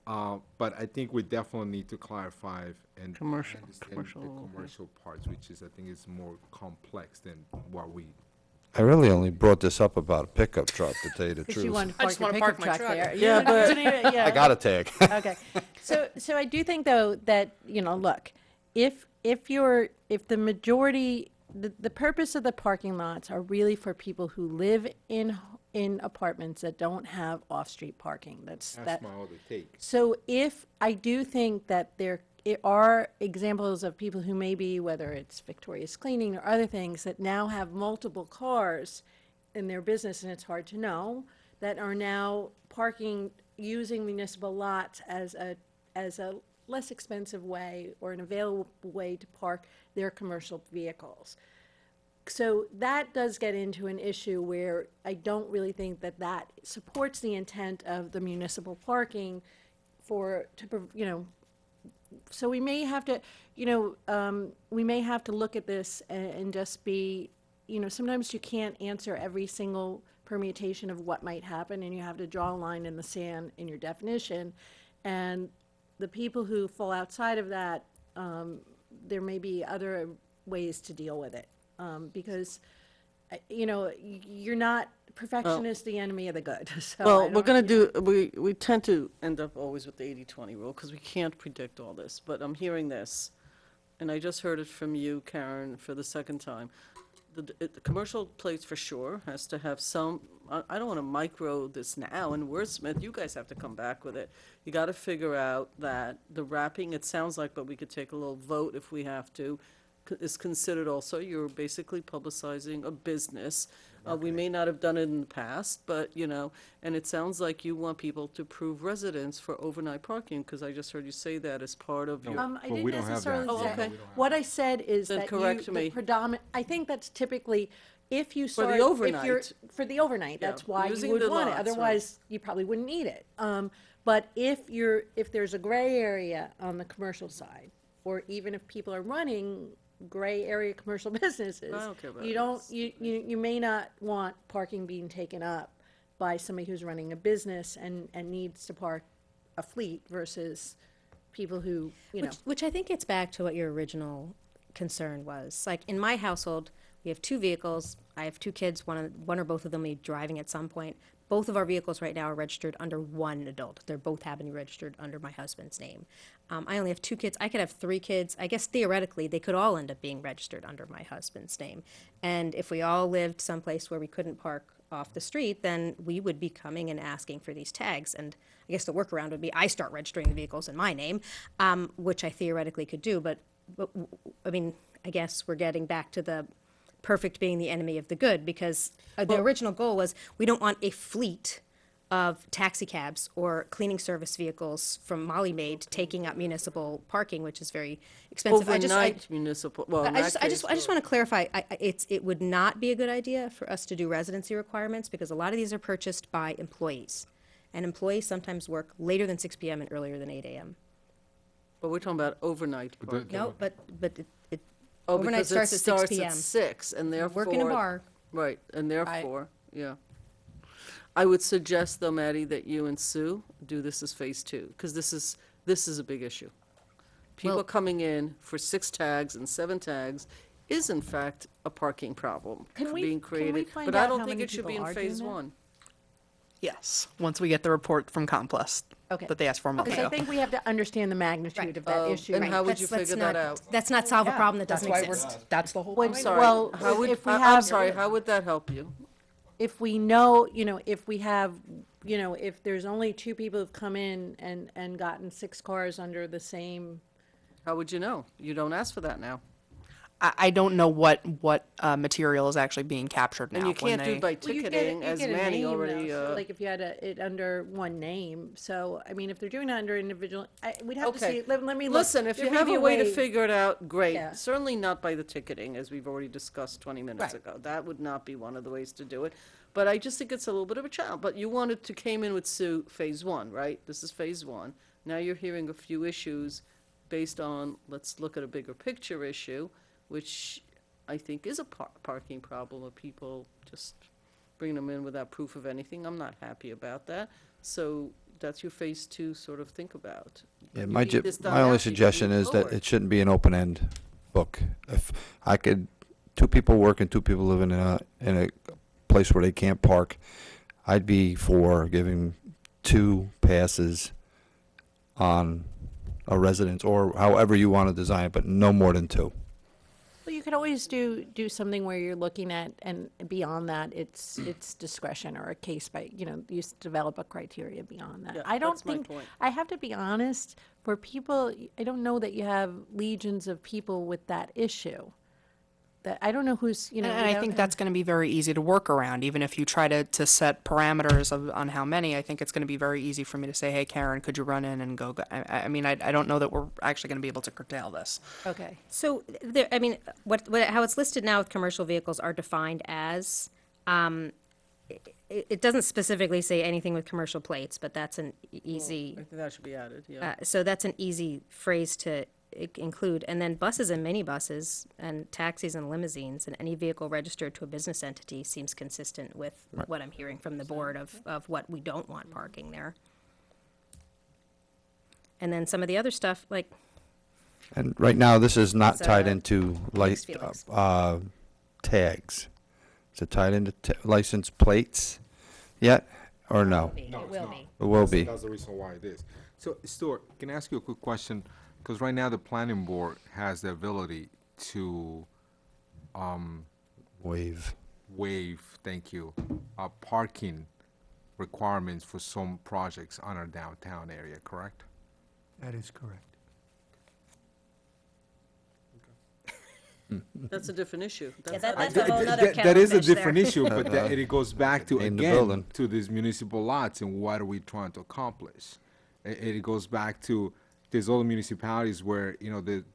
But I think we definitely need to clarify and Commercial- understand commercial, the okay. commercial parts, which is, I think, is more complex than what we. I really only brought this up about a pickup truck, to tell you the Because truth. you wanted to I park just your wanna park pickup my truck truck. there. Yeah, You but- didn't yeah. I got a tag. Okay. So I do think though that, look, if the majority, the purpose of the parking lots are really for people who live in apartments that don't have off-street parking. That's that. my other take. So if I do think that there are examples of people who maybe, whether it's Victoria's Cleaning or other things, that now have multiple cars in their business, and it's hard to know, that are now parking, using municipal lots as a less expensive way or an available way to park their commercial vehicles. So that does get into an issue where I don't really think that supports the intent of the municipal parking so we may have to, look at this and just be, sometimes you can't answer every single permutation of what might happen, and you have to draw a line in the sand in your definition. And the people who fall outside of that, there may be other ways to deal with it. Because, you're not, perfection is the enemy of the good. So I Well, we're don't- going to do, we tend to end up always with the 80-20 rule because we can't predict all this. But I'm hearing this, and I just heard it from you, Karen, for the second time. The commercial plates for sure has to have some, I don't want to micro this now, and wordsmith, you guys have to come back with it. You got to figure out that the wrapping, it sounds like, but we could take a little vote if we have to, is considered also, you're basically publicizing a business. We may not have done it in the past, but, and it sounds like you want people to prove residence for overnight parking, because I just heard you say that as part of your. I But didn't we don't have necessarily that. Oh, say, okay. what I said is Then that correct the me. I think that's typically, if you For the start. overnight. For the overnight, Yeah, that's why you using would the want it, lots, right. otherwise you probably wouldn't need it. But if there's a gray area on the commercial side, or even if people are running gray area commercial businesses, I don't care about you don't, this. you may not want parking being taken up by somebody who's running a business and needs to park a fleet versus people who, Which I think gets back to what your original concern was. Like in my household, we have 2 vehicles. I have 2 kids. One or both of them will be driving at some point. Both of our vehicles right now are registered under one adult. They're both happen to be registered under my husband's name. I only have 2 kids. I could have 3 kids. I guess theoretically they could all end up being registered under my husband's name. And if we all lived someplace where we couldn't park off the street, then we would be coming and asking for these tags. And I guess the workaround would be I start registering the vehicles in my name, which I theoretically could do. But I mean, I guess we're getting back to the perfect being the enemy of the good, because the original goal was we don't want a fleet of taxi cabs or cleaning service vehicles from Molly Maid taking up municipal parking, which is very expensive. Overnight municipal, well, in I that just case, want to clarify. It would not be a good idea for us to do residency requirements, because a lot of these are purchased by employees, and employees sometimes work later than 6 p.m. and earlier than 8 a.m. but we're talking about overnight But parking. No, but Oh, Overnight because starts it at 6 starts p.m. at 6, and therefore. Work in a bar. Right, and therefore, yeah. I would suggest though, Maddie, that you and Sue do this as phase 2, because this is a big issue. People Well- coming in for 6 tags and 7 tags is in fact a parking problem being created. find But I out don't how think many it should be people in are doing phase that? 1. Yes, once we get the report from Complus Okay. that they asked for a month Because I ago. think we have to understand the magnitude of that issue. And how would you Let's figure that not- out? Let's not solve a Yeah, problem that that's doesn't why exist. that's the whole When- point. Sorry, Well, how would, if we I'm have- sorry, how would that help you? If we know, if we have, if there's only 2 people who've come in and gotten 6 cars under the same, How would you know? You don't ask for that now. I don't know what material is actually being captured now. And you when can't do they- it by well, you ticketing, you as get a Manny name, already, though, so, like if you had it under one name. So, I mean, if they're doing it under individual, we'd have to Okay. see, let me look. Listen, if There you may have be a way to way- figure it out, great. Yeah. Certainly not by the ticketing, as we've already discussed 20 minutes Right. ago. That would not be one of the ways to do it. But I just think it's a little bit of a challenge. But you wanted to came in with Sue phase 1, right? This is phase 1. Now you're hearing a few issues based on, let's look at a bigger picture issue, which I think is a parking problem of people just bringing them in without proof of anything. I'm not happy about that. So that's your phase 2 sort of think about. Yeah, You my, need this done my now only so you can suggestion move is that forward. it shouldn't be an open-end book. If I could, 2 people work and 2 people live in a place where they can't park, I'd be for giving 2 passes on a residence, or however you want to design it, but no more than 2. Well, you could always do something where you're looking at, and beyond that, it's discretion or a case by, you develop a criteria beyond that. Yeah, I don't that's my think, point. I have to be honest, for people, I don't know that you have legions of people with that issue. That, I don't know who's, And I think that's going to be very easy to work around. Even if you try to set parameters on how many, I think it's going to be very easy for me to say, hey, Karen, could you run in and go? I mean, I don't know that we're actually going to be able to curtail this. Okay. So, there, I mean, how it's listed now with commercial vehicles are defined as, it doesn't specifically say anything with commercial plates, but that's an easy, I think that should be added, yeah. so that's an easy phrase to include. And then buses and minibuses and taxis and limousines and any vehicle registered to a business entity seems consistent with what I'm hearing from the board of what we don't want parking there. And then some of the other stuff, like, And right now, this is not It's, tied into Felix, Felix. tags. Is it tied into license plates yet, or no? it No, it's will not. be. It will be. That's the reason why it is. So, Stuart, can I ask you a quick question? Because right now the planning board has the ability to Wave. waive, thank you, parking requirements for some projects on our downtown area, correct? That is correct. That's a different issue. Yeah, That's that's not- a whole nother That is a kettle of fish different there. issue, but it goes back to, In the again, building. to these municipal lots and what are we trying to accomplish? It goes back to, there's other municipalities where,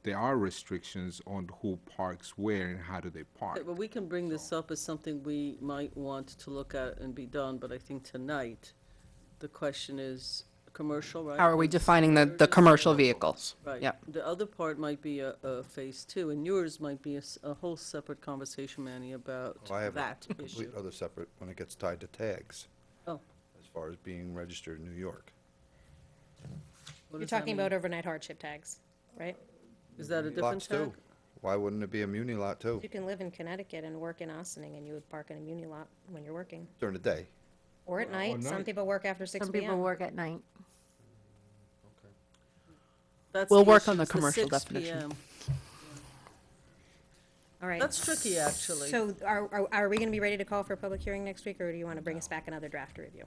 there are restrictions on who parks where and how do they park. Okay, well, we can bring this up as something we might want to look at and be done, but I think tonight, the question is commercial, right? How are we That's defining where the it is. commercial vehicles? Right. Yep. The other part might be a phase 2, and yours might be a whole separate conversation, Manny, about I have that a complete issue. other separate when it gets tied to tags. Oh. As far as being registered in New York. What You're does that talking mean? about overnight hardship tags, right? Is that a different Lots too. tag? Why wouldn't it be a muni lot too? You can live in Connecticut and work in Ossining, and you would park in a muni lot when you're working. During the day. Or at night. Some night. people work after 6 Some p.m. people work at night. That's We'll the work issue, on the is commercial 6 definition. PM. All right. That's tricky, actually. So are we going to be ready to call for a public hearing next week, or do you want to bring us back another draft to review?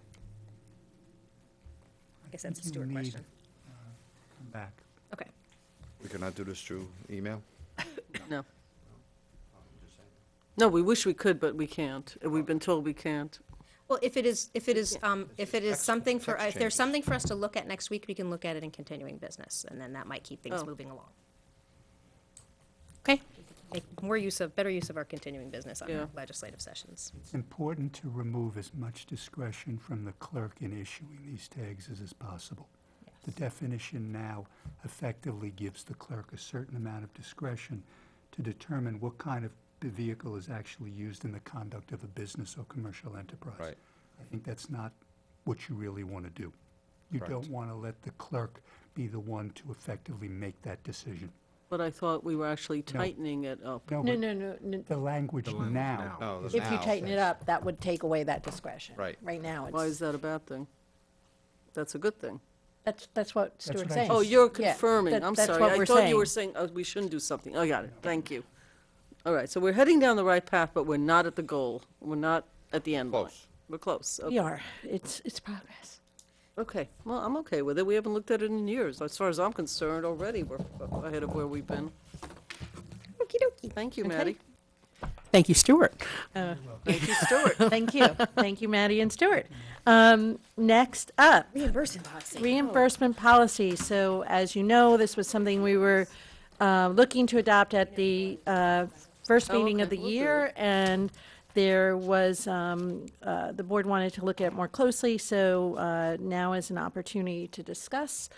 I guess that's a You Stuart need, question. Come back. Okay. We cannot do this through email? No. No, we wish we could, but we can't. We've been told we can't. Well, if it is something for, text if there's something for us to look at next week, we can look at it in continuing business, and then that might keep things Oh. moving along. Okay. Make better use of our continuing business on Yeah. our legislative sessions. It's important to remove as much discretion from the clerk in issuing these tags as is possible. The definition now effectively gives the clerk a certain amount of discretion to determine what kind of vehicle is actually used in the conduct of a business or commercial enterprise. Right. I think that's not what you really want to do. You Correct. don't want to let the clerk be the one to effectively make that decision. But I thought we were actually tightening it up. No, No, but no, no, no. the language The language now. now. is If you now tighten it says- up, that would take away that discretion. Right. Right now, Why is it's, that a bad thing? That's a good thing. that's what That's Stuart's what I saying. just- Oh, you're Yeah, confirming. that- I'm that's sorry. what I we're thought you were saying. saying we shouldn't do something. I got it. Thank you. All right, so we're heading down the right path, but we're not at the goal. We're not at the end line. Close. We're close. We Okay. are. It's progress. Okay, well, I'm okay with it. We haven't looked at it in years. As far as I'm concerned, already we're ahead of where we've been. Okie dokie. Thank you, Okay. Maddie. Thank you, Stuart. Thank you, Stuart. Thank you. Thank you, Maddie and Stuart. Next up. Reimbursement policy. Reimbursement policy. So as you know, this was something we were looking to adopt at the first Oh, meeting of okay. the We'll do year, and there was, the board wanted to look at it more closely, so now is an opportunity to discuss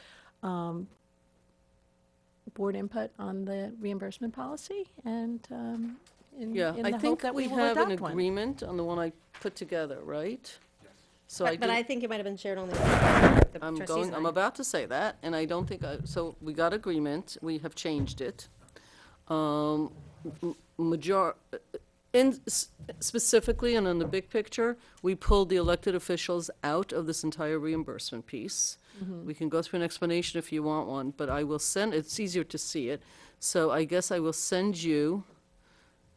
board input on the reimbursement policy, and Yeah, in I the hope think that we we will have an adopt one. agreement on the one I put together, right? So I But I did, think it might have been shared only. I'm about to say that, and I don't think, so we got agreement, we have changed it. Specifically and in the big picture, we pulled the elected officials out of this entire reimbursement piece. Mm-hmm. We can go through an explanation if you want one, but I will send, it's easier to see it. So I guess I will send you,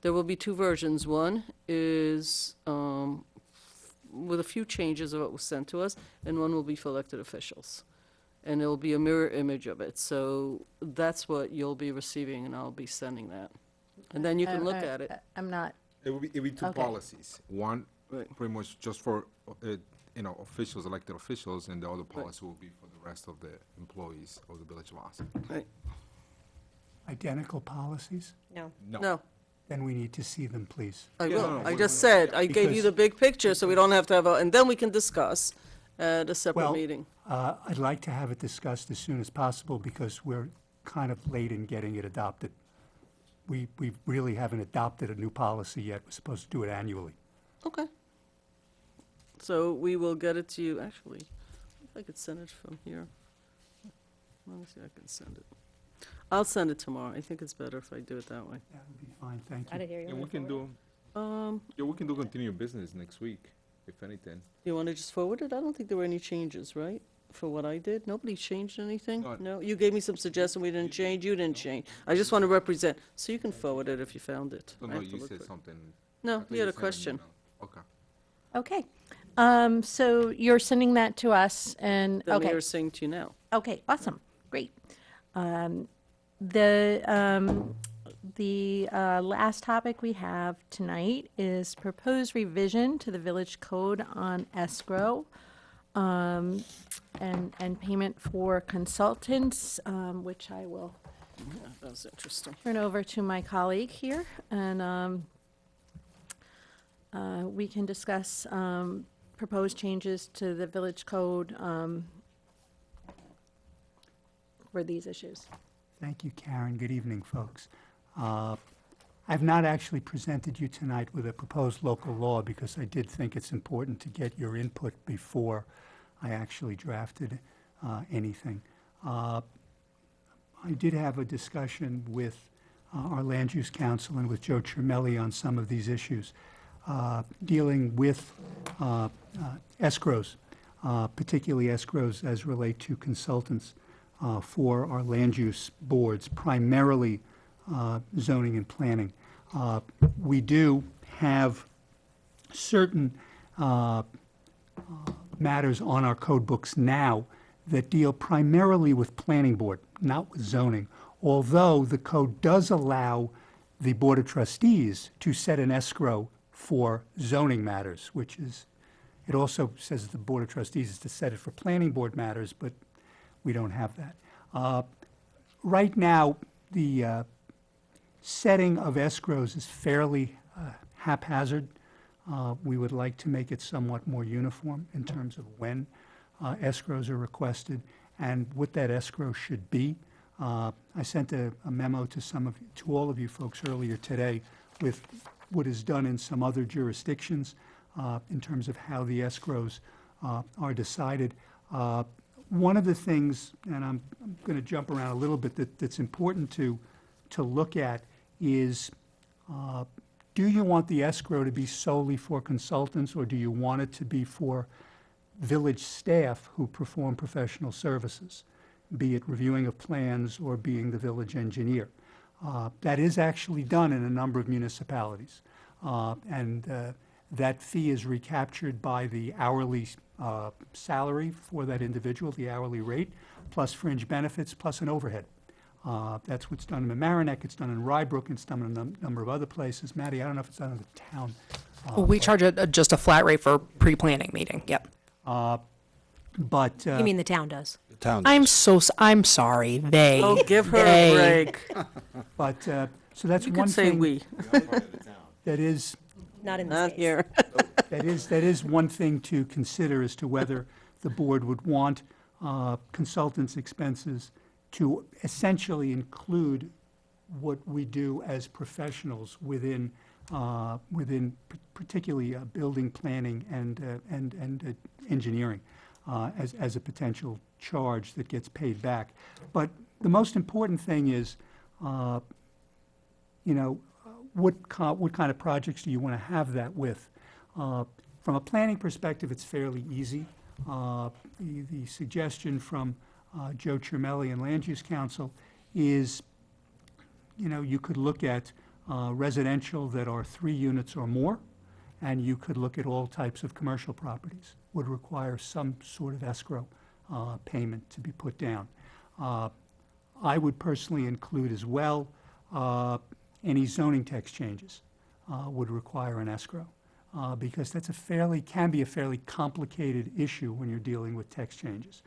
there will be two versions. One is with a few changes of what was sent to us, and one will be for elected officials. And it'll be a mirror image of it. So that's what you'll be receiving, and I'll be sending that. And then you can look at it. I'm not, It will be two Okay. policies. One, Right. pretty much just for, officials, elected officials, and the other policy will be for the rest of the employees of the Village of Austin. Identical policies? No. No, Then we need to see them, please. I Yeah, will. no, no, I we- just said, I gave you Because- the big picture, so we don't have to have and then we can discuss at a separate Well, meeting. I'd like to have it discussed as soon as possible because we're kind of late in getting it adopted. We really haven't adopted a new policy yet. We're supposed to do it annually. Okay. So we will get it to you, actually, if I could send it from here. Let me see if I can send it. I'll send it tomorrow. I think it's better if I do it that way. That would be fine, thank I you. didn't hear you. Yeah, on we the can floor. do, we can do continued business next week, if anything. You want to just forward it? I don't think there were any changes, right, for what I did? Nobody changed anything? No. No? You gave me some suggestion, we didn't change, you didn't change. I just want to represent, so you can forward it if you found it. So I no, have to you look said for it. something. No, I thought you had a sent an question. email. Okay. okay. So you're sending that to us, and, The okay. mayor's saying to you now. Okay, awesome, great. The last topic we have tonight is proposed revision to the village code on escrow and payment for consultants, which I will Yeah, that was interesting. turn over to my colleague here, and we can discuss proposed changes to the village code for these issues. Thank you, Karen. Good evening, folks. I've not actually presented you tonight with a proposed local law because I did think it's important to get your input before I actually drafted anything. I did have a discussion with our Land Use Council and with Joe Cermelli on some of these issues, dealing with escrows, particularly escrows as relate to consultants for our land use boards, primarily zoning and planning. We do have certain matters on our code books now that deal primarily with planning board, not with zoning, although the code does allow the Board of Trustees to set an escrow for zoning matters, which is, it also says the Board of Trustees is to set it for planning board matters, but we don't have that. Right now, the setting of escrows is fairly haphazard. We would like to make it somewhat more uniform in terms of when escrows are requested and what that escrow should be. I sent a memo to all of you folks earlier today with what is done in some other jurisdictions in terms of how the escrows are decided. One of the things, and I'm going to jump around a little bit, that's important to look at is, do you want the escrow to be solely for consultants, or do you want it to be for village staff who perform professional services, be it reviewing of plans or being the village engineer? That is actually done in a number of municipalities. And that fee is recaptured by the hourly salary for that individual, the hourly rate, plus fringe benefits, plus an overhead. That's what's done in Mamaroneck, it's done in Rybrook, it's done in a number of other places. Maddie, I don't know if it's done in the town. Well, we charge just a flat rate for pre-planning meeting. Yep. But You mean the town does? The town. I'm sorry. They. Oh, give her they. a break. But so that's You one could say thing we. that is Not in the Not States. here. that is one thing to consider as to whether the board would want consultants' expenses to essentially include what we do as professionals within particularly building planning and engineering as a potential charge that gets paid back. But the most important thing is, what kind of projects do you want to have that with? From a planning perspective, it's fairly easy. The suggestion from Joe Cermelli and Land Use Council is, you could look at residential that are 3 units or more, and you could look at all types of commercial properties, would require some sort of escrow payment to be put down. I would personally include as well any zoning text changes would require an escrow, because that's can be a fairly complicated issue when you're dealing with text changes.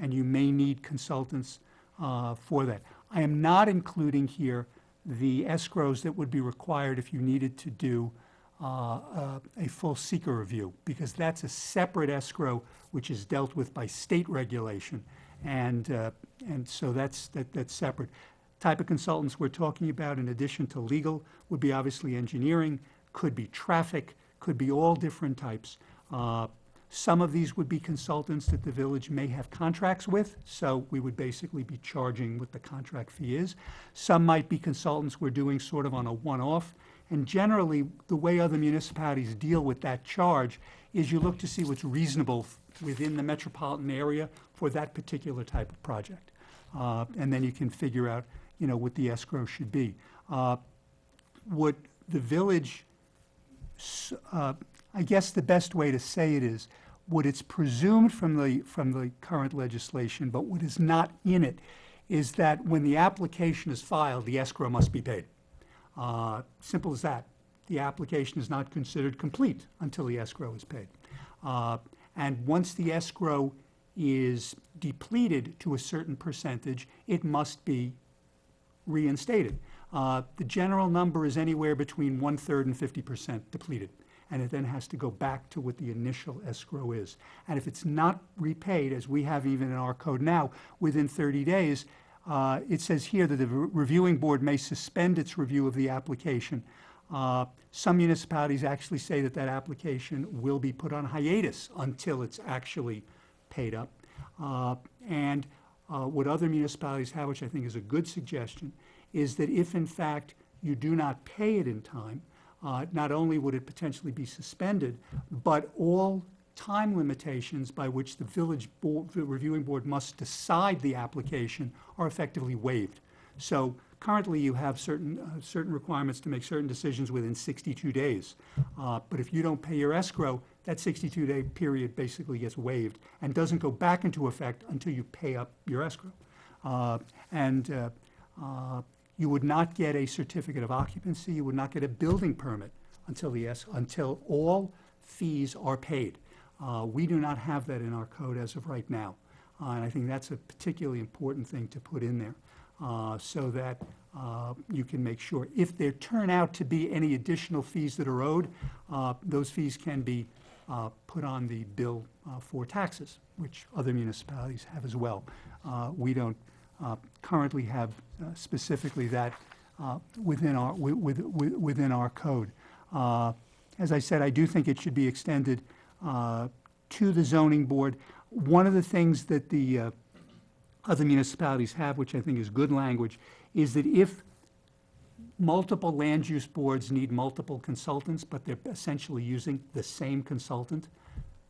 And you may need consultants for that. I am not including here the escrows that would be required if you needed to do a full seeker review, because that's a separate escrow which is dealt with by state regulation, and so that's separate. Type of consultants we're talking about, in addition to legal, would be obviously engineering, could be traffic, could be all different types. Some of these would be consultants that the village may have contracts with, so we would basically be charging what the contract fee is. Some might be consultants we're doing sort of on a one-off, and generally, the way other municipalities deal with that charge is you look to see what's reasonable within the metropolitan area for that particular type of project. And then you can figure out, what the escrow should be. What the village, I guess the best way to say it is, what it's presumed from the current legislation, but what is not in it, is that when the application is filed, the escrow must be paid. Simple as that. The application is not considered complete until the escrow is paid. And once the escrow is depleted to a certain percentage, it must be reinstated. The general number is anywhere between 1/3 and 50% depleted, and it then has to go back to what the initial escrow is. And if it's not repaid, as we have even in our code now, within 30 days, it says here that the reviewing board may suspend its review of the application. Some municipalities actually say that application will be put on hiatus until it's actually paid up. And what other municipalities have, which I think is a good suggestion, is that if in fact you do not pay it in time, not only would it potentially be suspended, but all time limitations by which the village board, the reviewing board must decide the application are effectively waived. So currently you have certain requirements to make certain decisions within 62 days. But if you don't pay your escrow, that 62-day period basically gets waived and doesn't go back into effect until you pay up your escrow. You would not get a certificate of occupancy, you would not get a building permit until all fees are paid. We do not have that in our code as of right now. And I think that's a particularly important thing to put in there, so that you can make sure if there turn out to be any additional fees that are owed, those fees can be put on the bill for taxes, which other municipalities have as well. We don't currently have specifically that within our code. As I said, I do think it should be extended to the zoning board. One of the things that the other municipalities have, which I think is good language, is that if multiple land use boards need multiple consultants, but they're essentially using the same consultant,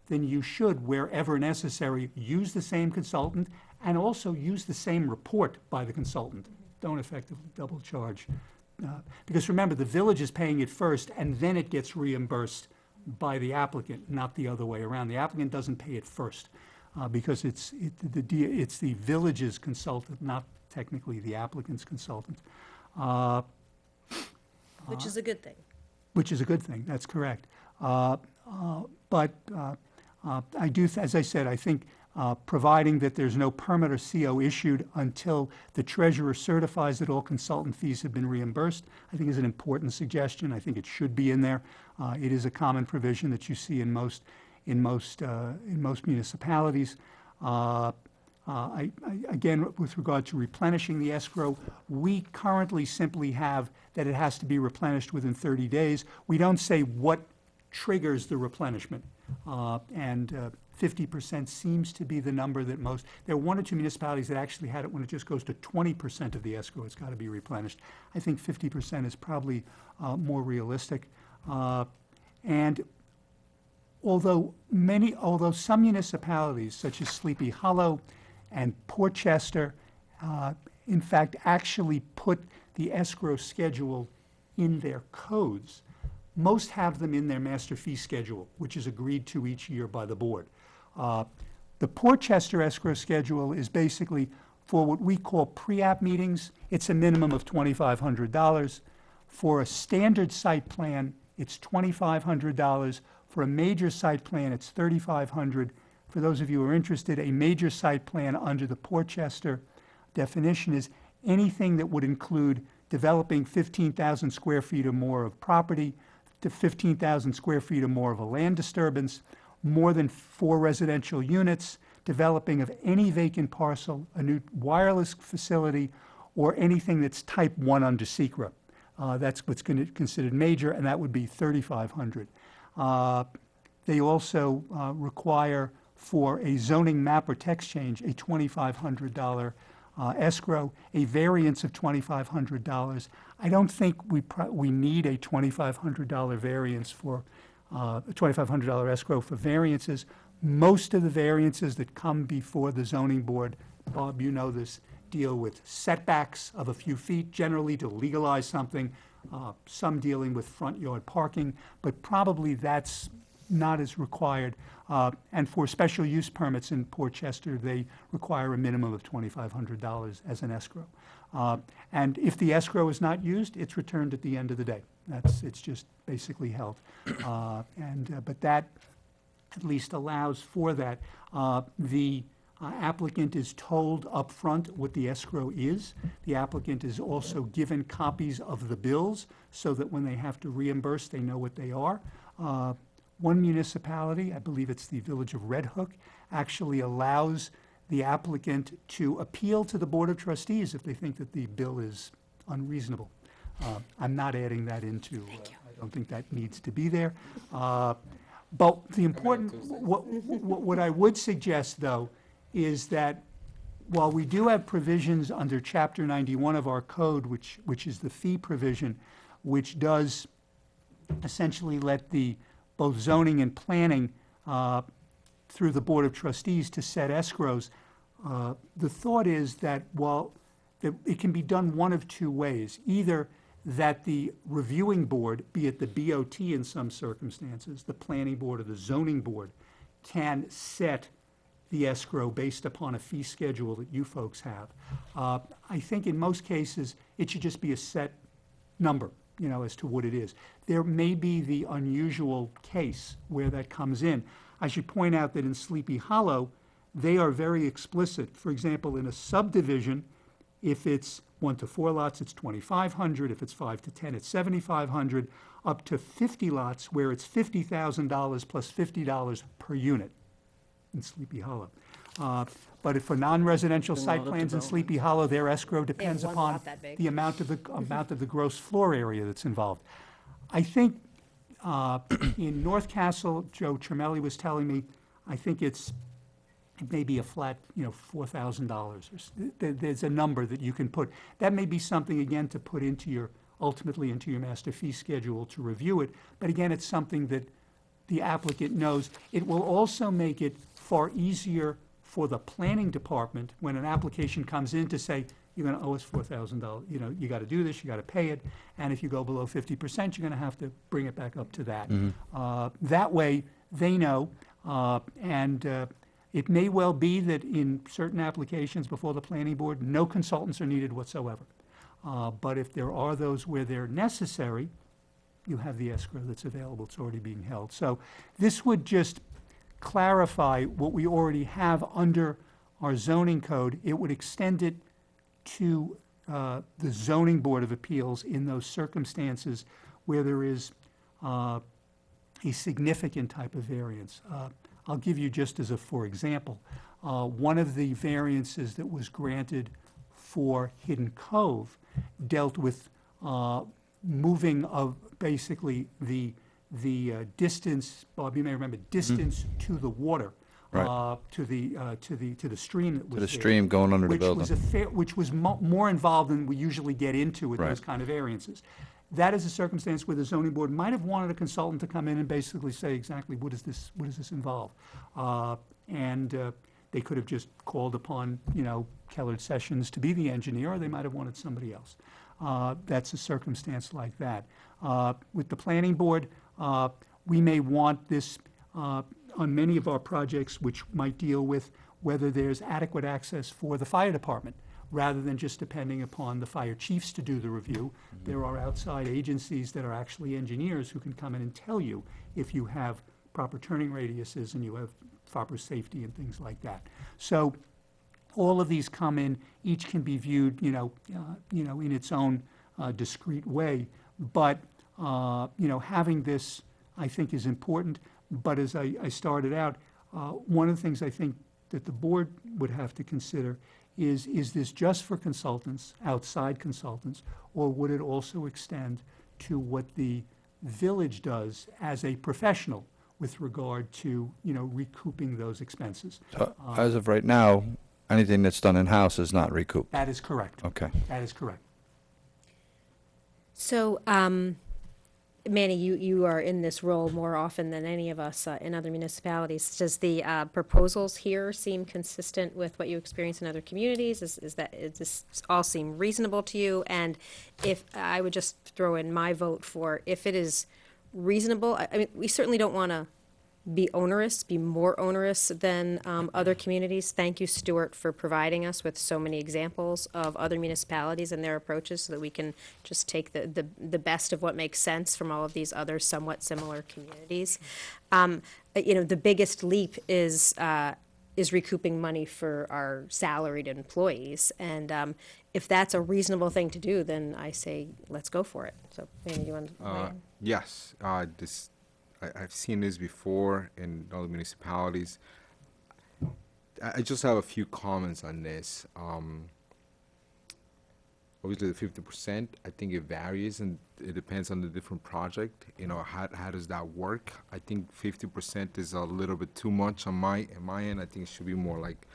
then you should, wherever necessary, use the same consultant and also use the same report by the consultant. Don't effectively double charge. Because remember, the village is paying it first and then it gets reimbursed by the applicant, not the other way around. The applicant doesn't pay it first because it's the village's consultant, not technically the applicant's consultant. Which is a good thing. Which is a good thing, that's correct. But I do, as I said, I think providing that there's no permit or CO issued until the treasurer certifies that all consultant fees have been reimbursed, I think is an important suggestion. I think it should be in there. It is a common provision that you see in most municipalities. Again, with regard to replenishing the escrow, we currently simply have that it has to be replenished within 30 days. We don't say what triggers the replenishment. 50% seems to be the number that most, there are one or two municipalities that actually had it when it just goes to 20% of the escrow, it's got to be replenished. I think 50% is probably more realistic. And although some municipalities, such as Sleepy Hollow and Portchester, in fact, actually put the escrow schedule in their codes, most have them in their master fee schedule, which is agreed to each year by the board. The Portchester escrow schedule is basically for what we call pre-app meetings. It's a minimum of $2,500. For a standard site plan, it's $2,500. For a major site plan, it's $3,500. For those of you who are interested, a major site plan under the Portchester definition is anything that would include developing 15,000 square feet or more of property, to 15,000 square feet or more of a land disturbance, more than 4 residential units, developing of any vacant parcel, a new wireless facility, or anything that's type 1 under SECRA. That's what's considered major, and that would be $3,500. They also require for a zoning map or text change a $2,500 escrow, a variance of $2,500. I don't think we need a $2,500 variance for a $2,500 escrow for variances. Most of the variances that come before the zoning board, Bob, you know this, deal with setbacks of a few feet, generally to legalize something, some dealing with front yard parking, but probably that's not as required. And for special use permits in Portchester, they require a minimum of $2,500 as an escrow. And if the escrow is not used, it's returned at the end of the day. It's just basically held. But that at least allows for that. The applicant is told up front what the escrow is. The applicant is also given copies of the bills so that when they have to reimburse, they know what they are. One municipality, I believe it's the village of Red Hook, actually allows the applicant to appeal to the Board of Trustees if they think that the bill is unreasonable. I'm not adding that into, I don't think that needs to be there. But the important, what I would suggest, though, is that while we do have provisions under Chapter 91 of our code, which is the fee provision, which does essentially let both zoning and planning through the Board of Trustees to set escrows, the thought is that while it can be done one of two ways, either that the reviewing board, be it the BOT in some circumstances, the planning board or the zoning board, can set the escrow based upon a fee schedule that you folks have. I think in most cases, it should just be a set number, as to what it is. There may be the unusual case where that comes in. I should point out that in Sleepy Hollow, they are very explicit. For example, in a subdivision, if it's 1 to 4 lots, it's $2,500. If it's 5 to 10, it's $7,500. Up to 50 lots, where it's $50,000 plus $50 per unit in Sleepy Hollow. But if for non-residential A site lot of plans in development. Sleepy Hollow, their escrow depends one upon about that big. the amount of the gross floor area that's involved. I think in North Castle, Joe Tremelli was telling me, I think it may be a flat, $4,000. There's a number that you can put. That may be something, again, to put ultimately into your master fee schedule to review it. But again, it's something that the applicant knows. It will also make it far easier for the planning department when an application comes in to say, you're going to owe us $4,000. You got to do this, you got to pay it. And if you go below 50%, you're going to have to bring it back up to that. That way, they know. It may well be that in certain applications before the planning board, no consultants are needed whatsoever. But if there are those where they're necessary, you have the escrow that's available. It's already being held. So this would just clarify what we already have under our zoning code. It would extend it to the zoning board of appeals in those circumstances where there is a significant type of variance. I'll give you just as for example, one of the variances that was granted for Hidden Cove dealt with moving of basically the distance, Bob, you may remember, distance to the water, Right. to the stream that was To the there, stream going under the which building. was which was more involved than we usually get into with Right. those kind of variances. That is a circumstance where the zoning board might have wanted a consultant to come in and basically say exactly what does this involve, they could have just called upon Kellard Sessions to be the engineer, or they might have wanted somebody else. That's a circumstance like that. With the planning board, we may want this on many of our projects, which might deal with whether there's adequate access for the fire department, rather than just depending upon the fire chiefs to do the review. There are outside agencies that are actually engineers who can come in and tell you if you have proper turning radiuses and you have proper safety and things like that. So all of these come in, each can be viewed, in its own discrete way. But, having this, I think, is important. But as I started out, one of the things I think that the board would have to consider is this just for consultants, outside consultants, or would it also extend to what the village does as a professional with regard to, recouping those expenses? So, as of right now, anything that's done in-house is not recouped. That is correct. Okay. That is correct. So, Manny, you are in this role more often than any of us in other municipalities. Does the proposals here seem consistent with what you experience in other communities? Does this all seem reasonable to you? And if I would just throw in my vote for, if it is reasonable, I mean, we certainly don't want to be more onerous than other communities. Thank you, Stuart, for providing us with so many examples of other municipalities and their approaches so that we can just take the best of what makes sense from all of these other somewhat similar communities. The biggest leap is recouping money for our salaried employees. And if that's a reasonable thing to do, then I say, let's go for it. So, Manny, do you want to weigh in? Yes, I've seen this before in other municipalities. I just have a few comments on this. Obviously, the 50%, I think it varies and it depends on the different project. How does that work? I think 50% is a little bit too much on my end. I think it should be more like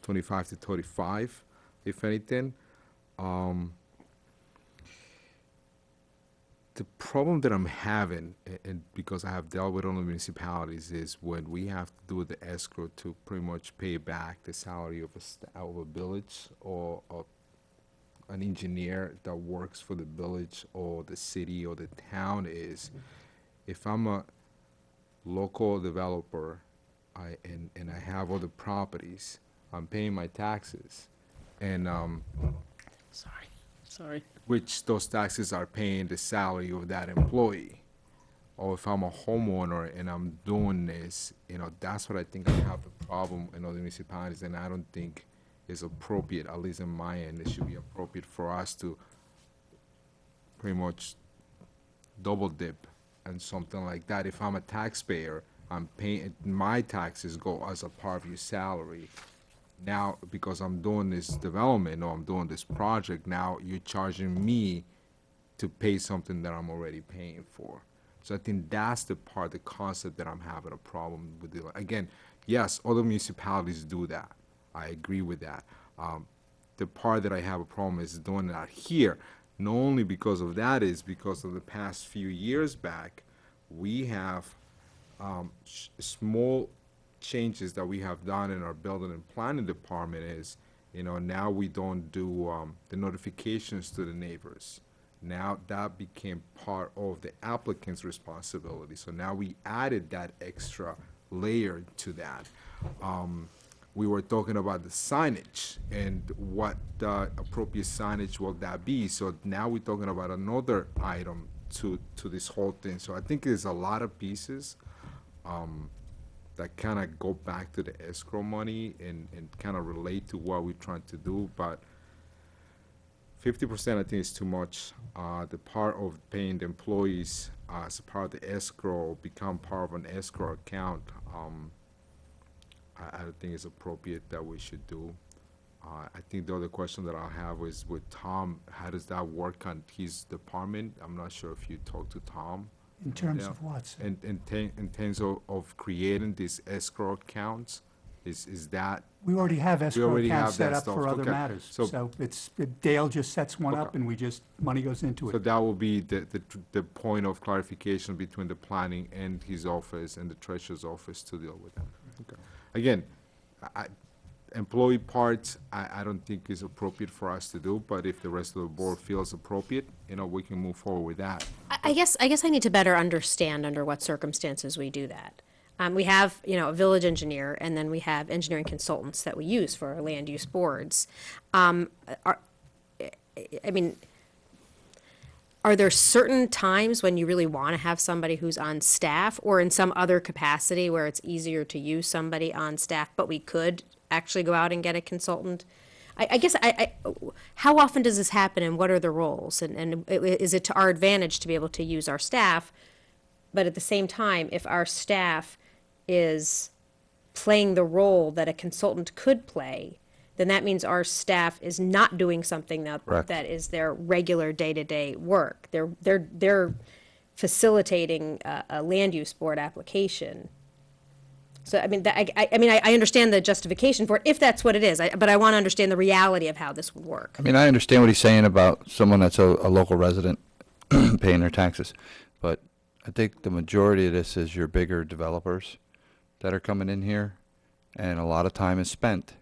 25 to 35, if anything. The problem that I'm having, and because I have dealt with other municipalities, is when we have to do the escrow to pretty much pay back the salary of a village or an engineer that works for the village or the city or the town, is if I'm a local developer and I have other properties, I'm paying my taxes, and Sorry. which those taxes are paying the salary of that employee. Or if I'm a homeowner and I'm doing this, that's what I think I have the problem in other municipalities, and I don't think is appropriate, at least in my end. It should be appropriate for us to pretty much double dip and something like that. If I'm a taxpayer, I'm paying, my taxes go as a part of your salary, Now, because I'm doing this development or I'm doing this project, now you're charging me to pay something that I'm already paying for. So I think that's the part, the concept that I'm having a problem with. Again, yes, other municipalities do that. I agree with that. The part that I have a problem is doing that here. Not only because of that is because of the past few years back, we have small changes that we have done in our building and planning department is, now we don't do the notifications to the neighbors. Now that became part of the applicant's responsibility. So now we added that extra layer to that. We were talking about the signage and what appropriate signage will that be. So now we're talking about another item to this whole thing. So I think there's a lot of pieces that kind of go back to the escrow money and kind of relate to what we're trying to do. But 50% I think is too much. The part of paying the employees as a part of the escrow, become part of an escrow account, I don't think it's appropriate that we should do. I think the other question that I have is with Tom, how does that work on his department? I'm not sure if you talked to Tom. In terms of what, sir? In terms of creating these escrow accounts, is that? We already have escrow already accounts have that set up stuff. for other Okay. matters. So- So it's, Dale just sets one up Okay. and money goes into So it. that will be the point of clarification between the planning and his office and the treasurer's office to deal with that. Okay. Again, employee parts, I don't think is appropriate for us to do, but if the rest of the board feels appropriate, we can move forward with that. I guess I need to better understand under what circumstances we do that. We have, a village engineer, and then we have engineering consultants that we use for our land use boards. Are there certain times when you really want to have somebody who's on staff, or in some other capacity where it's easier to use somebody on staff, but we could actually go out and get a consultant? I guess how often does this happen, and what are the roles? And is it to our advantage to be able to use our staff? But at the same time, if our staff is playing the role that a consultant could play, then that means our staff is not doing something Correct. that is their regular day-to-day work. They're facilitating a land use board application. So, I understand the justification for it, if that's what it is, but I want to understand the reality of how this would work. I understand what he's saying about someone that's a local resident paying their taxes, but I think the majority of this is your bigger developers that are coming in here, and a lot of time is spent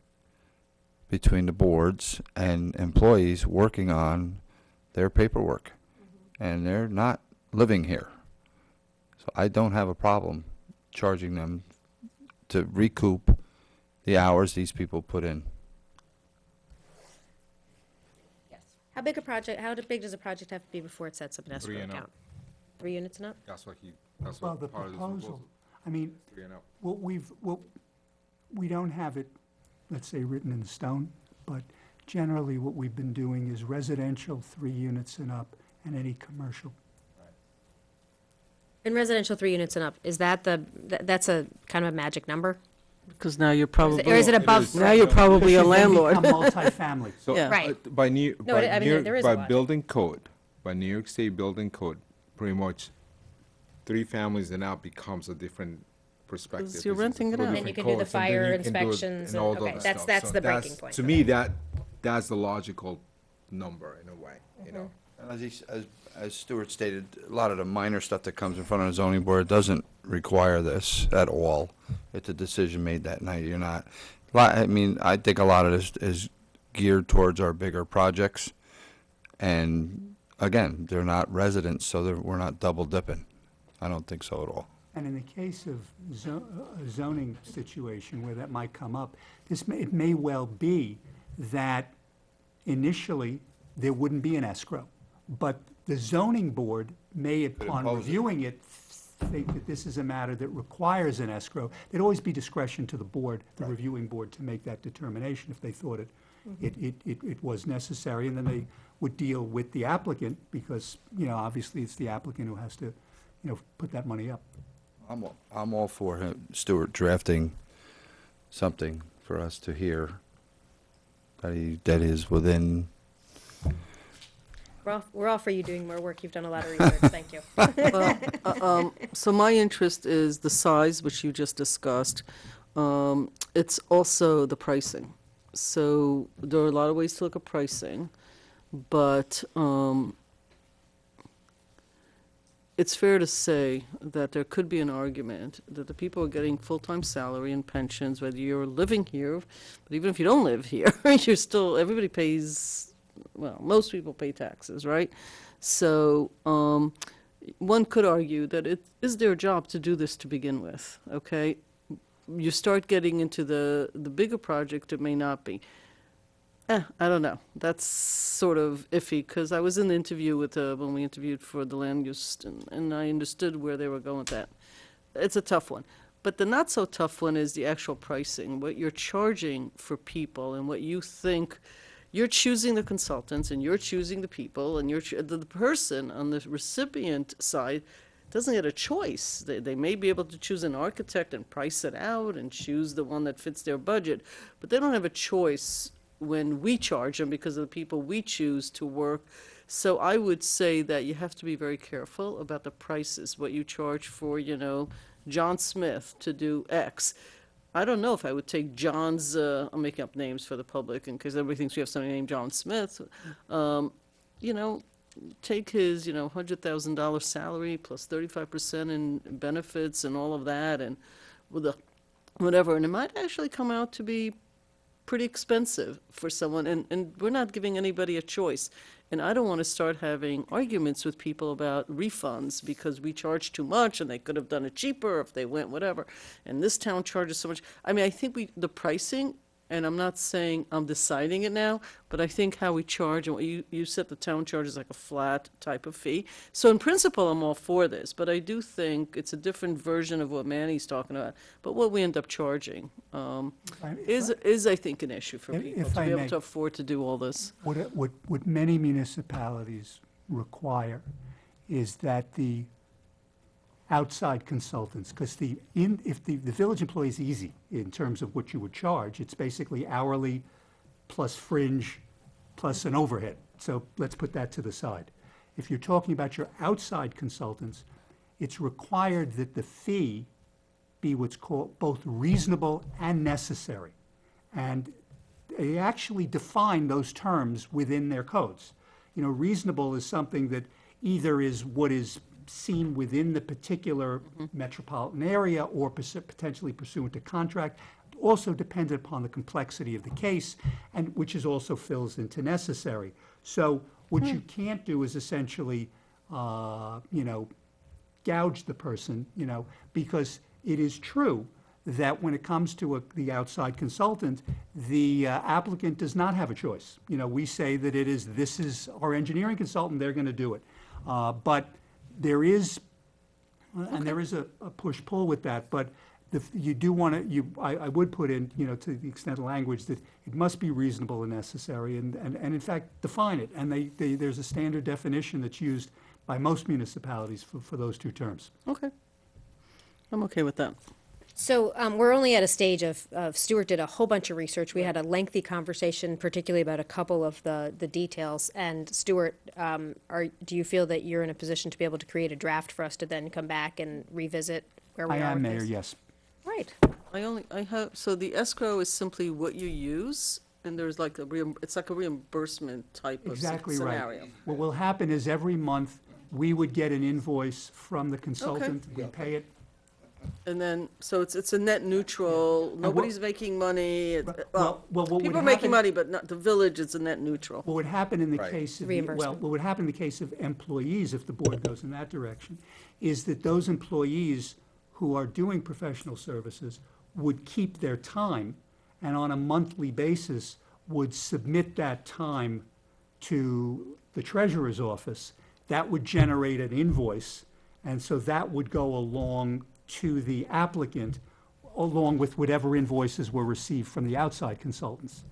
between the boards and employees working on their paperwork, and they're not living here. So I don't have a problem charging them to recoup the hours these people put in. How big does a project have to be before it sets up an escrow 3 and up. account? 3 units and up? That's Well, what the part of this proposal, proposal. 3 and up. we don't have it, let's say, written in stone, but generally what we've been doing is residential 3 units and up, and any commercial. In residential 3 units and up, is that's a kind of a magic number? Because now you're probably. Or is it above? Now you're probably a Because then they landlord. become multifamily. So, Yeah. Right. by New, No, by I mean, New, there is a by logic. building code, by New York State building code, pretty much 3 families and out becomes a different perspective. Because you're It's a renting it totally out. And then you different can do the codes, and then fire you can do it inspections and all and- okay, that that's- stuff. that's So the breaking point To for me, that's the logical number in a way, And as Stuart stated, a lot of the minor stuff that comes in front of the zoning board doesn't require this at all. It's a decision made that night. You're not, I think a lot of this is geared towards our bigger projects. And again, they're not residents, so we're not double dipping. I don't think so at all. And in the case of a zoning situation where that might come up, it may well be that initially there wouldn't be an escrow, but the zoning board may, upon impose it. reviewing it, think that this is a matter that requires an escrow. There'd always be discretion to the board, the reviewing board, to make that determination if they thought it was necessary, and then they would deal with the applicant, because, obviously it's the applicant who has to, put that money up. I'm all for Stuart drafting something for us to hear that is within. We're all for you doing more work. You've done a lot of research. Thank you. Well, so my interest is the size, which you just discussed. It's also the pricing. So there are a lot of ways to look at pricing, but it's fair to say that there could be an argument that the people are getting full-time salary and pensions, whether you're living here, but even if you don't live here, you're still, everybody pays, well, most people pay taxes, right? So one could argue that it is their job to do this to begin with, okay? You start getting into the bigger project, it may not be. I don't know. That's sort of iffy, because I was in the interview with, when we interviewed for the land use, and I understood where they were going with that. It's a tough one. But the not so tough one is the actual pricing, what you're charging for people and what you think. You're choosing the consultants and you're choosing the people, and the person on the recipient side doesn't get a choice. They may be able to choose an architect and price it out and choose the one that fits their budget, but they don't have a choice when we charge them because of the people we choose to work. So I would say that you have to be very careful about the prices, what you charge for, John Smith to do X. I don't know if I would take John's, I'm making up names for the public in case everybody thinks we have somebody named John Smith, take his, $100,000 salary plus 35% in benefits and all of that and with whatever, and it might actually come out to be pretty expensive for someone, and we're not giving anybody a choice. And I don't want to start having arguments with people about refunds because we charge too much and they could have done it cheaper if they went whatever. And this town charges so much. I mean, I think the pricing, and I'm not saying I'm deciding it now, but I think how we charge, and what you said the town charges like a flat type of fee. So in principle, I'm all for this, but I do think it's a different version of what Manny's talking about. But what we end up charging is I think, an issue for people to be able to afford to do all this. What many municipalities require is that the outside consultants, because if the village employee is easy in terms of what you would charge, it's basically hourly plus fringe plus an overhead. So let's put that to the side. If you're talking about your outside consultants, it's required that the fee be what's called both reasonable and necessary. And they actually define those terms within their codes. Reasonable is something that either is what is seen within the particular metropolitan area or potentially pursuant to contract, also dependent upon the complexity of the case, and which is also fills into necessary. So what you can't do is essentially, gouge the person, because it is true that when it comes to the outside consultant, the applicant does not have a choice. We say that this is our engineering consultant, they're going to do it. But there is a push-pull with that, but you do want to, I would put in, to the extent of language, that it must be reasonable and necessary, and in fact, define it. And there's a standard definition that's used by most municipalities for those two terms. Okay. I'm okay with that. So we're only at a stage of Stuart did a whole bunch of research. We had a lengthy conversation, particularly about a couple of the details. And Stuart, do you feel that you're in a position to be able to create a draft for us to then come back and revisit where we are? I am, with Mayor, this? yes. Right. So the escrow is simply what you use, and there's like it's like a reimbursement type of Exactly scenario. right. What will happen is every month, we would get an invoice from the consultant, we pay it. And then, so it's a net neutral, nobody's making money, what would people are making happen- money, but not, the village, it's a net neutral. What would happen in the case of, what would happen in the case of employees, if the board goes in that direction, is that those employees who are doing professional services would keep their time, and on a monthly basis would submit that time to the treasurer's office. That would generate an invoice, and so that would go along to the applicant, along with whatever invoices were received from the outside consultants.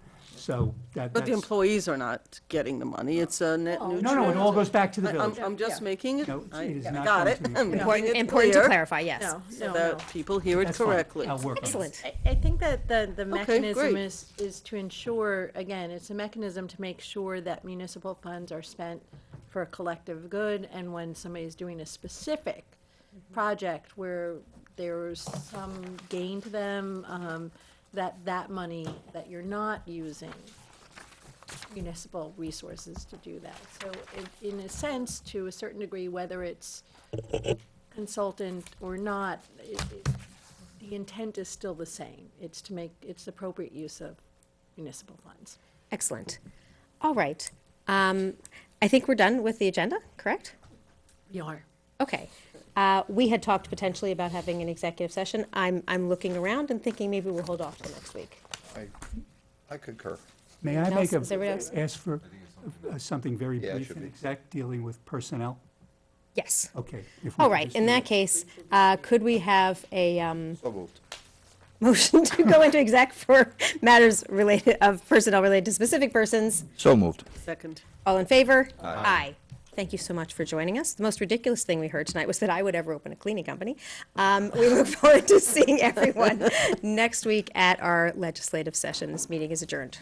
So But the that's, employees are not getting the money. It's a net Oh, neutral. no, it all goes back to the I'm, village. I'm just making it, No, I it is I not got going it. to the I'm employees. making it Important to clear clarify, yes. No, so no, that no. people hear it That's fine. correctly. I'll work on it. Excellent. I think that the mechanism great. is to ensure, again, it's a mechanism to make sure that municipal funds are spent for a collective good, and when somebody's doing a specific project where there's some gain to them, that money, that you're not using municipal resources to do that. So in a sense, to a certain degree, whether it's consultant or not, the intent is still the same. It's to make, it's appropriate use of municipal funds. Excellent. All right. I think we're done with the agenda, correct? We are. Okay. We had talked potentially about having an executive session. I'm looking around and thinking maybe we'll hold off till next week. I concur. May I Anything make else? Is everybody else? ask for something very Yeah, it brief should in be. exec dealing with personnel? Yes. Okay. if we All could right. just In do that case, could we have a So moved. motion to go into exec for matters related of personnel related to specific persons? So moved. Second. All in favor? Aye. Thank you so much for joining us. The most ridiculous thing we heard tonight was that I would ever open a cleaning company. We look forward to seeing everyone next week at our legislative session. This meeting is adjourned.